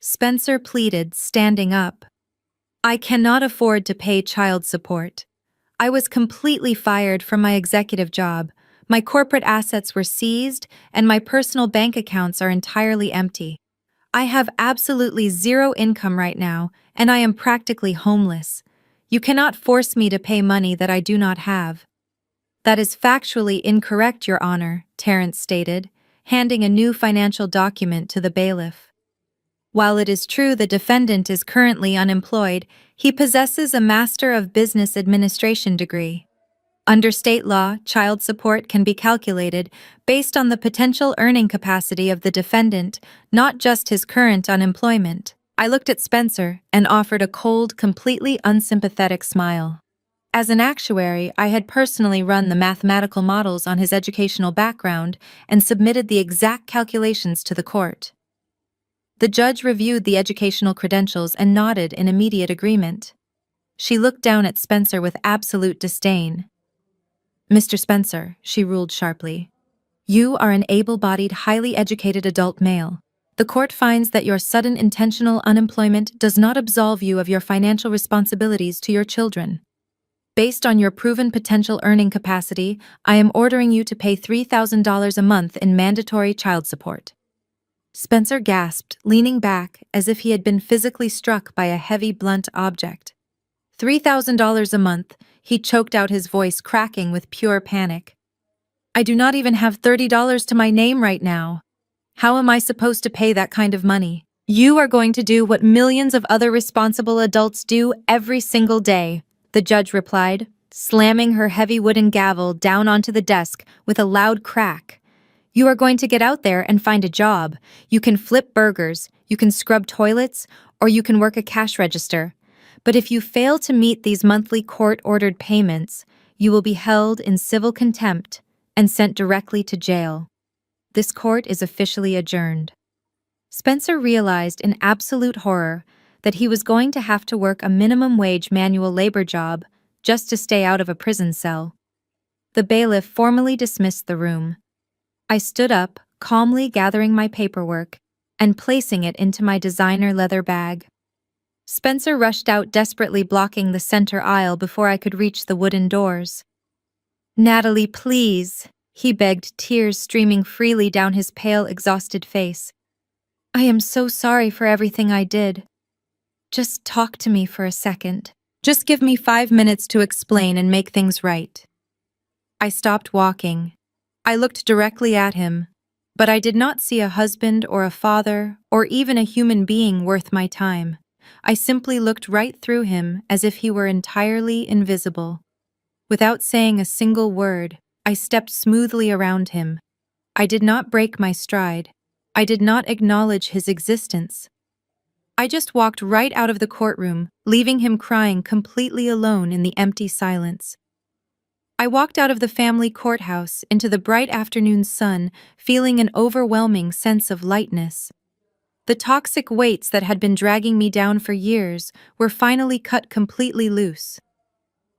Spencer pleaded, standing up. I cannot afford to pay child support. I was completely fired from my executive job, my corporate assets were seized, and my personal bank accounts are entirely empty. I have absolutely zero income right now, and I am practically homeless. You cannot force me to pay money that I do not have. That is factually incorrect, Your Honor, Terrence stated, handing a new financial document to the bailiff. While it is true the defendant is currently unemployed, he possesses a Master of Business Administration degree. Under state law, child support can be calculated based on the potential earning capacity of the defendant, not just his current unemployment. I looked at Spencer and offered a cold, completely unsympathetic smile. As an actuary, I had personally run the mathematical models on his educational background and submitted the exact calculations to the court. The judge reviewed the educational credentials and nodded in immediate agreement. She looked down at Spencer with absolute disdain. Mr. Spencer, she ruled sharply, you are an able-bodied, highly educated adult male. The court finds that your sudden intentional unemployment does not absolve you of your financial responsibilities to your children. Based on your proven potential earning capacity, I am ordering you to pay $3,000 a month in mandatory child support. Spencer gasped, leaning back as if he had been physically struck by a heavy, blunt object. $3,000 a month, he choked out, his voice cracking with pure panic. I do not even have $30 to my name right now. How am I supposed to pay that kind of money? You are going to do what millions of other responsible adults do every single day, the judge replied, slamming her heavy wooden gavel down onto the desk with a loud crack. You are going to get out there and find a job. You can flip burgers, you can scrub toilets, or you can work a cash register. But if you fail to meet these monthly court-ordered payments, you will be held in civil contempt and sent directly to jail. This court is officially adjourned. Spencer realized in absolute horror that he was going to have to work a minimum-wage manual labor job just to stay out of a prison cell. The bailiff formally dismissed the room. I stood up, calmly gathering my paperwork and placing it into my designer leather bag. Spencer rushed out, desperately blocking the center aisle before I could reach the wooden doors. Natalie, please, he begged, tears streaming freely down his pale, exhausted face. I am so sorry for everything I did. Just talk to me for a second. Just give me 5 minutes to explain and make things right. I stopped walking. I looked directly at him, but I did not see a husband or a father or even a human being worth my time. I simply looked right through him as if he were entirely invisible. Without saying a single word, I stepped smoothly around him. I did not break my stride. I did not acknowledge his existence. I just walked right out of the courtroom, leaving him crying completely alone in the empty silence. I walked out of the family courthouse into the bright afternoon sun, feeling an overwhelming sense of lightness. The toxic weights that had been dragging me down for years were finally cut completely loose.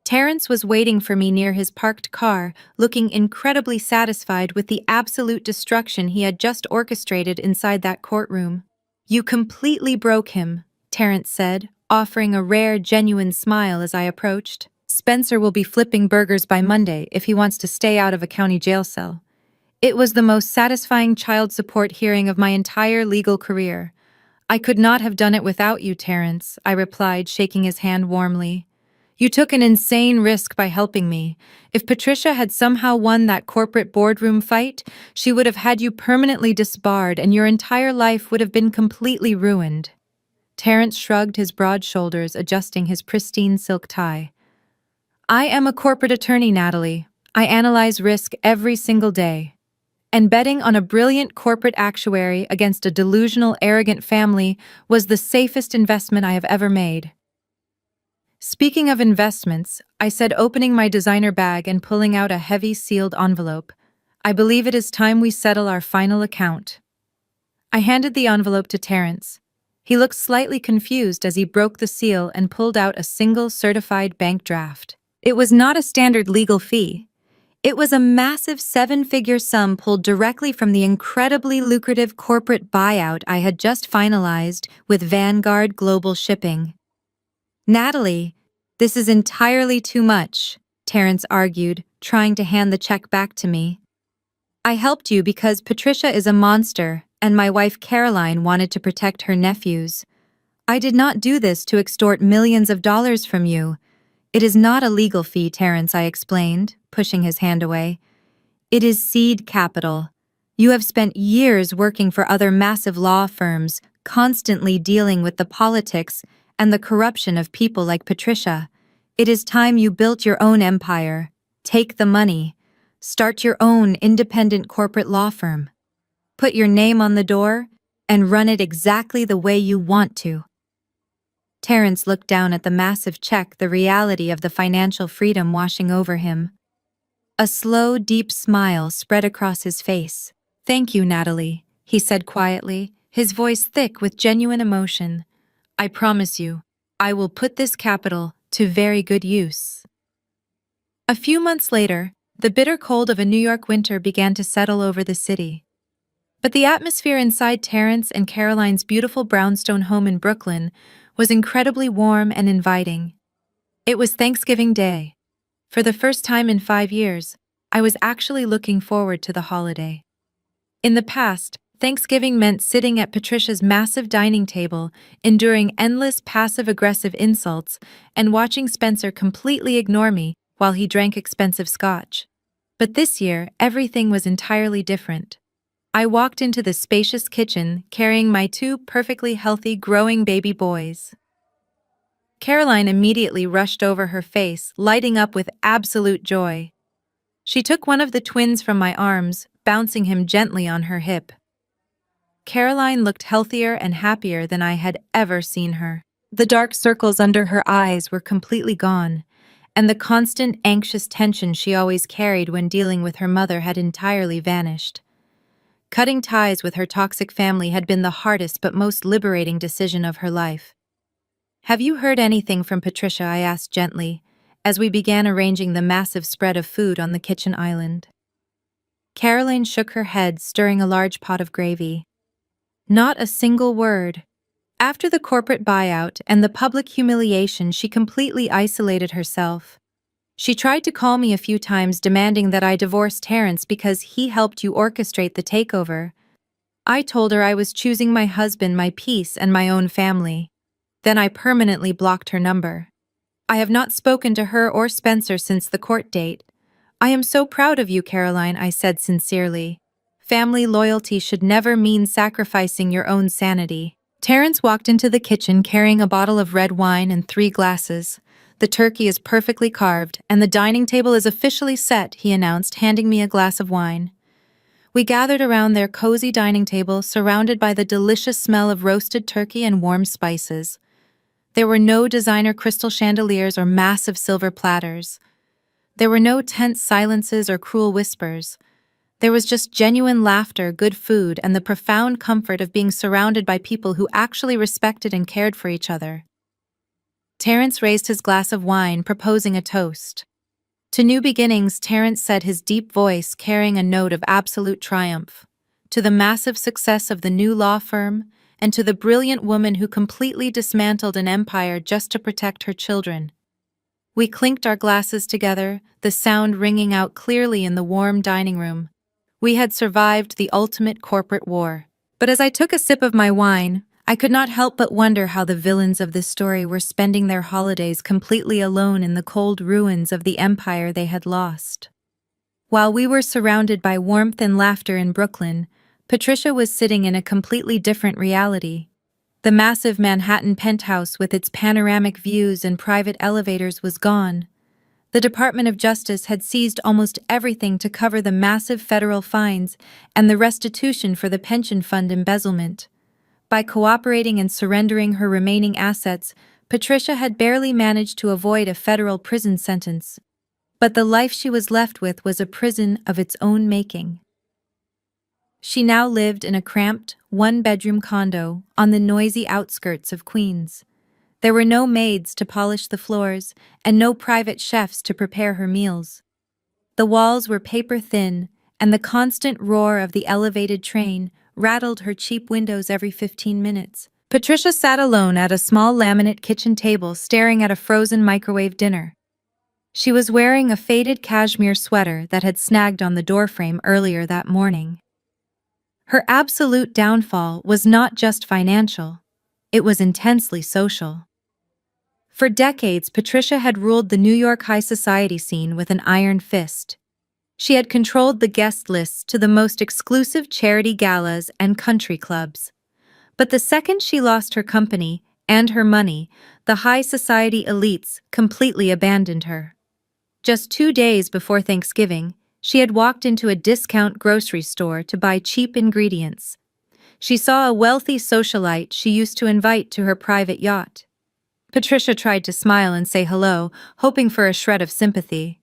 Terrence was waiting for me near his parked car, looking incredibly satisfied with the absolute destruction he had just orchestrated inside that courtroom. "You completely broke him," Terrence said, offering a rare, genuine smile as I approached. "Spencer will be flipping burgers by Monday if he wants to stay out of a county jail cell." It was the most satisfying child support hearing of my entire legal career. "I could not have done it without you, Terrence," I replied, shaking his hand warmly. "You took an insane risk by helping me. If Patricia had somehow won that corporate boardroom fight, she would have had you permanently disbarred and your entire life would have been completely ruined." Terrence shrugged his broad shoulders, adjusting his pristine silk tie. "I am a corporate attorney, Natalie. I analyze risk every single day. And betting on a brilliant corporate actuary against a delusional, arrogant family was the safest investment I have ever made." "Speaking of investments," I said, opening my designer bag and pulling out a heavy sealed envelope, "I believe it is time we settle our final account." I handed the envelope to Terrence. He looked slightly confused as he broke the seal and pulled out a single certified bank draft. It was not a standard legal fee. It was a massive seven-figure sum pulled directly from the incredibly lucrative corporate buyout I had just finalized with Vanguard Global Shipping. "Natalie, this is entirely too much," Terrence argued, trying to hand the check back to me. "I helped you because Patricia is a monster and my wife Caroline wanted to protect her nephews. I did not do this to extort millions of dollars from you. It is not a legal fee, Terrence," I explained, pushing his hand away. "It is seed capital. You have spent years working for other massive law firms, constantly dealing with the politics and the corruption of people like Patricia. It is time you built your own empire. Take the money. Start your own independent corporate law firm. Put your name on the door and run it exactly the way you want to." Terrence looked down at the massive check, the reality of the financial freedom washing over him. A slow, deep smile spread across his face. "Thank you, Natalie," he said quietly, his voice thick with genuine emotion. "I promise you, I will put this capital to very good use." A few months later, the bitter cold of a New York winter began to settle over the city. But the atmosphere inside Terrence and Caroline's beautiful brownstone home in Brooklyn was incredibly warm and inviting. It was Thanksgiving Day. For the first time in 5 years, I was actually looking forward to the holiday. In the past, Thanksgiving meant sitting at Patricia's massive dining table, enduring endless passive-aggressive insults, and watching Spencer completely ignore me while he drank expensive scotch. But this year, everything was entirely different. I walked into the spacious kitchen carrying my 2 perfectly healthy, growing baby boys. Caroline immediately rushed over, her face lighting up with absolute joy. She took one of the twins from my arms, bouncing him gently on her hip. Caroline looked healthier and happier than I had ever seen her. The dark circles under her eyes were completely gone, and the constant anxious tension she always carried when dealing with her mother had entirely vanished. Cutting ties with her toxic family had been the hardest but most liberating decision of her life. "Have you heard anything from Patricia?" I asked gently, as we began arranging the massive spread of food on the kitchen island. Caroline shook her head, stirring a large pot of gravy. "Not a single word. After the corporate buyout and the public humiliation, she completely isolated herself. She tried to call me a few times, demanding that I divorce Terrence because he helped you orchestrate the takeover. I told her I was choosing my husband, my peace, and my own family. Then I permanently blocked her number. I have not spoken to her or Spencer since the court date. I am so proud of you, Caroline," I said sincerely. "Family loyalty should never mean sacrificing your own sanity." Terrence walked into the kitchen carrying a bottle of red wine and 3 glasses. "The turkey is perfectly carved, and the dining table is officially set," he announced, handing me a glass of wine. We gathered around their cozy dining table, surrounded by the delicious smell of roasted turkey and warm spices. There were no designer crystal chandeliers or massive silver platters. There were no tense silences or cruel whispers. There was just genuine laughter, good food, and the profound comfort of being surrounded by people who actually respected and cared for each other. Terence raised his glass of wine, proposing a toast. To new beginnings, Terence said, his deep voice carrying a note of absolute triumph. To the massive success of the new law firm, and to the brilliant woman who completely dismantled an empire just to protect her children. We clinked our glasses together, the sound ringing out clearly in the warm dining room. We had survived the ultimate corporate war. But as I took a sip of my wine, I could not help but wonder how the villains of this story were spending their holidays completely alone in the cold ruins of the empire they had lost. While we were surrounded by warmth and laughter in Brooklyn, Patricia was sitting in a completely different reality. The massive Manhattan penthouse with its panoramic views and private elevators was gone. The Department of Justice had seized almost everything to cover the massive federal fines and the restitution for the pension fund embezzlement. By cooperating and surrendering her remaining assets, Patricia had barely managed to avoid a federal prison sentence. But the life she was left with was a prison of its own making. She now lived in a cramped, one-bedroom condo on the noisy outskirts of Queens. There were no maids to polish the floors and no private chefs to prepare her meals. The walls were paper-thin, and the constant roar of the elevated train rattled her cheap windows every 15 minutes. Patricia sat alone at a small laminate kitchen table staring at a frozen microwave dinner. She was wearing a faded cashmere sweater that had snagged on the doorframe earlier that morning. Her absolute downfall was not just financial, it was intensely social. For decades, Patricia had ruled the New York high society scene with an iron fist. She had controlled the guest lists to the most exclusive charity galas and country clubs. But the second she lost her company and her money, the high society elites completely abandoned her. Just 2 days before Thanksgiving, she had walked into a discount grocery store to buy cheap ingredients. She saw a wealthy socialite she used to invite to her private yacht. Patricia tried to smile and say hello, hoping for a shred of sympathy.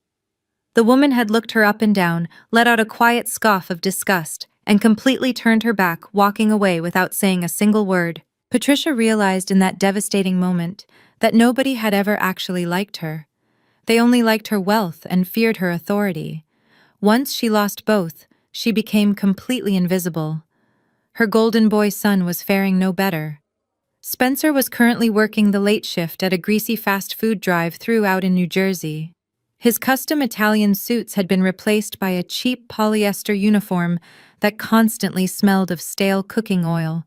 The woman had looked her up and down, let out a quiet scoff of disgust, and completely turned her back, walking away without saying a single word. Patricia realized in that devastating moment that nobody had ever actually liked her. They only liked her wealth and feared her authority. Once she lost both, she became completely invisible. Her golden boy son was faring no better. Spencer was currently working the late shift at a greasy fast food drive-thru out in New Jersey. His custom Italian suits had been replaced by a cheap polyester uniform that constantly smelled of stale cooking oil.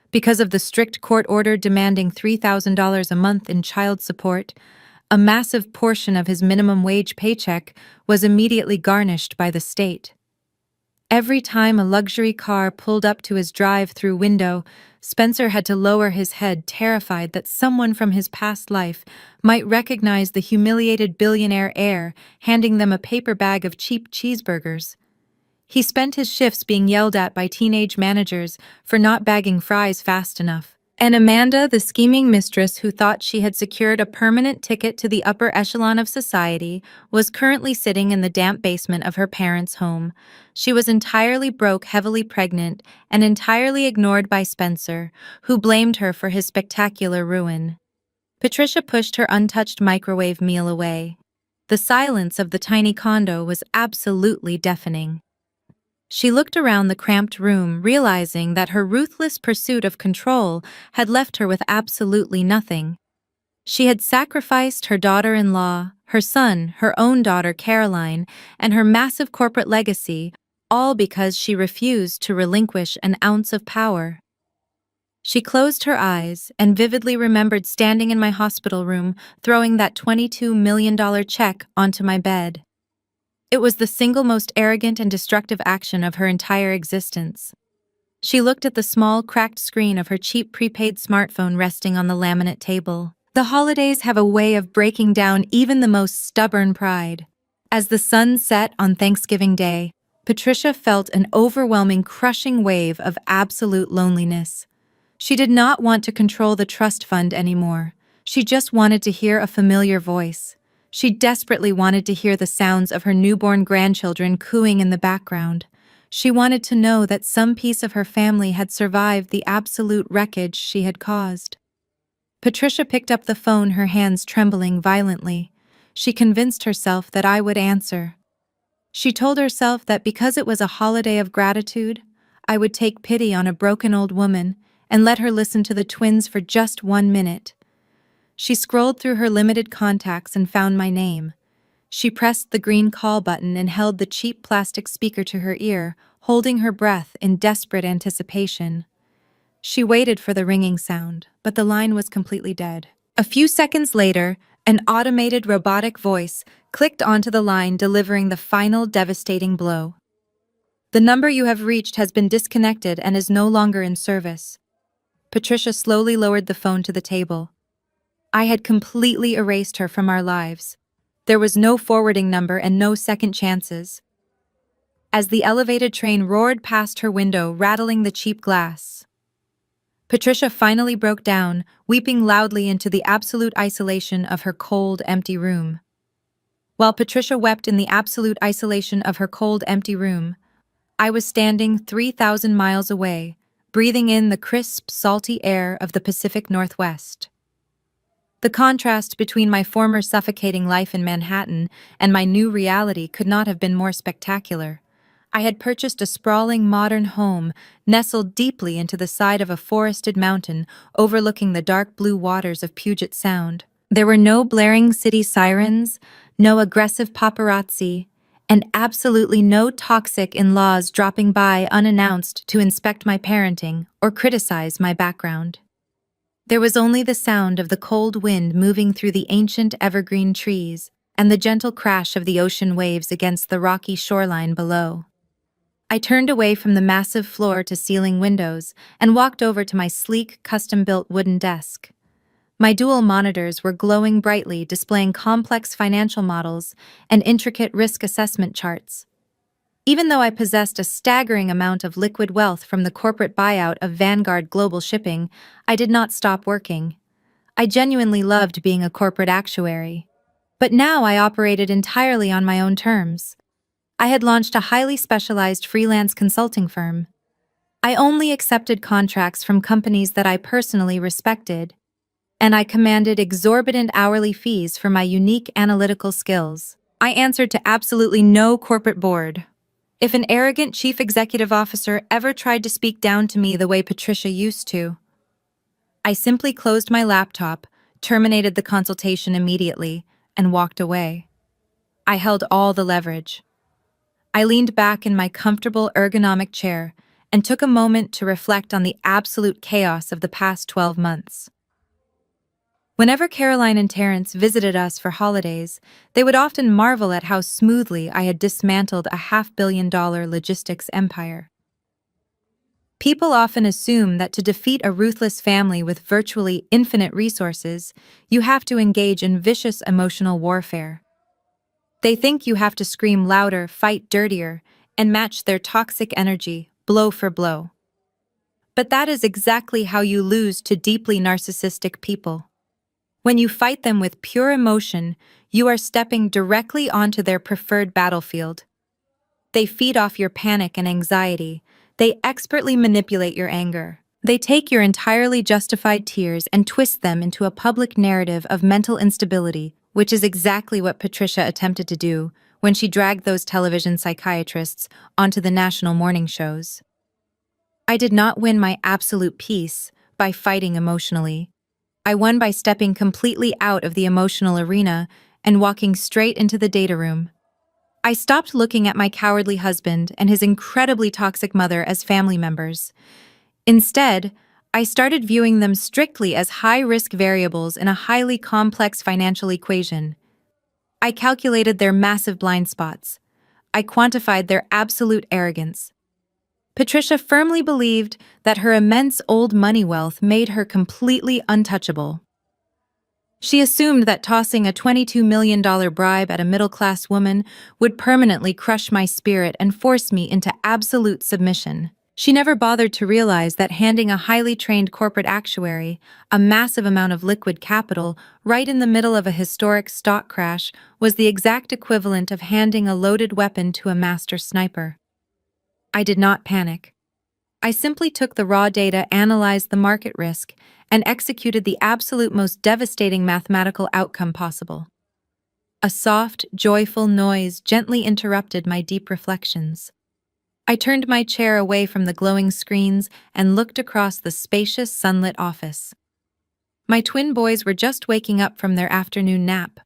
Because of the strict court order demanding $3,000 a month in child support, a massive portion of his minimum wage paycheck was immediately garnished by the state. Every time a luxury car pulled up to his drive-through window, Spencer had to lower his head, terrified that someone from his past life might recognize the humiliated billionaire heir handing them a paper bag of cheap cheeseburgers. He spent his shifts being yelled at by teenage managers for not bagging fries fast enough. And Amanda, the scheming mistress who thought she had secured a permanent ticket to the upper echelon of society, was currently sitting in the damp basement of her parents' home. She was entirely broke, heavily pregnant, and entirely ignored by Spencer, who blamed her for his spectacular ruin. Patricia pushed her untouched microwave meal away. The silence of the tiny condo was absolutely deafening. She looked around the cramped room, realizing that her ruthless pursuit of control had left her with absolutely nothing. She had sacrificed her daughter-in-law, her son, her own daughter Caroline, and her massive corporate legacy, all because she refused to relinquish an ounce of power. She closed her eyes and vividly remembered standing in my hospital room, throwing that $22 million check onto my bed. It was the single most arrogant and destructive action of her entire existence. She looked at the small, cracked screen of her cheap prepaid smartphone resting on the laminate table. The holidays have a way of breaking down even the most stubborn pride. As the sun set on Thanksgiving Day, Patricia felt an overwhelming, crushing wave of absolute loneliness. She did not want to control the trust fund anymore. She just wanted to hear a familiar voice. She desperately wanted to hear the sounds of her newborn grandchildren cooing in the background. She wanted to know that some piece of her family had survived the absolute wreckage she had caused. Patricia picked up the phone, her hands trembling violently. She convinced herself that I would answer. She told herself that because it was a holiday of gratitude, I would take pity on a broken old woman and let her listen to the twins for just 1 minute. She scrolled through her limited contacts and found my name. She pressed the green call button and held the cheap plastic speaker to her ear, holding her breath in desperate anticipation. She waited for the ringing sound, but the line was completely dead. A few seconds later, an automated robotic voice clicked onto the line, delivering the final devastating blow. The number you have reached has been disconnected and is no longer in service. Patricia slowly lowered the phone to the table. I had completely erased her from our lives. There was no forwarding number and no second chances. As the elevated train roared past her window, rattling the cheap glass, Patricia finally broke down, weeping loudly into the absolute isolation of her cold, empty room. While Patricia wept in the absolute isolation of her cold, empty room, I was standing 3,000 miles away, breathing in the crisp, salty air of the Pacific Northwest. The contrast between my former suffocating life in Manhattan and my new reality could not have been more spectacular. I had purchased a sprawling modern home nestled deeply into the side of a forested mountain overlooking the dark blue waters of Puget Sound. There were no blaring city sirens, no aggressive paparazzi, and absolutely no toxic in-laws dropping by unannounced to inspect my parenting or criticize my background. There was only the sound of the cold wind moving through the ancient evergreen trees and the gentle crash of the ocean waves against the rocky shoreline below. I turned away from the massive floor-to-ceiling windows and walked over to my sleek, custom-built wooden desk. My dual monitors were glowing brightly, displaying complex financial models and intricate risk assessment charts. Even though I possessed a staggering amount of liquid wealth from the corporate buyout of Vanguard Global Shipping, I did not stop working. I genuinely loved being a corporate actuary. But now I operated entirely on my own terms. I had launched a highly specialized freelance consulting firm. I only accepted contracts from companies that I personally respected, and I commanded exorbitant hourly fees for my unique analytical skills. I answered to absolutely no corporate board. If an arrogant chief executive officer ever tried to speak down to me the way Patricia used to, I simply closed my laptop, terminated the consultation immediately, and walked away. I held all the leverage. I leaned back in my comfortable ergonomic chair and took a moment to reflect on the absolute chaos of the past 12 months. Whenever Caroline and Terrence visited us for holidays, they would often marvel at how smoothly I had dismantled a $500 million logistics empire. People often assume that to defeat a ruthless family with virtually infinite resources, you have to engage in vicious emotional warfare. They think you have to scream louder, fight dirtier, and match their toxic energy, blow for blow. But that is exactly how you lose to deeply narcissistic people. When you fight them with pure emotion, you are stepping directly onto their preferred battlefield. They feed off your panic and anxiety. They expertly manipulate your anger. They take your entirely justified tears and twist them into a public narrative of mental instability, which is exactly what Patricia attempted to do when she dragged those television psychiatrists onto the national morning shows. I did not win my absolute peace by fighting emotionally. I won by stepping completely out of the emotional arena and walking straight into the data room. I stopped looking at my cowardly husband and his incredibly toxic mother as family members. Instead, I started viewing them strictly as high-risk variables in a highly complex financial equation. I calculated their massive blind spots. I quantified their absolute arrogance. Patricia firmly believed that her immense old money wealth made her completely untouchable. She assumed that tossing a $22 million bribe at a middle-class woman would permanently crush my spirit and force me into absolute submission. She never bothered to realize that handing a highly trained corporate actuary a massive amount of liquid capital right in the middle of a historic stock crash was the exact equivalent of handing a loaded weapon to a master sniper. I did not panic. I simply took the raw data, analyzed the market risk, and executed the absolute most devastating mathematical outcome possible. A soft, joyful noise gently interrupted my deep reflections. I turned my chair away from the glowing screens and looked across the spacious, sunlit office. My twin boys were just waking up from their afternoon nap.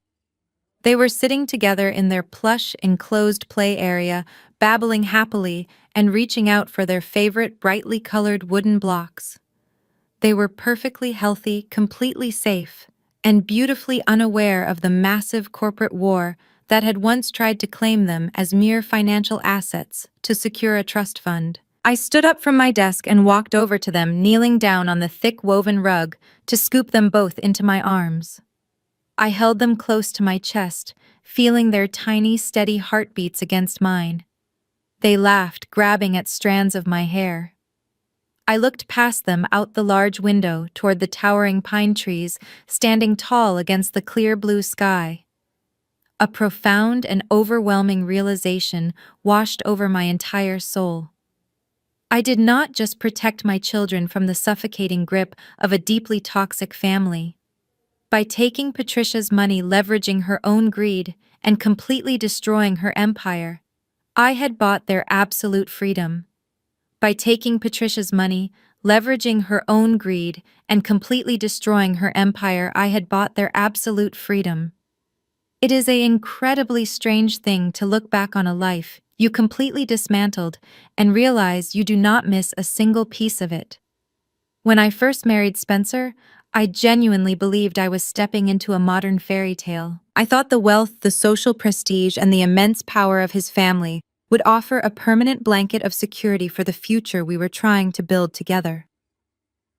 They were sitting together in their plush, enclosed play area, babbling happily and reaching out for their favorite brightly colored wooden blocks. They were perfectly healthy, completely safe, and beautifully unaware of the massive corporate war that had once tried to claim them as mere financial assets to secure a trust fund. I stood up from my desk and walked over to them, kneeling down on the thick woven rug to scoop them both into my arms. I held them close to my chest, feeling their tiny, steady heartbeats against mine. They laughed, grabbing at strands of my hair. I looked past them out the large window toward the towering pine trees standing tall against the clear blue sky. A profound and overwhelming realization washed over my entire soul. I did not just protect my children from the suffocating grip of a deeply toxic family. By taking Patricia's money, leveraging her own greed, and completely destroying her empire, I had bought their absolute freedom. By taking Patricia's money, leveraging her own greed, and completely destroying her empire, I had bought their absolute freedom. It is an incredibly strange thing to look back on a life you completely dismantled and realize you do not miss a single piece of it. When I first married Spencer, I genuinely believed I was stepping into a modern fairy tale. I thought the wealth, the social prestige, and the immense power of his family would offer a permanent blanket of security for the future we were trying to build together.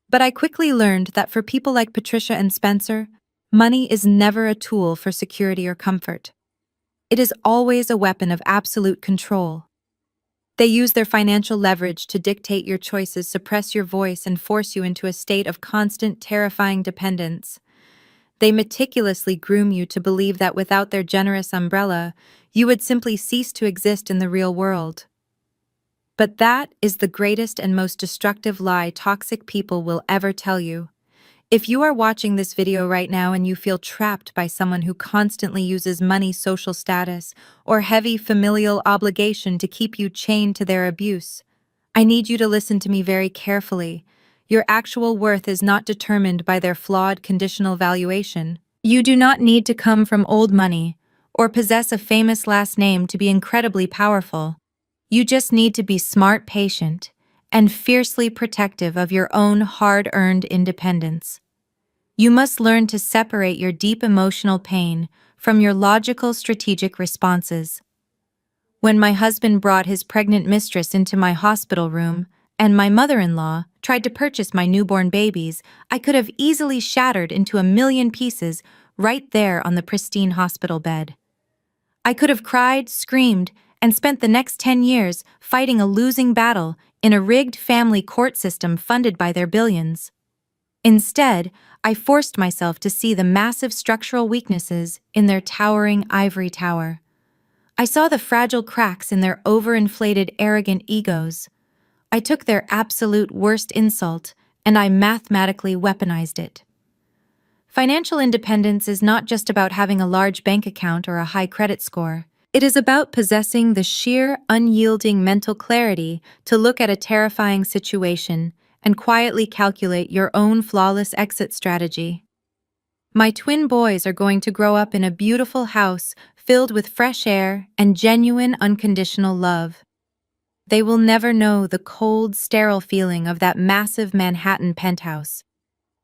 But I quickly learned that for people like Patricia and Spencer, money is never a tool for security or comfort. It is always a weapon of absolute control. They use their financial leverage to dictate your choices, suppress your voice, and force you into a state of constant, terrifying dependence. They meticulously groom you to believe that without their generous umbrella, you would simply cease to exist in the real world. But that is the greatest and most destructive lie toxic people will ever tell you. If you are watching this video right now and you feel trapped by someone who constantly uses money, social status, or heavy familial obligation to keep you chained to their abuse, I need you to listen to me very carefully. Your actual worth is not determined by their flawed conditional valuation. You do not need to come from old money or possess a famous last name to be incredibly powerful. You just need to be smart, patient, and fiercely protective of your own hard-earned independence. You must learn to separate your deep emotional pain from your logical, strategic responses. When my husband brought his pregnant mistress into my hospital room, and my mother-in-law tried to purchase my newborn babies, I could have easily shattered into a million pieces right there on the pristine hospital bed. I could have cried, screamed, and spent the next 10 years fighting a losing battle in a rigged family court system funded by their billions. Instead, I forced myself to see the massive structural weaknesses in their towering ivory tower. I saw the fragile cracks in their overinflated, arrogant egos. I took their absolute worst insult and I mathematically weaponized it. Financial independence is not just about having a large bank account or a high credit score. It is about possessing the sheer, unyielding mental clarity to look at a terrifying situation and quietly calculate your own flawless exit strategy. My twin boys are going to grow up in a beautiful house filled with fresh air and genuine, unconditional love. They will never know the cold, sterile feeling of that massive Manhattan penthouse.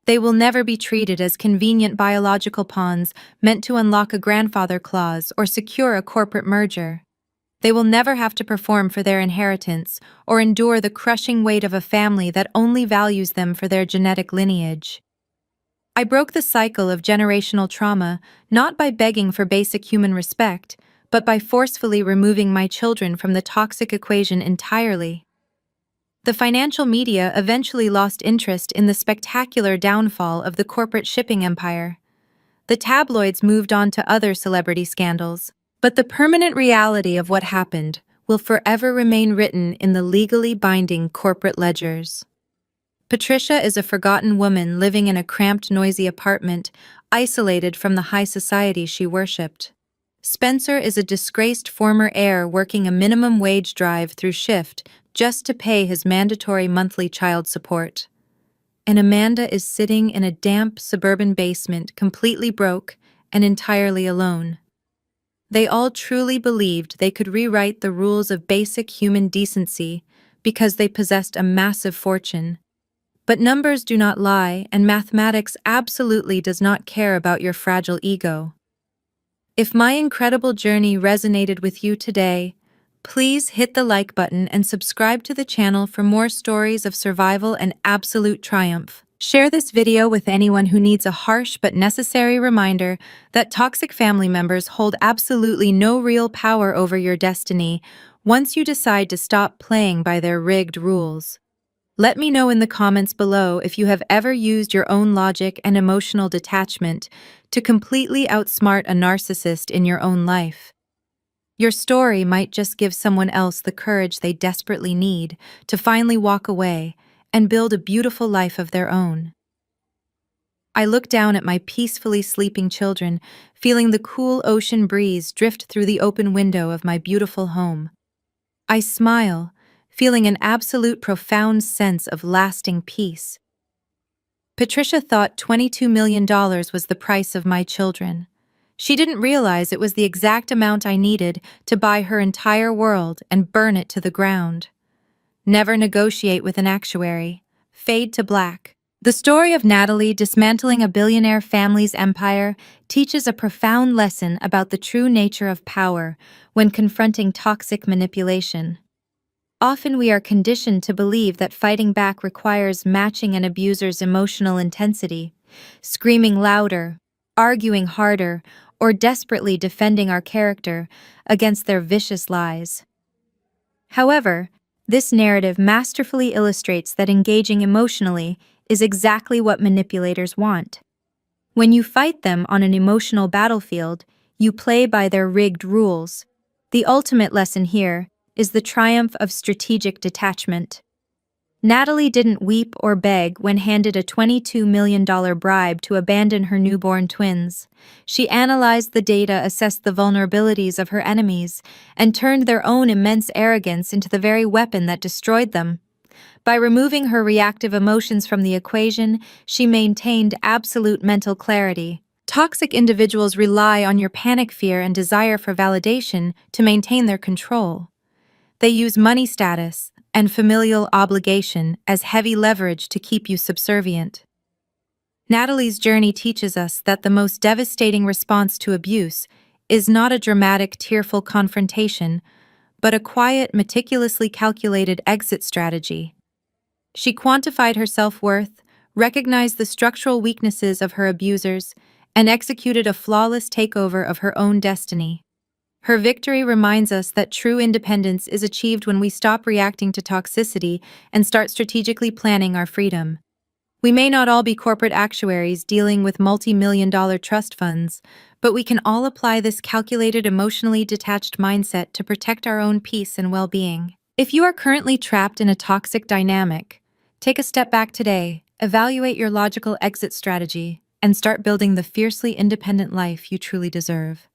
They will never be treated as convenient biological pawns meant to unlock a grandfather clause or secure a corporate merger. They will never have to perform for their inheritance or endure the crushing weight of a family that only values them for their genetic lineage. I broke the cycle of generational trauma not by begging for basic human respect, but by forcefully removing my children from the toxic equation entirely. The financial media eventually lost interest in the spectacular downfall of the corporate shipping empire. The tabloids moved on to other celebrity scandals, but the permanent reality of what happened will forever remain written in the legally binding corporate ledgers. Patricia is a forgotten woman living in a cramped, noisy apartment, isolated from the high society she worshipped. Spencer is a disgraced former heir working a minimum wage drive-through shift just to pay his mandatory monthly child support. And Amanda is sitting in a damp suburban basement, completely broke and entirely alone. They all truly believed they could rewrite the rules of basic human decency because they possessed a massive fortune. But numbers do not lie, and mathematics absolutely does not care about your fragile ego. If my incredible journey resonated with you today, please hit the like button and subscribe to the channel for more stories of survival and absolute triumph. Share this video with anyone who needs a harsh but necessary reminder that toxic family members hold absolutely no real power over your destiny once you decide to stop playing by their rigged rules. Let me know in the comments below if you have ever used your own logic and emotional detachment to completely outsmart a narcissist in your own life. Your story might just give someone else the courage they desperately need to finally walk away and build a beautiful life of their own. I look down at my peacefully sleeping children, feeling the cool ocean breeze drift through the open window of my beautiful home. I smile, feeling an absolute profound sense of lasting peace. Patricia thought $22 million was the price of my children. She didn't realize it was the exact amount I needed to buy her entire world and burn it to the ground. Never negotiate with an actuary. Fade to black. The story of Natalie dismantling a billionaire family's empire teaches a profound lesson about the true nature of power when confronting toxic manipulation. Often we are conditioned to believe that fighting back requires matching an abuser's emotional intensity, screaming louder, arguing harder, or desperately defending our character against their vicious lies. However, this narrative masterfully illustrates that engaging emotionally is exactly what manipulators want. When you fight them on an emotional battlefield, you play by their rigged rules. The ultimate lesson here is the triumph of strategic detachment. Natalie didn't weep or beg when handed a $22 million bribe to abandon her newborn twins. She analyzed the data, assessed the vulnerabilities of her enemies, and turned their own immense arrogance into the very weapon that destroyed them. By removing her reactive emotions from the equation, she maintained absolute mental clarity. Toxic individuals rely on your panic fear and desire for validation to maintain their control. They use money status and familial obligation as heavy leverage to keep you subservient. Natalie's journey teaches us that the most devastating response to abuse is not a dramatic, tearful confrontation, but a quiet, meticulously calculated exit strategy. She quantified her self-worth, recognized the structural weaknesses of her abusers, and executed a flawless takeover of her own destiny. Her victory reminds us that true independence is achieved when we stop reacting to toxicity and start strategically planning our freedom. We may not all be corporate actuaries dealing with multi-million-dollar trust funds, but we can all apply this calculated, emotionally detached mindset to protect our own peace and well-being. If you are currently trapped in a toxic dynamic, take a step back today, evaluate your logical exit strategy, and start building the fiercely independent life you truly deserve.